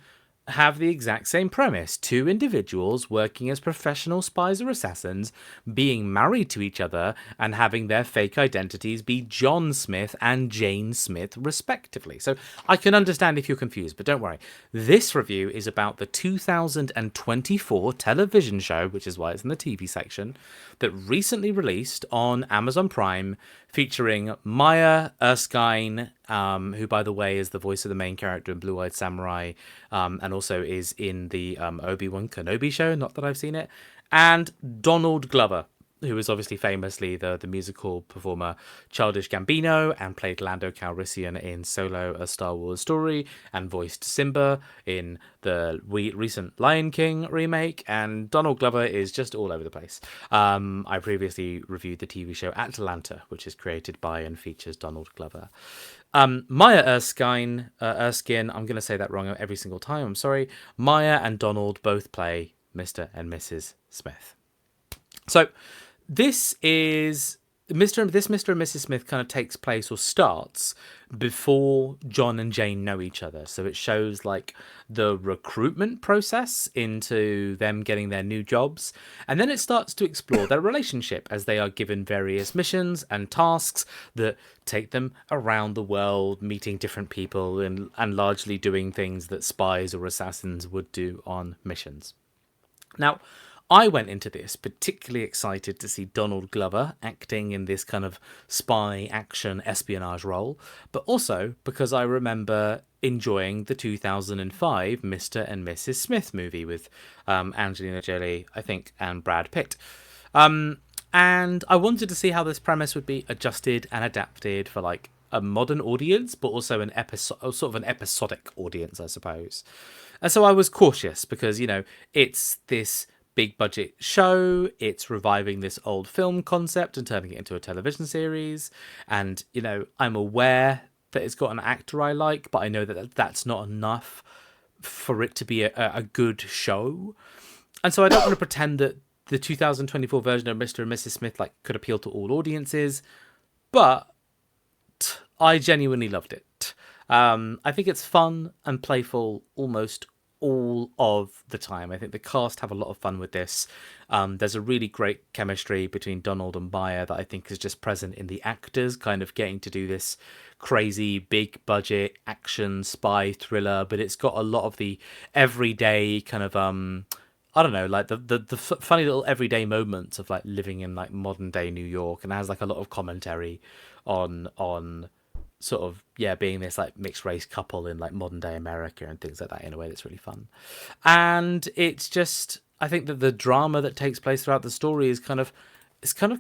have the exact same premise. 2 individuals working as professional spies or assassins, being married to each other, and having their fake identities be John Smith and Jane Smith, respectively. So I can understand if you're confused, but don't worry. This review is about the 2024 television show, which is why it's in the TV section, that recently released on Amazon Prime, featuring Maya Erskine, who, by the way, is the voice of the main character in Blue Eyed Samurai, and also is in the Obi-Wan Kenobi show, not that I've seen it, and Donald Glover, who is obviously famously the musical performer Childish Gambino, and played Lando Calrissian in Solo: A Star Wars Story, and voiced Simba in the recent Lion King remake, and Donald Glover is just all over the place. I previously reviewed the TV show Atlanta, which is created by and features Donald Glover. Maya Erskine, I'm going to say that wrong every single time, I'm sorry. Maya and Donald both play Mr. and Mrs. Smith. So this is Mr. and Mrs. Smith kind of takes place or starts before John and Jane know each other. So it shows like the recruitment process into them getting their new jobs. And then it starts to explore their relationship as they are given various missions and tasks that take them around the world, meeting different people and largely doing things that spies or assassins would do on missions. Now, I went into this particularly excited to see Donald Glover acting in this kind of spy action espionage role, but also because I remember enjoying the 2005 Mr. and Mrs. Smith movie with Angelina Jolie, I think, and Brad Pitt. And I wanted to see how this premise would be adjusted and adapted for like a modern audience, but also an sort of an episodic audience, I suppose. And so I was cautious because, you know, it's this big budget show, it's reviving this old film concept and turning it into a television series, and you know, I'm aware that it's got an actor I like, but I know that that's not enough for it to be a good show. And so I don't want to pretend that the 2024 version of Mr. and Mrs. Smith like could appeal to all audiences, but I genuinely loved it. I think it's fun and playful almost all of the time. I think the cast have a lot of fun with this. There's a really great chemistry between Donald and Maya that I think is just present in the actors kind of getting to do this crazy big budget action spy thriller, but it's got a lot of the everyday kind of I don't know, like the funny little everyday moments of like living in like modern day New York, and has like a lot of commentary on sort of, yeah, being this like mixed race couple in like modern day America and things like that in a way that's really fun. And it's just, I think that the drama that takes place throughout the story is kind of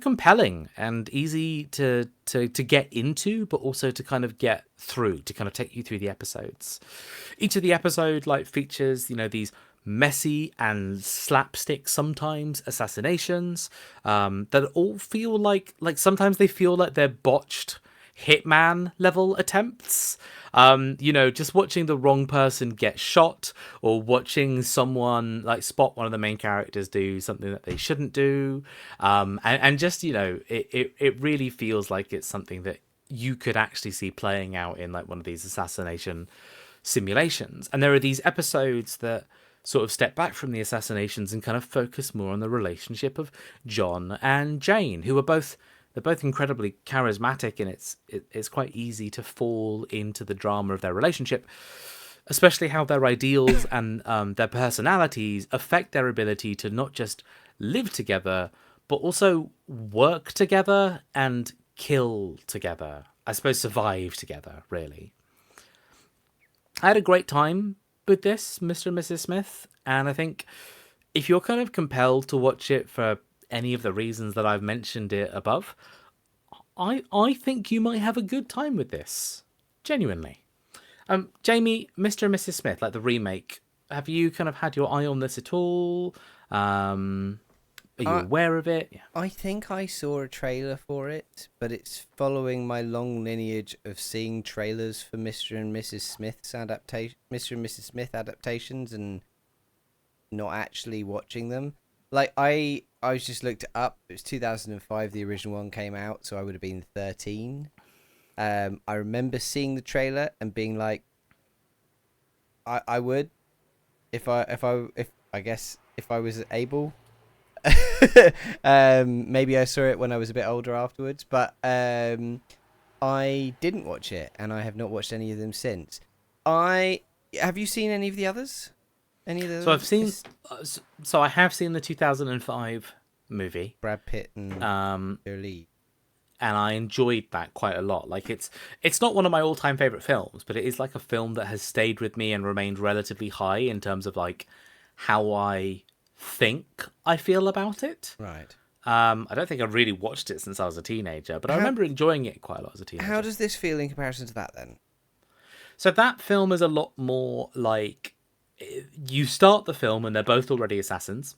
compelling and easy to get into, but also to kind of get through, to kind of take you through the episodes. Each of the episode like features, you know, these messy and slapstick sometimes assassinations that all feel like sometimes they feel like they're botched Hitman level attempts. You know, just watching the wrong person get shot, or watching someone like spot one of the main characters do something that they shouldn't do, and just, you know, it really feels like it's something that you could actually see playing out in like one of these assassination simulations. And there are these episodes that sort of step back from the assassinations and kind of focus more on the relationship of John and Jane, who are they're both incredibly charismatic, and it's quite easy to fall into the drama of their relationship, especially how their ideals and their personalities affect their ability to not just live together, but also work together and kill together. I suppose survive together, really. I had a great time with this, Mr. and Mrs. Smith, and I think if you're kind of compelled to watch it for any of the reasons that I've mentioned it above, I think you might have a good time with this. Genuinely. Jamie, Mr. and Mrs. Smith, like the remake, have you kind of had your eye on this at all? Are you aware of it? Yeah. I think I saw a trailer for it, but it's following my long lineage of seeing trailers for Mr. and Mrs. Smith's Mr. and Mrs. Smith adaptations and not actually watching them. Like I was just looked it up. It was 2005 the original one came out, so I would have been 13. I remember seeing the trailer and being like, I would if I guess if I was able. Maybe I saw it when I was a bit older afterwards, but I didn't watch it, and I have not watched any of them since. Have you seen any of the others? Any of the? So I've seen. So I have seen the 2005 movie. Brad Pitt and their lead. And I enjoyed that quite a lot. Like it's not one of my all-time favorite films, but it is like a film that has stayed with me and remained relatively high in terms of like how I think I feel about it. Right. I don't think I've really watched it since I was a teenager, but I remember enjoying it quite a lot as a teenager. How does this feel in comparison to that then? So that film is a lot more like you start the film and they're both already assassins.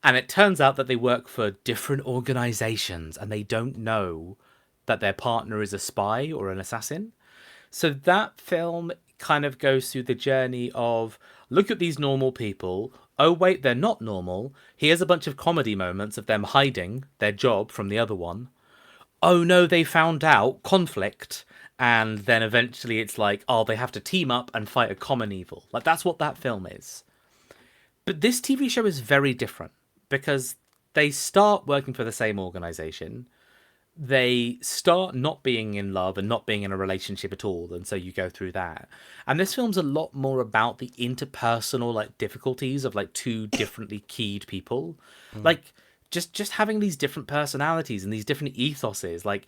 And it turns out that they work for different organizations and they don't know that their partner is a spy or an assassin. So that film kind of goes through the journey of, look at these normal people. Oh, wait, they're not normal. Here's a bunch of comedy moments of them hiding their job from the other one. Oh, no, they found out. Conflict. And then eventually it's like, oh, they have to team up and fight a common evil. Like, that's what that film is. But this TV show is very different because they start working for the same organization. They start not being in love and not being in a relationship at all, and so you go through that. And this film's a lot more about the interpersonal like difficulties of like two differently keyed people. Like just having these different personalities and these different ethoses. Like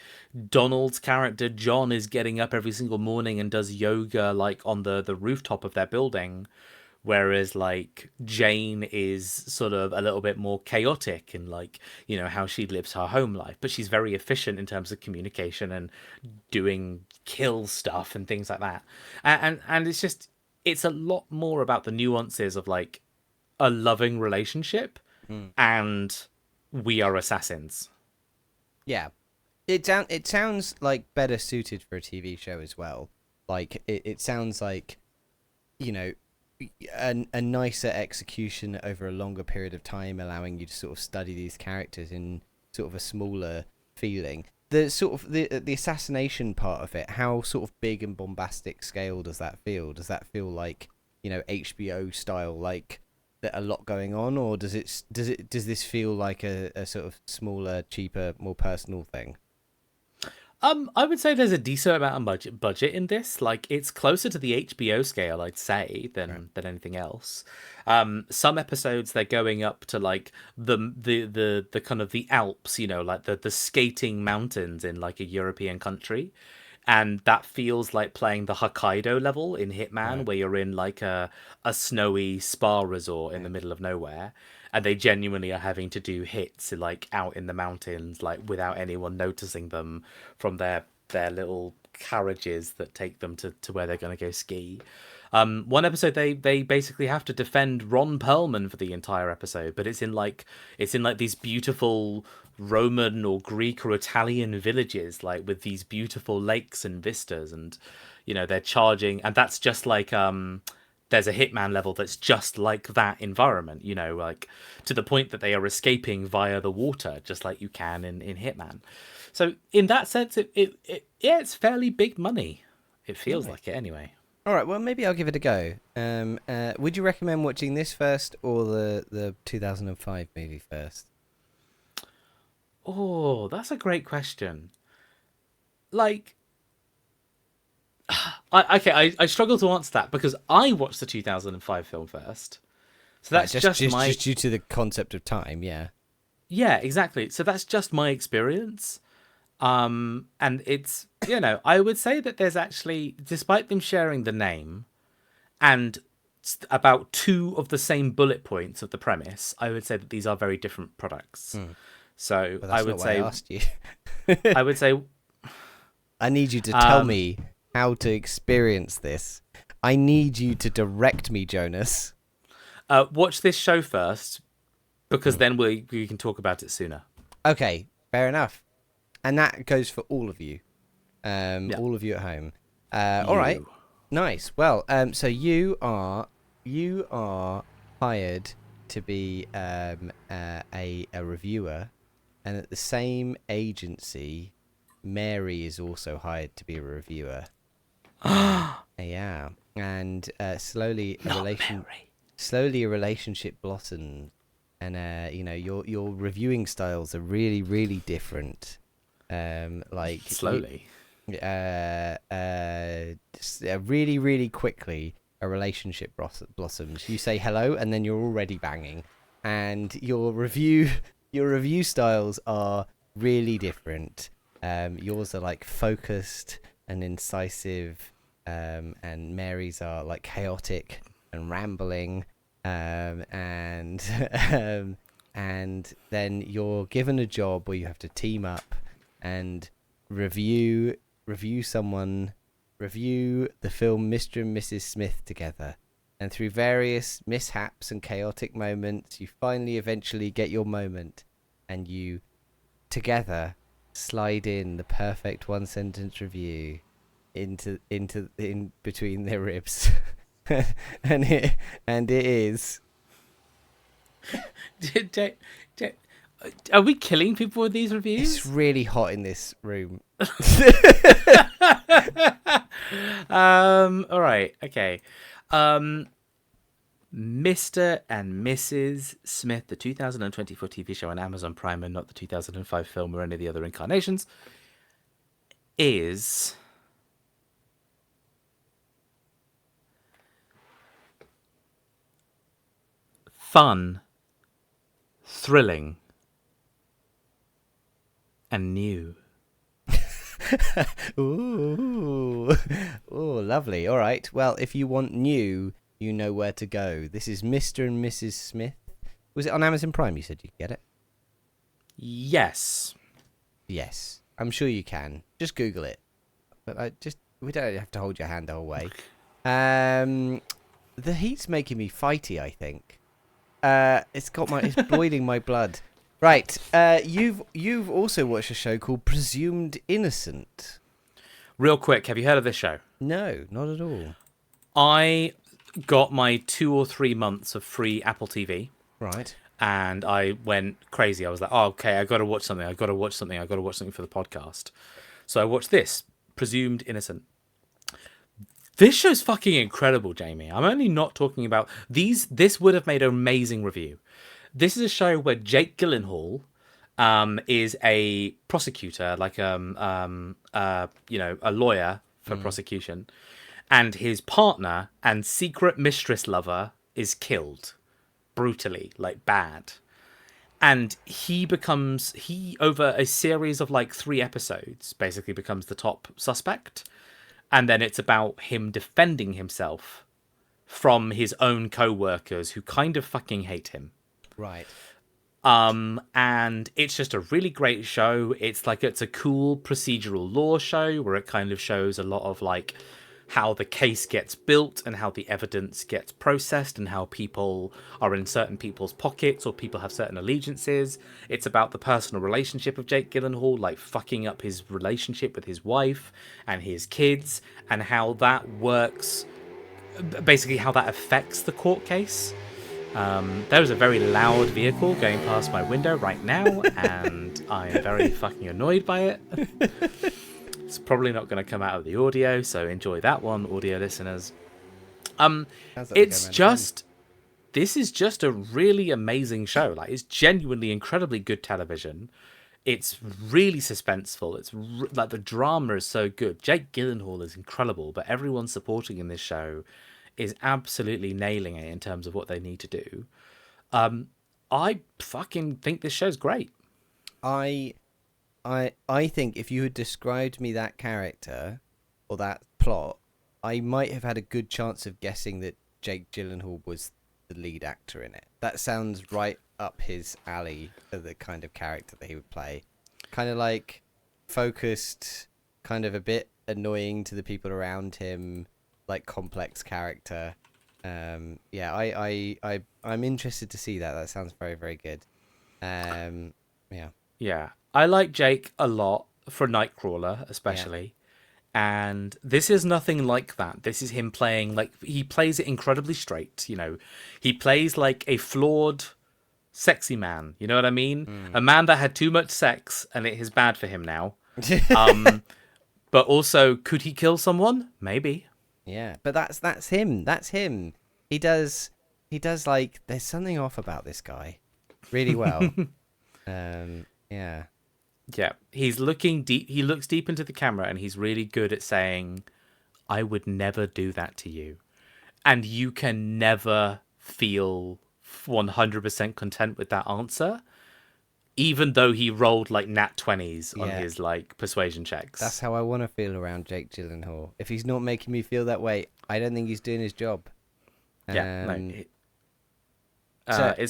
Donald's character John is getting up every single morning and does yoga like on the rooftop of their building. Whereas, like, Jane is sort of a little bit more chaotic in, like, you know, how she lives her home life. But she's very efficient in terms of communication and doing kill stuff and things like that. And it's just, it's a lot more about the nuances of, like, a loving relationship and we are assassins. Yeah. It sounds, like, better suited for a TV show as well. Like, it sounds like, you know, a nicer execution over a longer period of time, allowing you to sort of study these characters in sort of a smaller feeling. The sort of the assassination part of it, how sort of big and bombastic scale does that feel? Does that feel like, you know, HBO style, like that a lot going on, or does this feel like a sort of smaller, cheaper, more personal thing? I would say there's a decent amount of budget in this. Like, it's closer to the HBO scale, I'd say, than anything else. Some episodes they're going up to like the kind of the Alps, you know, like the skating mountains in like a European country. And that feels like playing the Hokkaido level in Hitman, where you're in like a snowy spa resort in the middle of nowhere. And they genuinely are having to do hits like out in the mountains, like without anyone noticing them from their little carriages that take them to where they're going to go ski. One episode they basically have to defend Ron Perlman for the entire episode, but it's in like these beautiful Roman or Greek or Italian villages, like with these beautiful lakes and vistas, and you know they're charging, and that's just like there's a Hitman level that's just like that environment, you know, like to the point that they are escaping via the water, just like you can in Hitman. So in that sense, it's fairly big money. It feels like it anyway. All right, well, maybe I'll give it a go. Would you recommend watching this first or the 2005 movie first? Oh, that's a great question. Like, I struggle to answer that because I watched the 2005 film first. So that's just due to the concept of time, yeah. Yeah, exactly. So that's just my experience. And it's, you know, I would say that there's actually, despite them sharing the name and about 2 of the same bullet points of the premise, I would say that these are very different products. So But that's I would not say why I asked you. I would say I need you to tell me how to experience this. I need you to direct me, Jonas. watch this show first, because then we can talk about it sooner. Okay, fair enough. And that goes for all of you. All of you at home. All right. Nice. Well, so you are hired to be a reviewer, and at the same agency, Mary is also hired to be a reviewer. Yeah, and slowly a relationship blossomed, and your reviewing styles are really, really different. Like Slowly. Really, really quickly, a relationship blossoms. You say hello, and then you're already banging, and your review styles are really different. Yours are like focused and incisive, and Mary's are like chaotic and rambling, and and then you're given a job where you have to team up and review the film Mr. and Mrs. Smith together. And through various mishaps and chaotic moments, you finally eventually get your moment, and you together slide in the perfect one sentence review in between their ribs. and it is Are we killing people with these reviews? It's really hot in this room. All right. Okay. Mr. and Mrs. Smith, the 2024 TV show on Amazon Prime, and not the 2005 film or any of the other incarnations, is fun, thrilling, and new. Ooh, lovely. All right. Well, if you want new, you know where to go. This is Mr. and Mrs. Smith. Was it on Amazon Prime? You said you could get it. Yes. Yes, I'm sure you can. Just Google it. But we don't have to hold your hand the whole way. The heat's making me fighty, I think. It's boiling my blood. Right. You've also watched a show called Presumed Innocent. Real quick, have you heard of this show? No, not at all. I got my 2 or 3 months of free Apple TV. Right. And I went crazy. I was like, oh, okay, I got to watch something for the podcast. So I watched this, Presumed Innocent. This show's fucking incredible, Jamie. I'm only not talking about these. This would have made an amazing review. This is a show where Jake Gyllenhaal is a prosecutor, like a lawyer for prosecution, and his partner and secret mistress lover is killed brutally, like bad. And he over a series of like 3 episodes basically becomes the top suspect. And then it's about him defending himself from his own co-workers who kind of fucking hate him. Right. And it's just a really great show. It's a cool procedural law show where it kind of shows a lot of like how the case gets built and how the evidence gets processed and how people are in certain people's pockets or people have certain allegiances. It's about the personal relationship of Jake Gyllenhaal, like fucking up his relationship with his wife and his kids, and how that works, basically how that affects the court case. There is a very loud vehicle going past my window right now, and I am very fucking annoyed by it. It's probably not going to come out of the audio, so enjoy that one, audio listeners. This is just a really amazing show. Like, it's genuinely incredibly good television. It's really suspenseful. It's like the drama is so good. Jake Gyllenhaal is incredible, but everyone supporting in this show is absolutely nailing it in terms of what they need to do. I fucking think this show's great. I think if you had described me that character or that plot, I might have had a good chance of guessing that Jake Gyllenhaal was the lead actor in it. That sounds right up his alley for the kind of character that he would play. Kind of like focused, kind of a bit annoying to the people around him, like complex character. Yeah, I'm interested to see that. That sounds very, very good. Yeah. Yeah, I like Jake a lot for Nightcrawler, especially. And this is nothing like that. This is him playing like he plays it incredibly straight. You know, he plays like a flawed, sexy man. You know what I mean? A man that had too much sex and it is bad for him now. But also, could he kill someone? Maybe. Yeah, but that's him. That's him. He does like there's something off about this guy, really well. Yeah. Yeah, he's looking deep. He looks deep into the camera, and he's really good at saying, "I would never do that to you," and you can never feel 100% content with that answer, even though he rolled like nat 20s on his like persuasion checks. That's how I want to feel around Jake Gyllenhaal. If he's not making me feel that way, I don't think he's doing his job. It's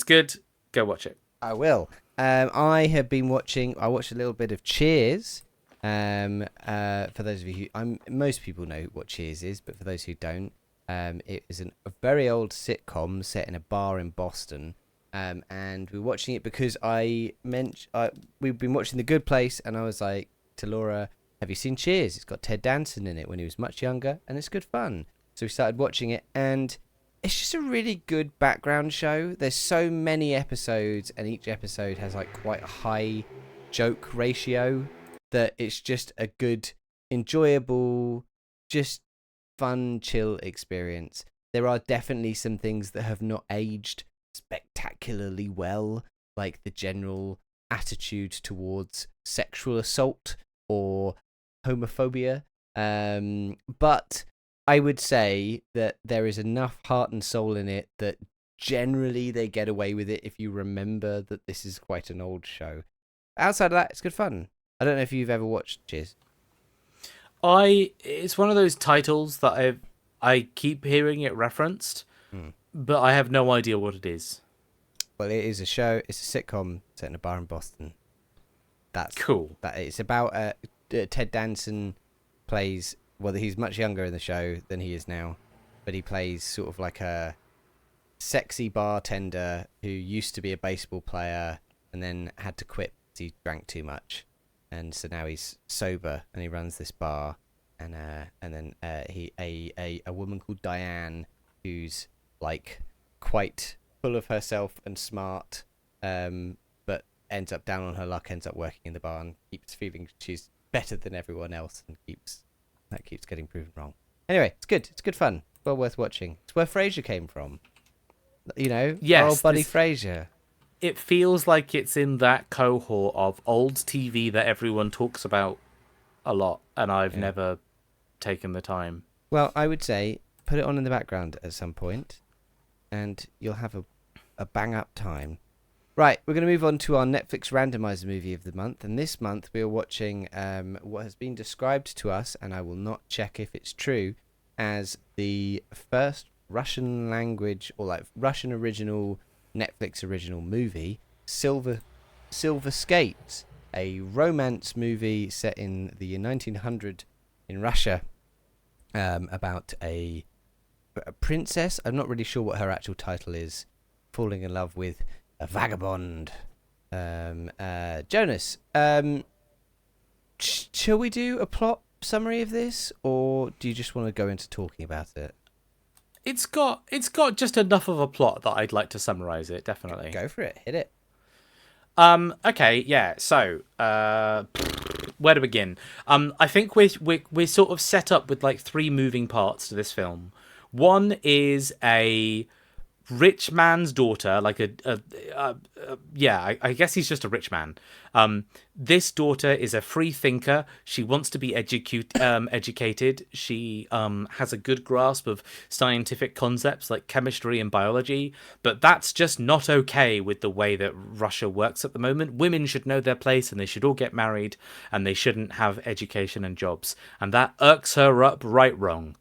good. Go watch it. I will. I watched a little bit of Cheers. For those of you most people know what Cheers is, but for those who don't, it is a very old sitcom set in a bar in Boston. And we're watching it because we've been watching The Good Place, and I was like to Laura, "Have you seen Cheers? It's got Ted Danson in it when he was much younger, and it's good fun." So we started watching it, and it's just a really good background show. There's so many episodes, and each episode has like quite a high joke ratio that it's just a good, enjoyable, just fun, chill experience. There are definitely some things that have not aged spectacularly well, like the general attitude towards sexual assault or homophobia. But I would say that there is enough heart and soul in it that generally they get away with it if you remember that this is quite an old show. Outside of that, it's good fun. I don't know if you've ever watched Cheers. It's one of those titles that I keep hearing it referenced, but I have no idea what it is. Well, it is a show. It's a sitcom set in a bar in Boston. That's cool. It's about Ted Danson plays. Well, he's much younger in the show than he is now, but he plays sort of like a sexy bartender who used to be a baseball player and then had to quit because he drank too much, and so now he's sober and he runs this bar, and then a woman called Diane, who's like quite full of herself and smart, but ends up down on her luck, ends up working in the bar and keeps feeling she's better than everyone else, and keeps getting proven wrong. Anyway, it's good. It's good fun. Well worth watching. It's where Frasier came from. You know, yes, old buddy Frasier. It feels like it's in that cohort of old TV that everyone talks about a lot, and I've never taken the time. Well, I would say put it on in the background at some point, and you'll have a bang-up time. Right, we're going to move on to our Netflix randomizer movie of the month, and this month we are watching what has been described to us, and I will not check if it's true, as the first Russian language or like Russian original Netflix original movie, Silver Skates, a romance movie set in the year 1900 in Russia, about a princess. I'm not really sure what her actual title is, falling in love with a vagabond. Jonas, shall we do a plot summary of this, or do you just want to go into talking about it? It's got just enough of a plot that I'd like to summarize it, definitely. Go for it. Hit it. Okay, yeah. So, where to begin? I think we're sort of set up with like three moving parts to this film. One is a rich man's daughter, like I guess he's just a rich man. This daughter is a free thinker. She wants to be educated. She has a good grasp of scientific concepts like chemistry and biology, but that's just not okay with the way that Russia works at the moment. Women should know their place, and they should all get married, and they shouldn't have education and jobs, and that irks her up right wrong.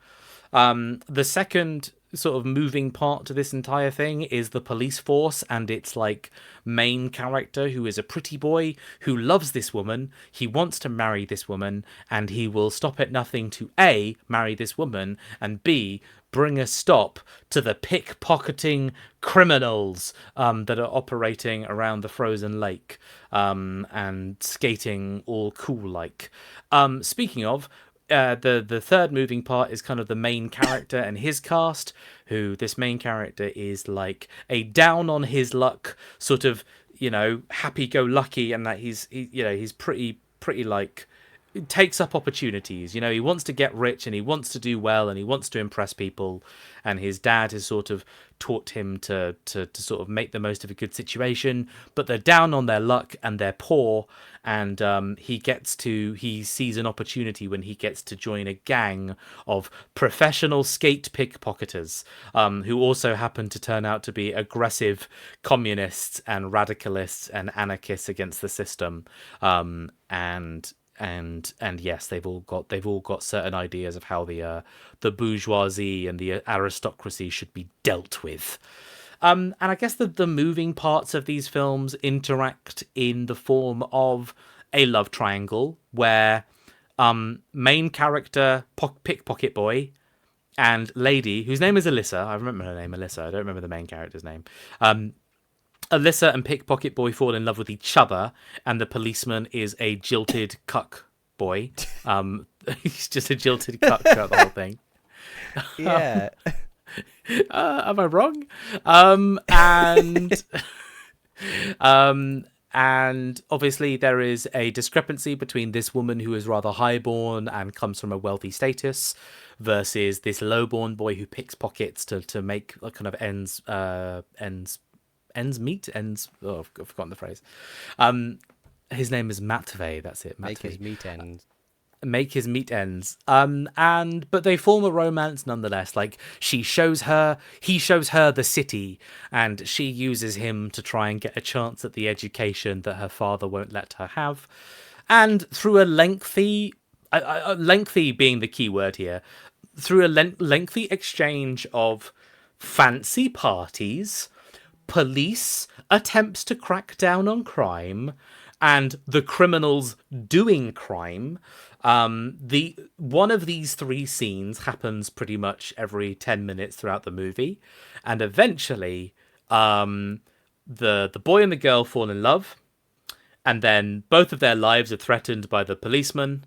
The second sort of moving part to this entire thing is the police force and its like main character, who is a pretty boy who loves this woman. He wants to marry this woman, and he will stop at nothing to A, marry this woman, and B, bring a stop to the pickpocketing criminals that are operating around the frozen lake and skating all cool like. Speaking of, the third moving part is kind of the main character and his cast, who this main character is like a down on his luck sort of, happy-go-lucky, and that he's pretty like takes up opportunities. He wants to get rich and he wants to do well and he wants to impress people, and his dad has sort of taught him to sort of make the most of a good situation, but they're down on their luck and they're poor, and he sees an opportunity when he gets to join a gang of professional skate pickpocketers who also happen to turn out to be aggressive communists and radicalists and anarchists against the system, and yes, they've all got certain ideas of how the bourgeoisie and the aristocracy should be dealt with. And I guess the moving parts of these films interact in the form of a love triangle where main character pickpocket boy and lady whose name is Alyssa. I remember her name, Alyssa. I don't remember the main character's name. Alyssa and pickpocket boy fall in love with each other, and the policeman is a jilted cuck boy. He's just a jilted cuck throughout the whole thing. Yeah. Am I wrong? And obviously there is a discrepancy between this woman who is rather highborn and comes from a wealthy status versus this lowborn boy who picks pockets to make a kind of ends meet. Oh, I've forgotten the phrase. His name is Matvey. That's it. Matvey. Make his meat ends. But they form a romance nonetheless. Like, he shows her the city, and she uses him to try and get a chance at the education that her father won't let her have. And through a lengthy being the key word here, through a lengthy exchange of fancy parties, police attempts to crack down on crime, and the criminals doing crime. One of these three scenes happens pretty much every 10 minutes throughout the movie, and eventually the boy and the girl fall in love, and then both of their lives are threatened by the policeman.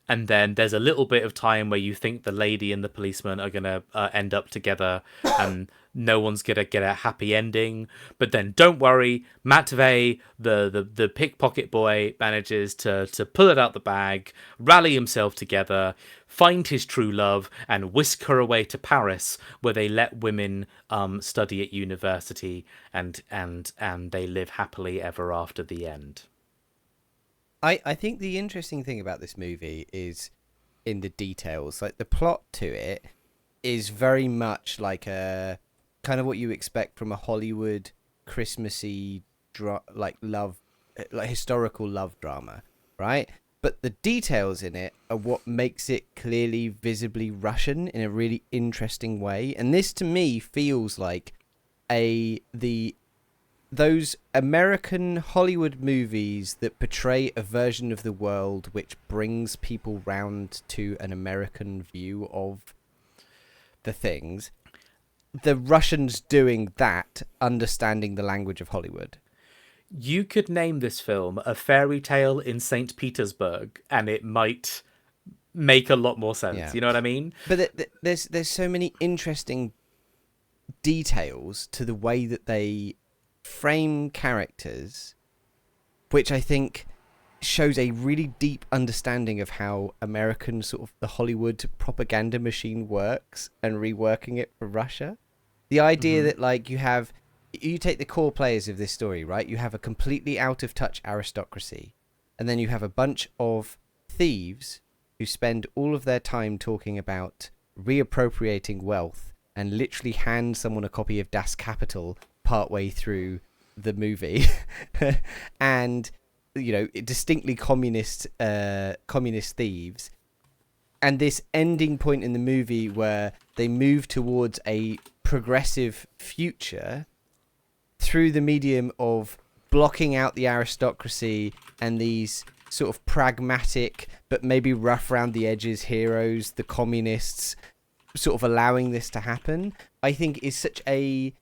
And then there's a little bit of time where you think the lady and the policeman are going to end up together and no one's going to get a happy ending. But then don't worry, Matvey, the pickpocket boy, manages to pull it out the bag, rally himself together, find his true love, and whisk her away to Paris, where they let women study at university, and they live happily ever after the end. I think the interesting thing about this movie is in the details. Like, the plot to it is very much like a kind of what you expect from a Hollywood Christmassy historical love drama, right? But the details in it are what makes it clearly visibly Russian in a really interesting way. And this to me feels like those American Hollywood movies that portray a version of the world which brings people round to an American view of the things. The Russians doing that, understanding the language of Hollywood. You could name this film A Fairy Tale in St. Petersburg, and it might make a lot more sense. Yeah. You know what I mean? But there's so many interesting details to the way that they frame characters, which I think shows a really deep understanding of how American sort of the Hollywood propaganda machine works and reworking it for Russia. The idea that, like, you take the core players of this story, right? You have a completely out of touch aristocracy, and then you have a bunch of thieves who spend all of their time talking about reappropriating wealth and literally hand someone a copy of Das Kapital partway through the movie. And distinctly communist thieves, and this ending point in the movie where they move towards a progressive future through the medium of blocking out the aristocracy and these sort of pragmatic but maybe rough around the edges heroes, the communists, sort of allowing this to happen, I think is such an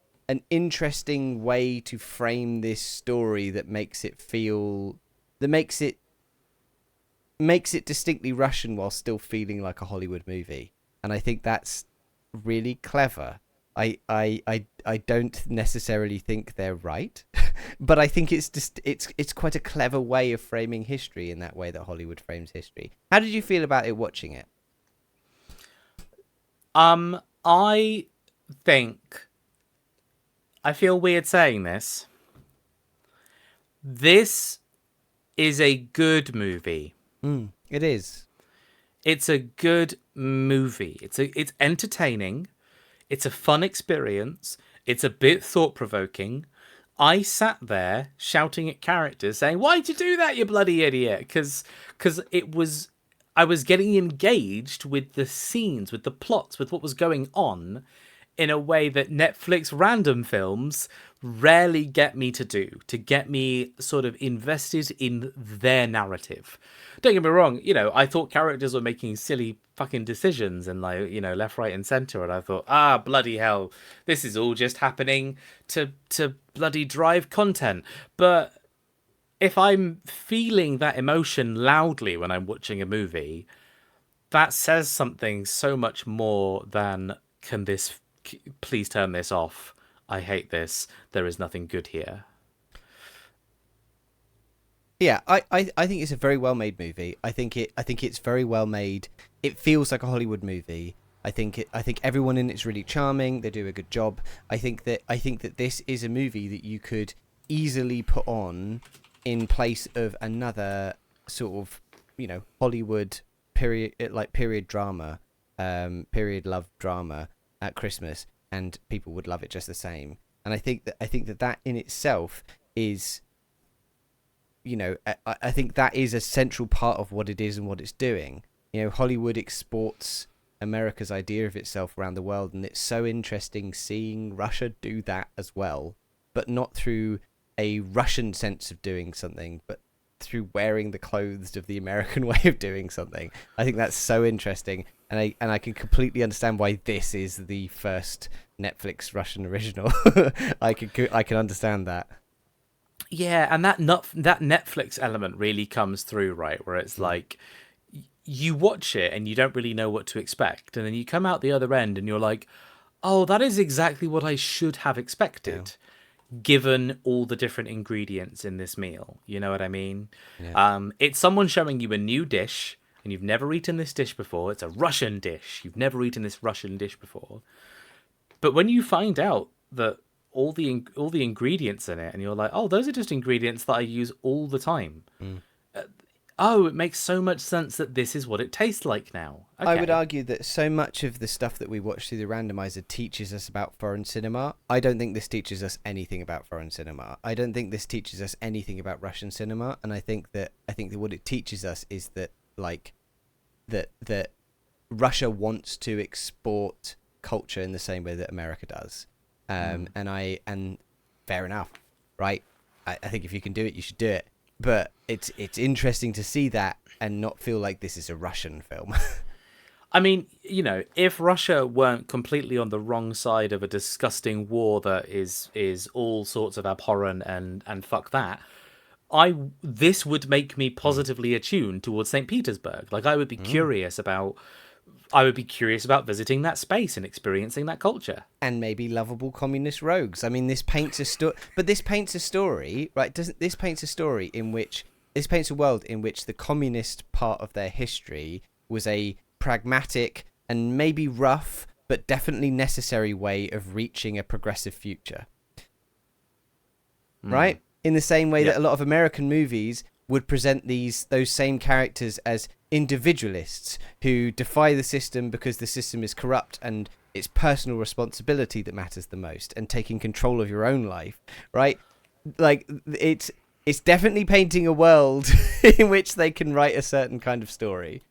interesting way to frame this story that makes it distinctly Russian while still feeling like a Hollywood movie. And I think that's really clever. I don't necessarily think they're right, but I think it's quite a clever way of framing history in that way that Hollywood frames history. How did you feel about it watching it? I think I feel weird saying this. This is a good movie. It is. It's a good movie. It's entertaining. It's a fun experience. It's a bit thought-provoking. I sat there shouting at characters saying, "Why'd you do that, you bloody idiot?" Because I was getting engaged with the scenes, with the plots, with what was going on in a way that Netflix random films rarely get me to do, to get me sort of invested in their narrative. Don't get me wrong, I thought characters were making silly fucking decisions and left, right and center. And I thought, bloody hell, this is all just happening to bloody drive content. But if I'm feeling that emotion loudly when I'm watching a movie, that says something so much more than, please turn this off. I hate this. There is nothing good here. Yeah, I think it's a very well made movie. I think it's very well made. It feels like a Hollywood movie. I think everyone in it's really charming. They do a good job. I think that this is a movie that you could easily put on in place of another sort of, Hollywood period drama, period love drama at Christmas, and people would love it just the same. And I think that in itself is, I think that is a central part of what it is and what it's doing. Hollywood exports America's idea of itself around the world, and it's so interesting seeing Russia do that as well, but not through a Russian sense of doing something, but through wearing the clothes of the American way of doing something. I think that's so interesting, and I can completely understand why this is the first Netflix Russian original. I can understand that. Yeah, and that Netflix element really comes through, right? Where it's like you watch it and you don't really know what to expect, and then you come out the other end and you're like, "Oh, that is exactly what I should have expected." Yeah. Given all the different ingredients in this meal. You know what I mean? Yeah. It's someone showing you a new dish, and you've never eaten this dish before. It's a Russian dish. You've never eaten this Russian dish before. But when you find out that all the ingredients in it, and you're like, oh, those are just ingredients that I use all the time. It makes so much sense that this is what it tastes like now. Okay. I would argue that so much of the stuff that we watch through the randomizer teaches us about foreign cinema. I don't think this teaches us anything about foreign cinema. I don't think this teaches us anything about Russian cinema. And I think that what it teaches us is that that Russia wants to export culture in the same way that America does. And fair enough, right? I think if you can do it, you should do it. But it's interesting to see that and not feel like this is a Russian film. I mean, if Russia weren't completely on the wrong side of a disgusting war that is all sorts of abhorrent and fuck that, this would make me positively attuned towards St. Petersburg. Like I would be curious about visiting that space and experiencing that culture. And maybe lovable communist rogues. I mean, this paints a story, but this paints a story, right? This paints a world in which the communist part of their history was a pragmatic and maybe rough, but definitely necessary way of reaching a progressive future. Right? In the same way that a lot of American movies would present those same characters as individualists who defy the system because the system is corrupt and it's personal responsibility that matters the most, and taking control of your own life, right? Like it's definitely painting a world in which they can write a certain kind of story.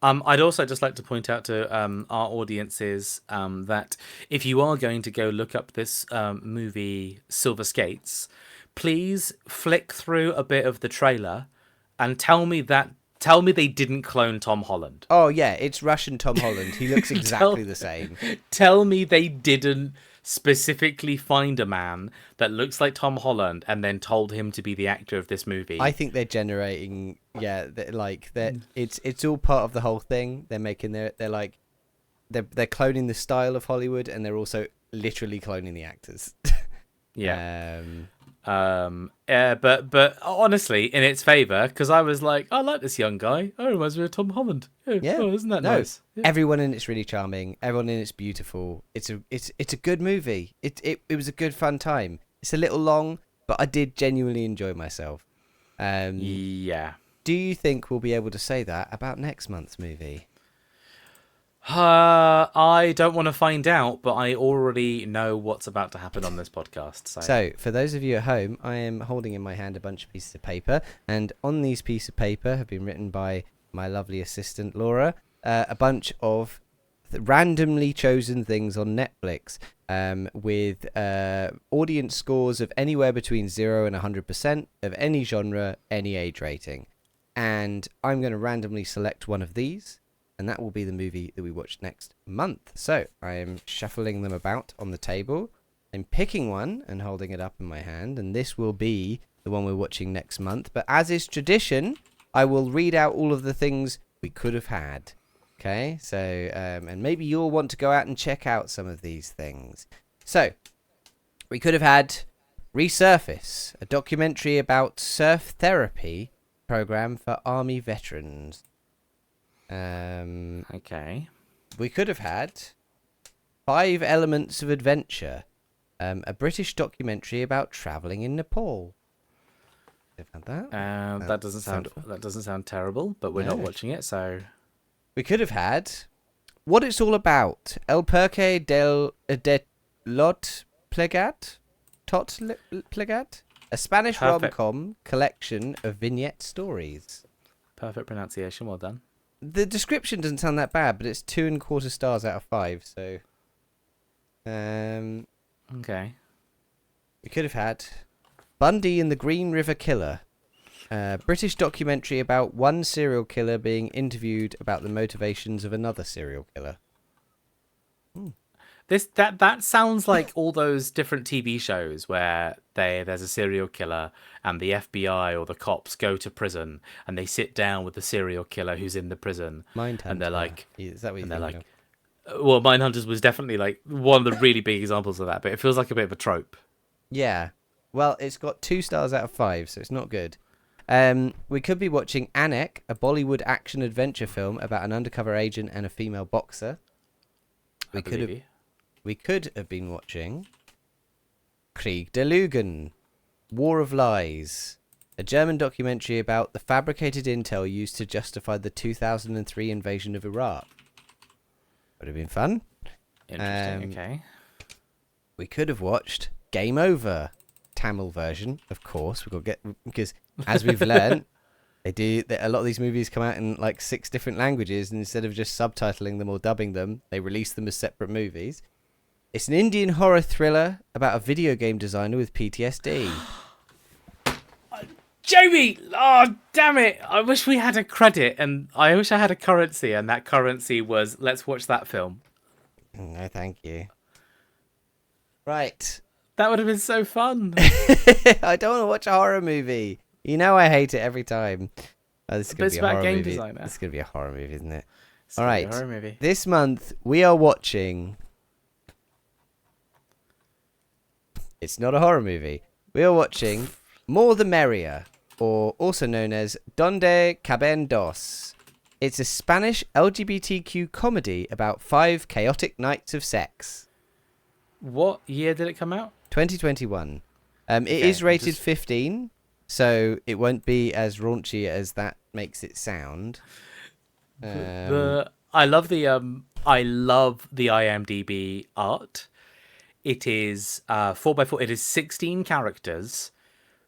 I'd also just like to point out to our audiences that if you are going to go look up this movie, Silver Skates, please flick through a bit of the trailer and tell me they didn't clone Tom Holland. Oh yeah, it's Russian Tom Holland. He looks exactly the same. Tell me they didn't specifically find a man that looks like Tom Holland and then told him to be the actor of this movie. I think they're generating, it's all part of the whole thing. They're making they're cloning the style of Hollywood, and they're also literally cloning the actors. Yeah. But honestly, in its favor, because I was like, I like this young guy. Oh, reminds me of Tom Holland. Yeah. Oh, isn't that nice? Yeah. Everyone in it's really charming. Everyone in it's beautiful. It's a good movie. It was a good fun time. It's a little long, but I did genuinely enjoy myself. Yeah. Do you think we'll be able to say that about next month's movie? I don't want to find out, but I already know what's about to happen on this podcast. So, for those of you at home, I am holding in my hand a bunch of pieces of paper, and on these pieces of paper have been written by my lovely assistant Laura a bunch of randomly chosen things on Netflix with audience scores of anywhere between 0 and 100% of any genre, any age rating. And I'm going to randomly select one of these, and that will be the movie that we watch next month. So I am shuffling them about on the table. I'm picking one and holding it up in my hand, and this will be the one we're watching next month. But as is tradition, I will read out all of the things we could have had. Okay, so, and maybe you'll want to go out and check out some of these things. So, we could have had Resurface, a documentary about surf therapy program for Army veterans. Okay. We could have had 5 Elements of Adventure, a British documentary about travelling in Nepal. We've had that. That doesn't sound terrible, but we're not watching it, so. We could have had What It's All About, El Perque de Lot Plegat, a Spanish rom-com collection of vignette stories. Perfect pronunciation, well done. The description doesn't sound that bad, but it's 2.25 stars out of 5, so... Okay. We could have had Bundy and the Green River Killer, a British documentary about one serial killer being interviewed about the motivations of another serial killer. That sounds like all those different TV shows where there's a serial killer and the FBI or the cops go to prison and they sit down with the serial killer who's in the prison. Mindhunter. And they're like, is that what you're and they're like, of? Well, Mindhunters was definitely like one of the really big examples of that, but it feels like a bit of a trope. Yeah. Well, it's got 2 stars out of 5, so it's not good. We could be watching Anek, a Bollywood action adventure film about an undercover agent and a female boxer. We could have been watching Krieg der Lügen, War of Lies, a German documentary about the fabricated intel used to justify the 2003 invasion of Iraq. Would have been fun. Interesting, okay. We could have watched Game Over, Tamil version, of course. We've got to get, because as we've learned, a lot of these movies come out in like 6 different languages, and instead of just subtitling them or dubbing them, they release them as separate movies. It's an Indian horror thriller about a video game designer with PTSD. Jamie! Oh, damn it! I wish we had a credit, and I wish I had a currency, and that currency was, let's watch that film. No, thank you. Right. That would have been so fun. I don't want to watch a horror movie. You know I hate it every time. Oh, this is going to be a horror movie. Designer. This is going to be a horror movie, isn't it? It's all right. A horror movie. This month, we are watching... It's not a horror movie. We are watching More the Merrier, or also known as Donde Caben Dos. It's a Spanish LGBTQ comedy about 5 chaotic nights of sex. What year did it come out? 2021. It is rated 15, so it won't be as raunchy as that makes it sound. I love the IMDb art. It is 4x4. It is 16 characters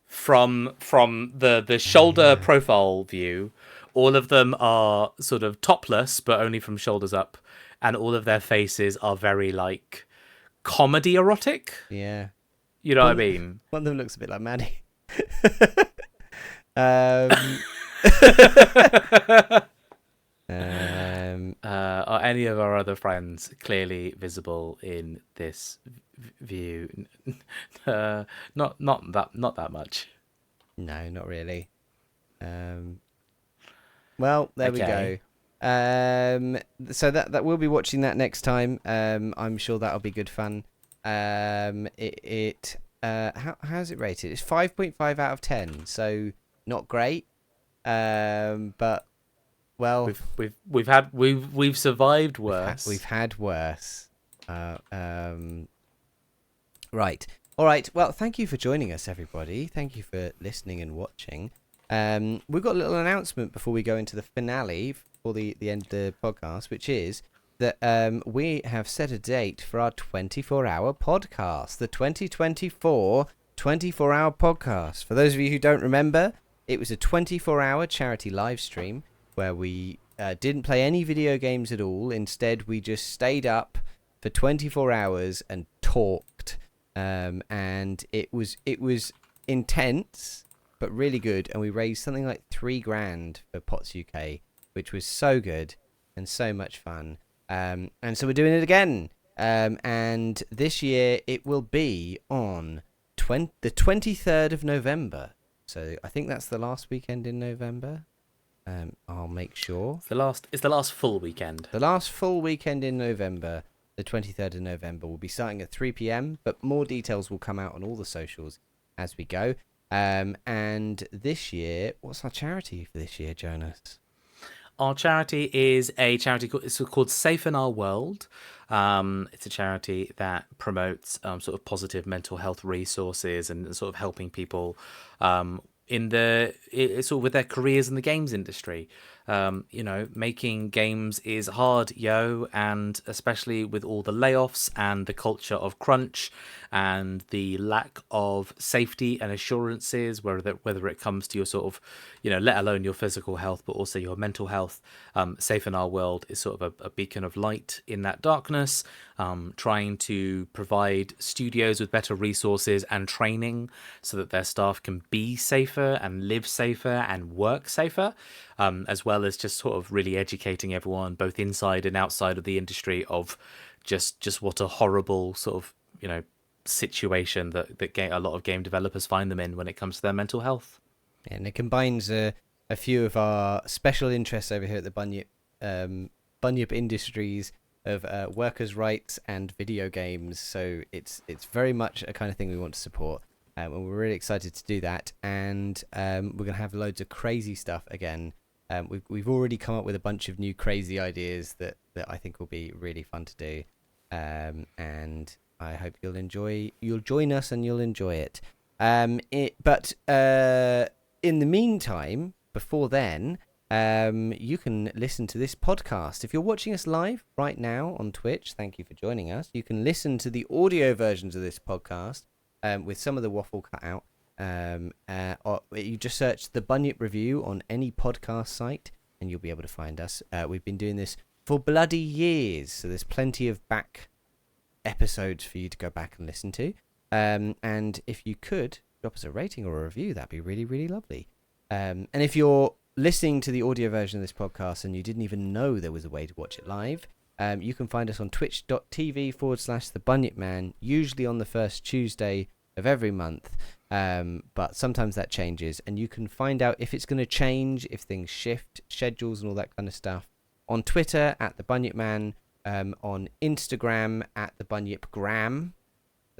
from the shoulder profile view All of them are sort of topless, but only from shoulders up, and all of their faces are very like comedy erotic. Yeah. You know what I mean? One of them looks a bit like Maddie. um, Are any of our other friends clearly visible in this view? Not that much. no, not really. Well, there we go. So that we'll be watching that next time. I'm sure that'll be good fun. How's it rated? It's 5.5 out of 10. So not great. But well, we've survived worse. We've had worse. Right. All right. Well, thank you for joining us, everybody. Thank you for listening and watching. We've got a little announcement before we go into the finale for the end of the podcast, which is that we have set a date for our 24-hour podcast, the 2024 24-hour podcast. For those of you who don't remember, it was a 24-hour charity live stream where we didn't play any video games at all. Instead, we just stayed up for 24 hours and talked. And it was intense, but really good. And we raised something like $3,000 for Pots UK, which was so good and so much fun. And so we're doing it again. And this year it will be on the 23rd of November. So I think that's the last weekend in November. I'll make sure. It's the last full weekend. The last full weekend in November, the 23rd of November, will be starting at 3 p.m. But more details will come out on all the socials as we go. And this year, what's our charity for this year, Jonas? Our charity is a charity called Safe in Our World. It's a charity that promotes sort of positive mental health resources and sort of helping people sort of with their careers in the games industry. Making games is hard, and especially with all the layoffs and the culture of crunch and the lack of safety and assurances, whether it comes to your sort of, let alone your physical health, but also your mental health. Safe in Our World is sort of a beacon of light in that darkness, trying to provide studios with better resources and training so that their staff can be safer and live safer and work safer, as well as just sort of really educating everyone, both inside and outside of the industry, of just what a horrible sort of, situation that a lot of game developers find them in when it comes to their mental health. And it combines a few of our special interests over here at the Bunyip Industries of workers' rights and video games. So it's very much a kind of thing we want to support. And we're really excited to do that. And we're going to have loads of crazy stuff again. We've already come up with a bunch of new crazy ideas that I think will be really fun to do. And I hope you'll join us and you'll enjoy it. But in the meantime, before then, you can listen to this podcast. If you're watching us live right now on Twitch, thank you for joining us. You can listen to the audio versions of this podcast with some of the waffle cut out. Or you just search the Bunyip Review on any podcast site and you'll be able to find us. We've been doing this for bloody years, so there's plenty of back episodes for you to go back and listen to. And if you could drop us a rating or a review, that'd be really, really lovely. And if you're listening to the audio version of this podcast and you didn't even know there was a way to watch it live, you can find us on twitch.tv/thebunyipman, usually on the first Tuesday of every month. But sometimes that changes, and you can find out if it's going to change, if things shift, schedules and all that kind of stuff, on Twitter at thebunyipman, on Instagram at thebunyipgram,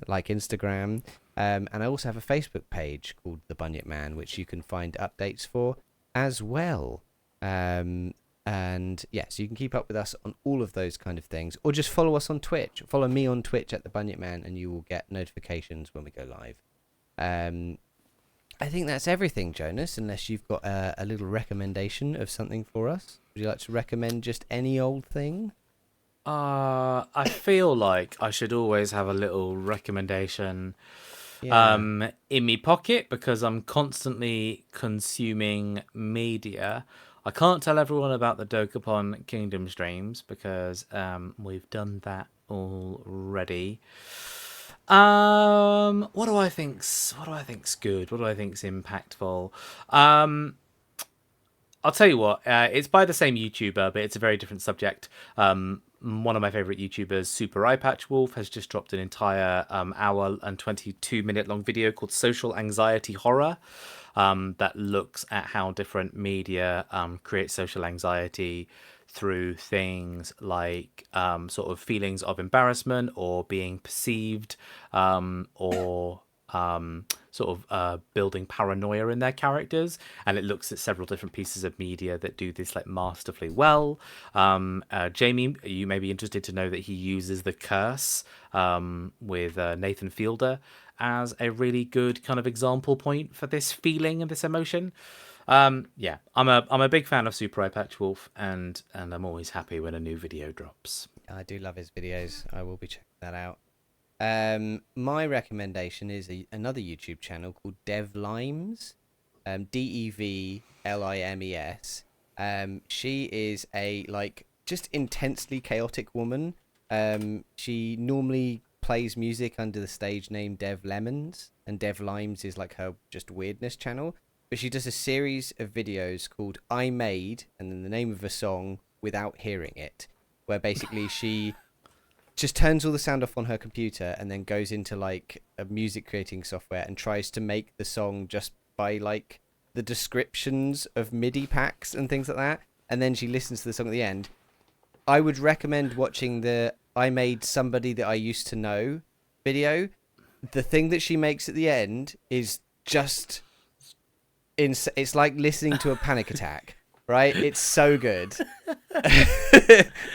like Instagram, and I also have a Facebook page called The Bunyip Man, which you can find updates for as well. And yeah, so you can keep up with us on all of those kind of things, or just follow us on Twitch. Follow me on Twitch at The Bunyip Man, and you will get notifications when we go live. I think that's everything, Jonas, unless you've got a little recommendation of something for us. Would you like to recommend just any old thing? I feel like I should always have a little recommendation in me pocket, because I'm constantly consuming media. I can't tell everyone about the Dokapon Kingdom streams because we've done that already. What do I think's good? What do I think's impactful? I'll tell you what. It's by the same YouTuber, but it's a very different subject. One of my favorite YouTubers, Super Eye Patch Wolf, has just dropped an entire hour and 22-minute long video called Social Anxiety Horror, that looks at how different media create social anxiety through things like sort of feelings of embarrassment or being perceived, or sort of building paranoia in their characters, and it looks at several different pieces of media that do this like masterfully well. Jamie, you may be interested to know that he uses the curse with Nathan Fielder as a really good kind of example point for this feeling and this emotion. Yeah, I'm a big fan of Super Eye Patch Wolf, and I'm always happy when a new video drops. I do love his videos. I will be checking that out. My recommendation is another YouTube channel called DevLimes, DevLimes. She is a just intensely chaotic woman. She normally plays music under the stage name Dev Lemons, and Dev Limes is like her just weirdness channel. But she does a series of videos called I Made, and then the name of a song without hearing it, where basically she just turns all the sound off on her computer and then goes into like a music creating software and tries to make the song just by like the descriptions of MIDI packs and things like that. And then she listens to the song at the end. I would recommend watching the I Made Somebody That I Used to Know video. The thing that she makes at the end is just it's like listening to a panic attack, right? It's so good.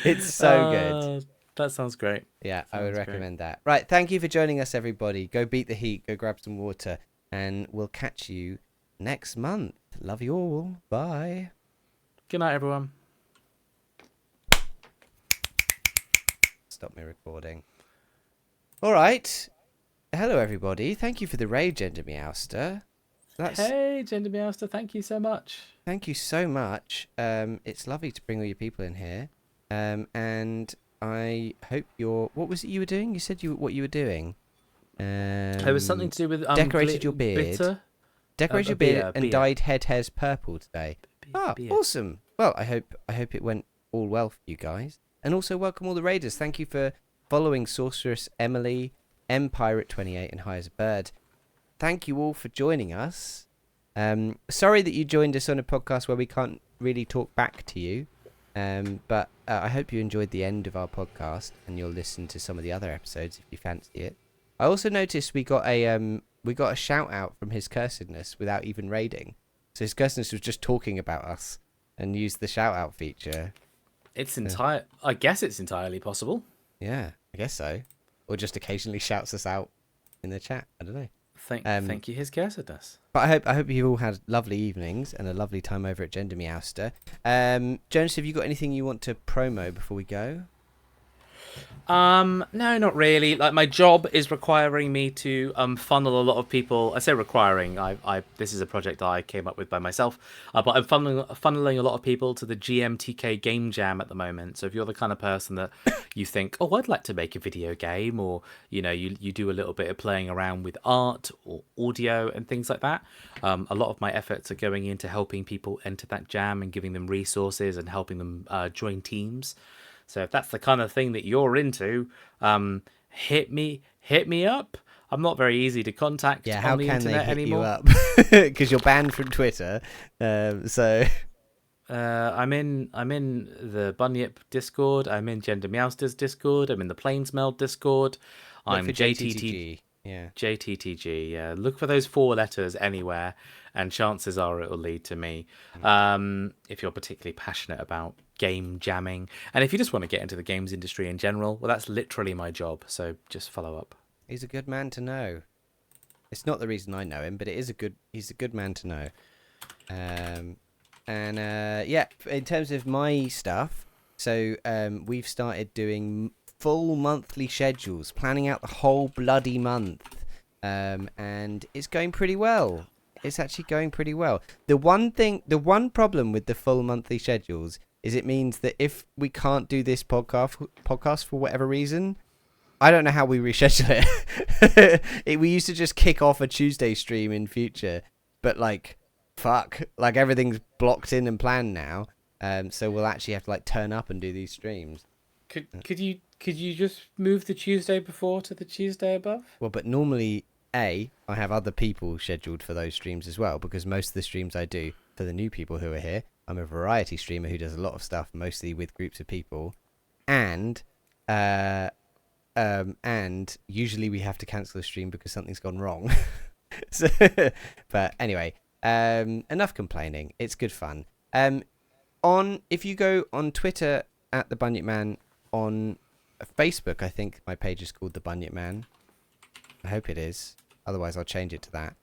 It's so good. That sounds great. Yeah, I would recommend that. Right, thank you for joining us, everybody. Go beat the heat, go grab some water, and we'll catch you next month. Love you all. Bye. Good night, everyone. Stop me recording. All right. Hello, everybody. Thank you for the raid, Gender Meowster. Hey, Gender Meowster. Thank you so much. Thank you so much. It's lovely to bring all your people in here. And I hope you're... What was it you were doing? You said what you were doing. It was something to do with... decorated your beard. Glitter? Decorated your beard and dyed head hairs purple today. Awesome. Well, I hope it went all well for you guys. And also welcome all the raiders. Thank you for following Sorceress Emily, Empirate28 and High as a Bird. Thank you all for joining us. Sorry that you joined us on a podcast where we can't really talk back to you. But I hope you enjoyed the end of our podcast and you'll listen to some of the other episodes if you fancy it. I also noticed we got a shout out from his cursedness without even raiding. So his cursedness was just talking about us and used the shout out feature. I guess it's entirely possible. Yeah, I guess so. Or just occasionally shouts us out in the chat. I don't know. Thank you, his cursedness. But I hope you all had lovely evenings and a lovely time over at Gender Meowster. Jonas, have you got anything you want to promo before we go? No, not really. Like, my job is requiring me to funnel a lot of people. I say requiring. This is a project I came up with by myself. But I'm funneling a lot of people to the GMTK Game Jam at the moment. So if you're the kind of person that you think, oh, I'd like to make a video game, or you do a little bit of playing around with art or audio and things like that, a lot of my efforts are going into helping people enter that jam and giving them resources and helping them join teams. So if that's the kind of thing that you're into, hit me up. I'm not very easy to contact on the internet anymore. Yeah, how can they hit you up? Because you're banned from Twitter. I'm in the Bunyip Discord. I'm in Gender Meowster's Discord. I'm in the Plainsmeld Discord. I'm JTTG. Yeah. JTTG. Yeah. Look for those 4 letters anywhere, and chances are it will lead to me. If you're particularly passionate about game jamming, and if you just want to get into the games industry in general, well, that's literally my job. So just follow up. He's a good man to know. It's not the reason I know him, but he's a good man to know. Yeah, in terms of my stuff, so we've started doing full monthly schedules, planning out the whole bloody month, and it's going pretty well. it's actually going pretty well. The one problem with the full monthly schedules is it means that if we can't do this podcast for whatever reason, I don't know how we reschedule it. We used to just kick off a Tuesday stream in future, but like, fuck, like everything's blocked in and planned now. So we'll actually have to like turn up and do these streams. Could you just move the Tuesday before to the Tuesday above? Well, but normally, I have other people scheduled for those streams as well, because most of the streams I do for the new people who are here, I'm a variety streamer who does a lot of stuff, mostly with groups of people, and usually we have to cancel a stream because something's gone wrong. So, but anyway, enough complaining. It's good fun. If you go on Twitter at thebunyipman, on Facebook, I think my page is called The Bunyip Man. I hope it is. Otherwise, I'll change it to that.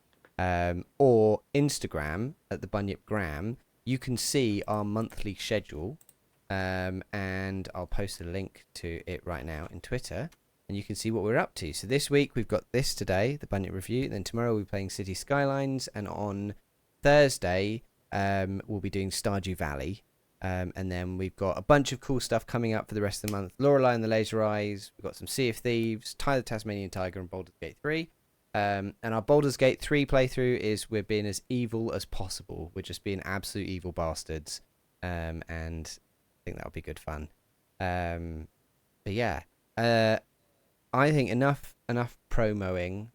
Or Instagram at The Bunyip Gram. You can see our monthly schedule. And I'll post a link to it right now in Twitter. And you can see what we're up to. So this week, we've got this today, the Bunyip Review. Then tomorrow, we'll be playing City Skylines. And on Thursday, we'll be doing Stardew Valley. And then we've got a bunch of cool stuff coming up for the rest of the month. Lorelei and the Laser Eyes. We've got some Sea of Thieves, Ty the Tasmanian Tiger, and Baldur's Gate 3. And our Baldur's Gate 3 playthrough is we're being as evil as possible. We're just being absolute evil bastards. And I think that'll be good fun. But yeah. I think enough promoing.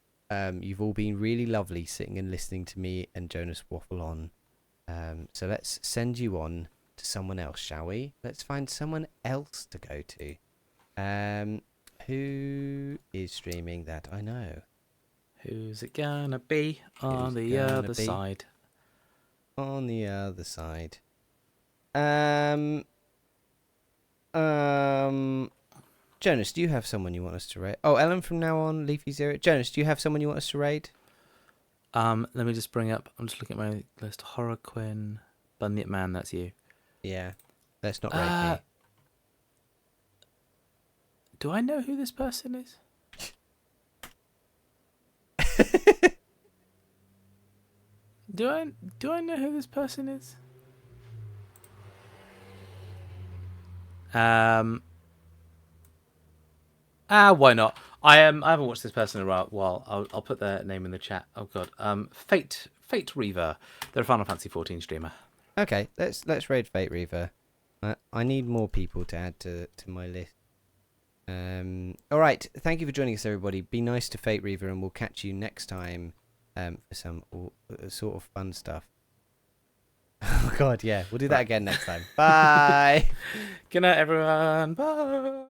You've all been really lovely sitting and listening to me and Jonas waffle on. So let's send you on to someone else, shall we? Let's find someone else to go to. Who is streaming that I know? Who's it gonna be on the other side? On the other side. Jonas, do you have someone you want us to raid? Oh, Ellen from now on, Leafy Zero. Jonas, do you have someone you want us to raid? Let me just bring up. I'm just looking at my list. Horror Quinn, Bunyip Man. That's you. Yeah, let's not raid me. Do I know who this person is? Do I know who this person is? Why not? I haven't watched this person in a while. I'll put their name in the chat. Oh god. Fate Reaver. They're a Final Fantasy 14 streamer. Okay, let's raid Fate Reaver. I need more people to add to my list. All right, thank you for joining us, everybody. Be nice to Fate Reaver, and we'll catch you next time for some sort of fun stuff. Oh god, yeah, we'll do that again next time. Bye. Good night, everyone. Bye.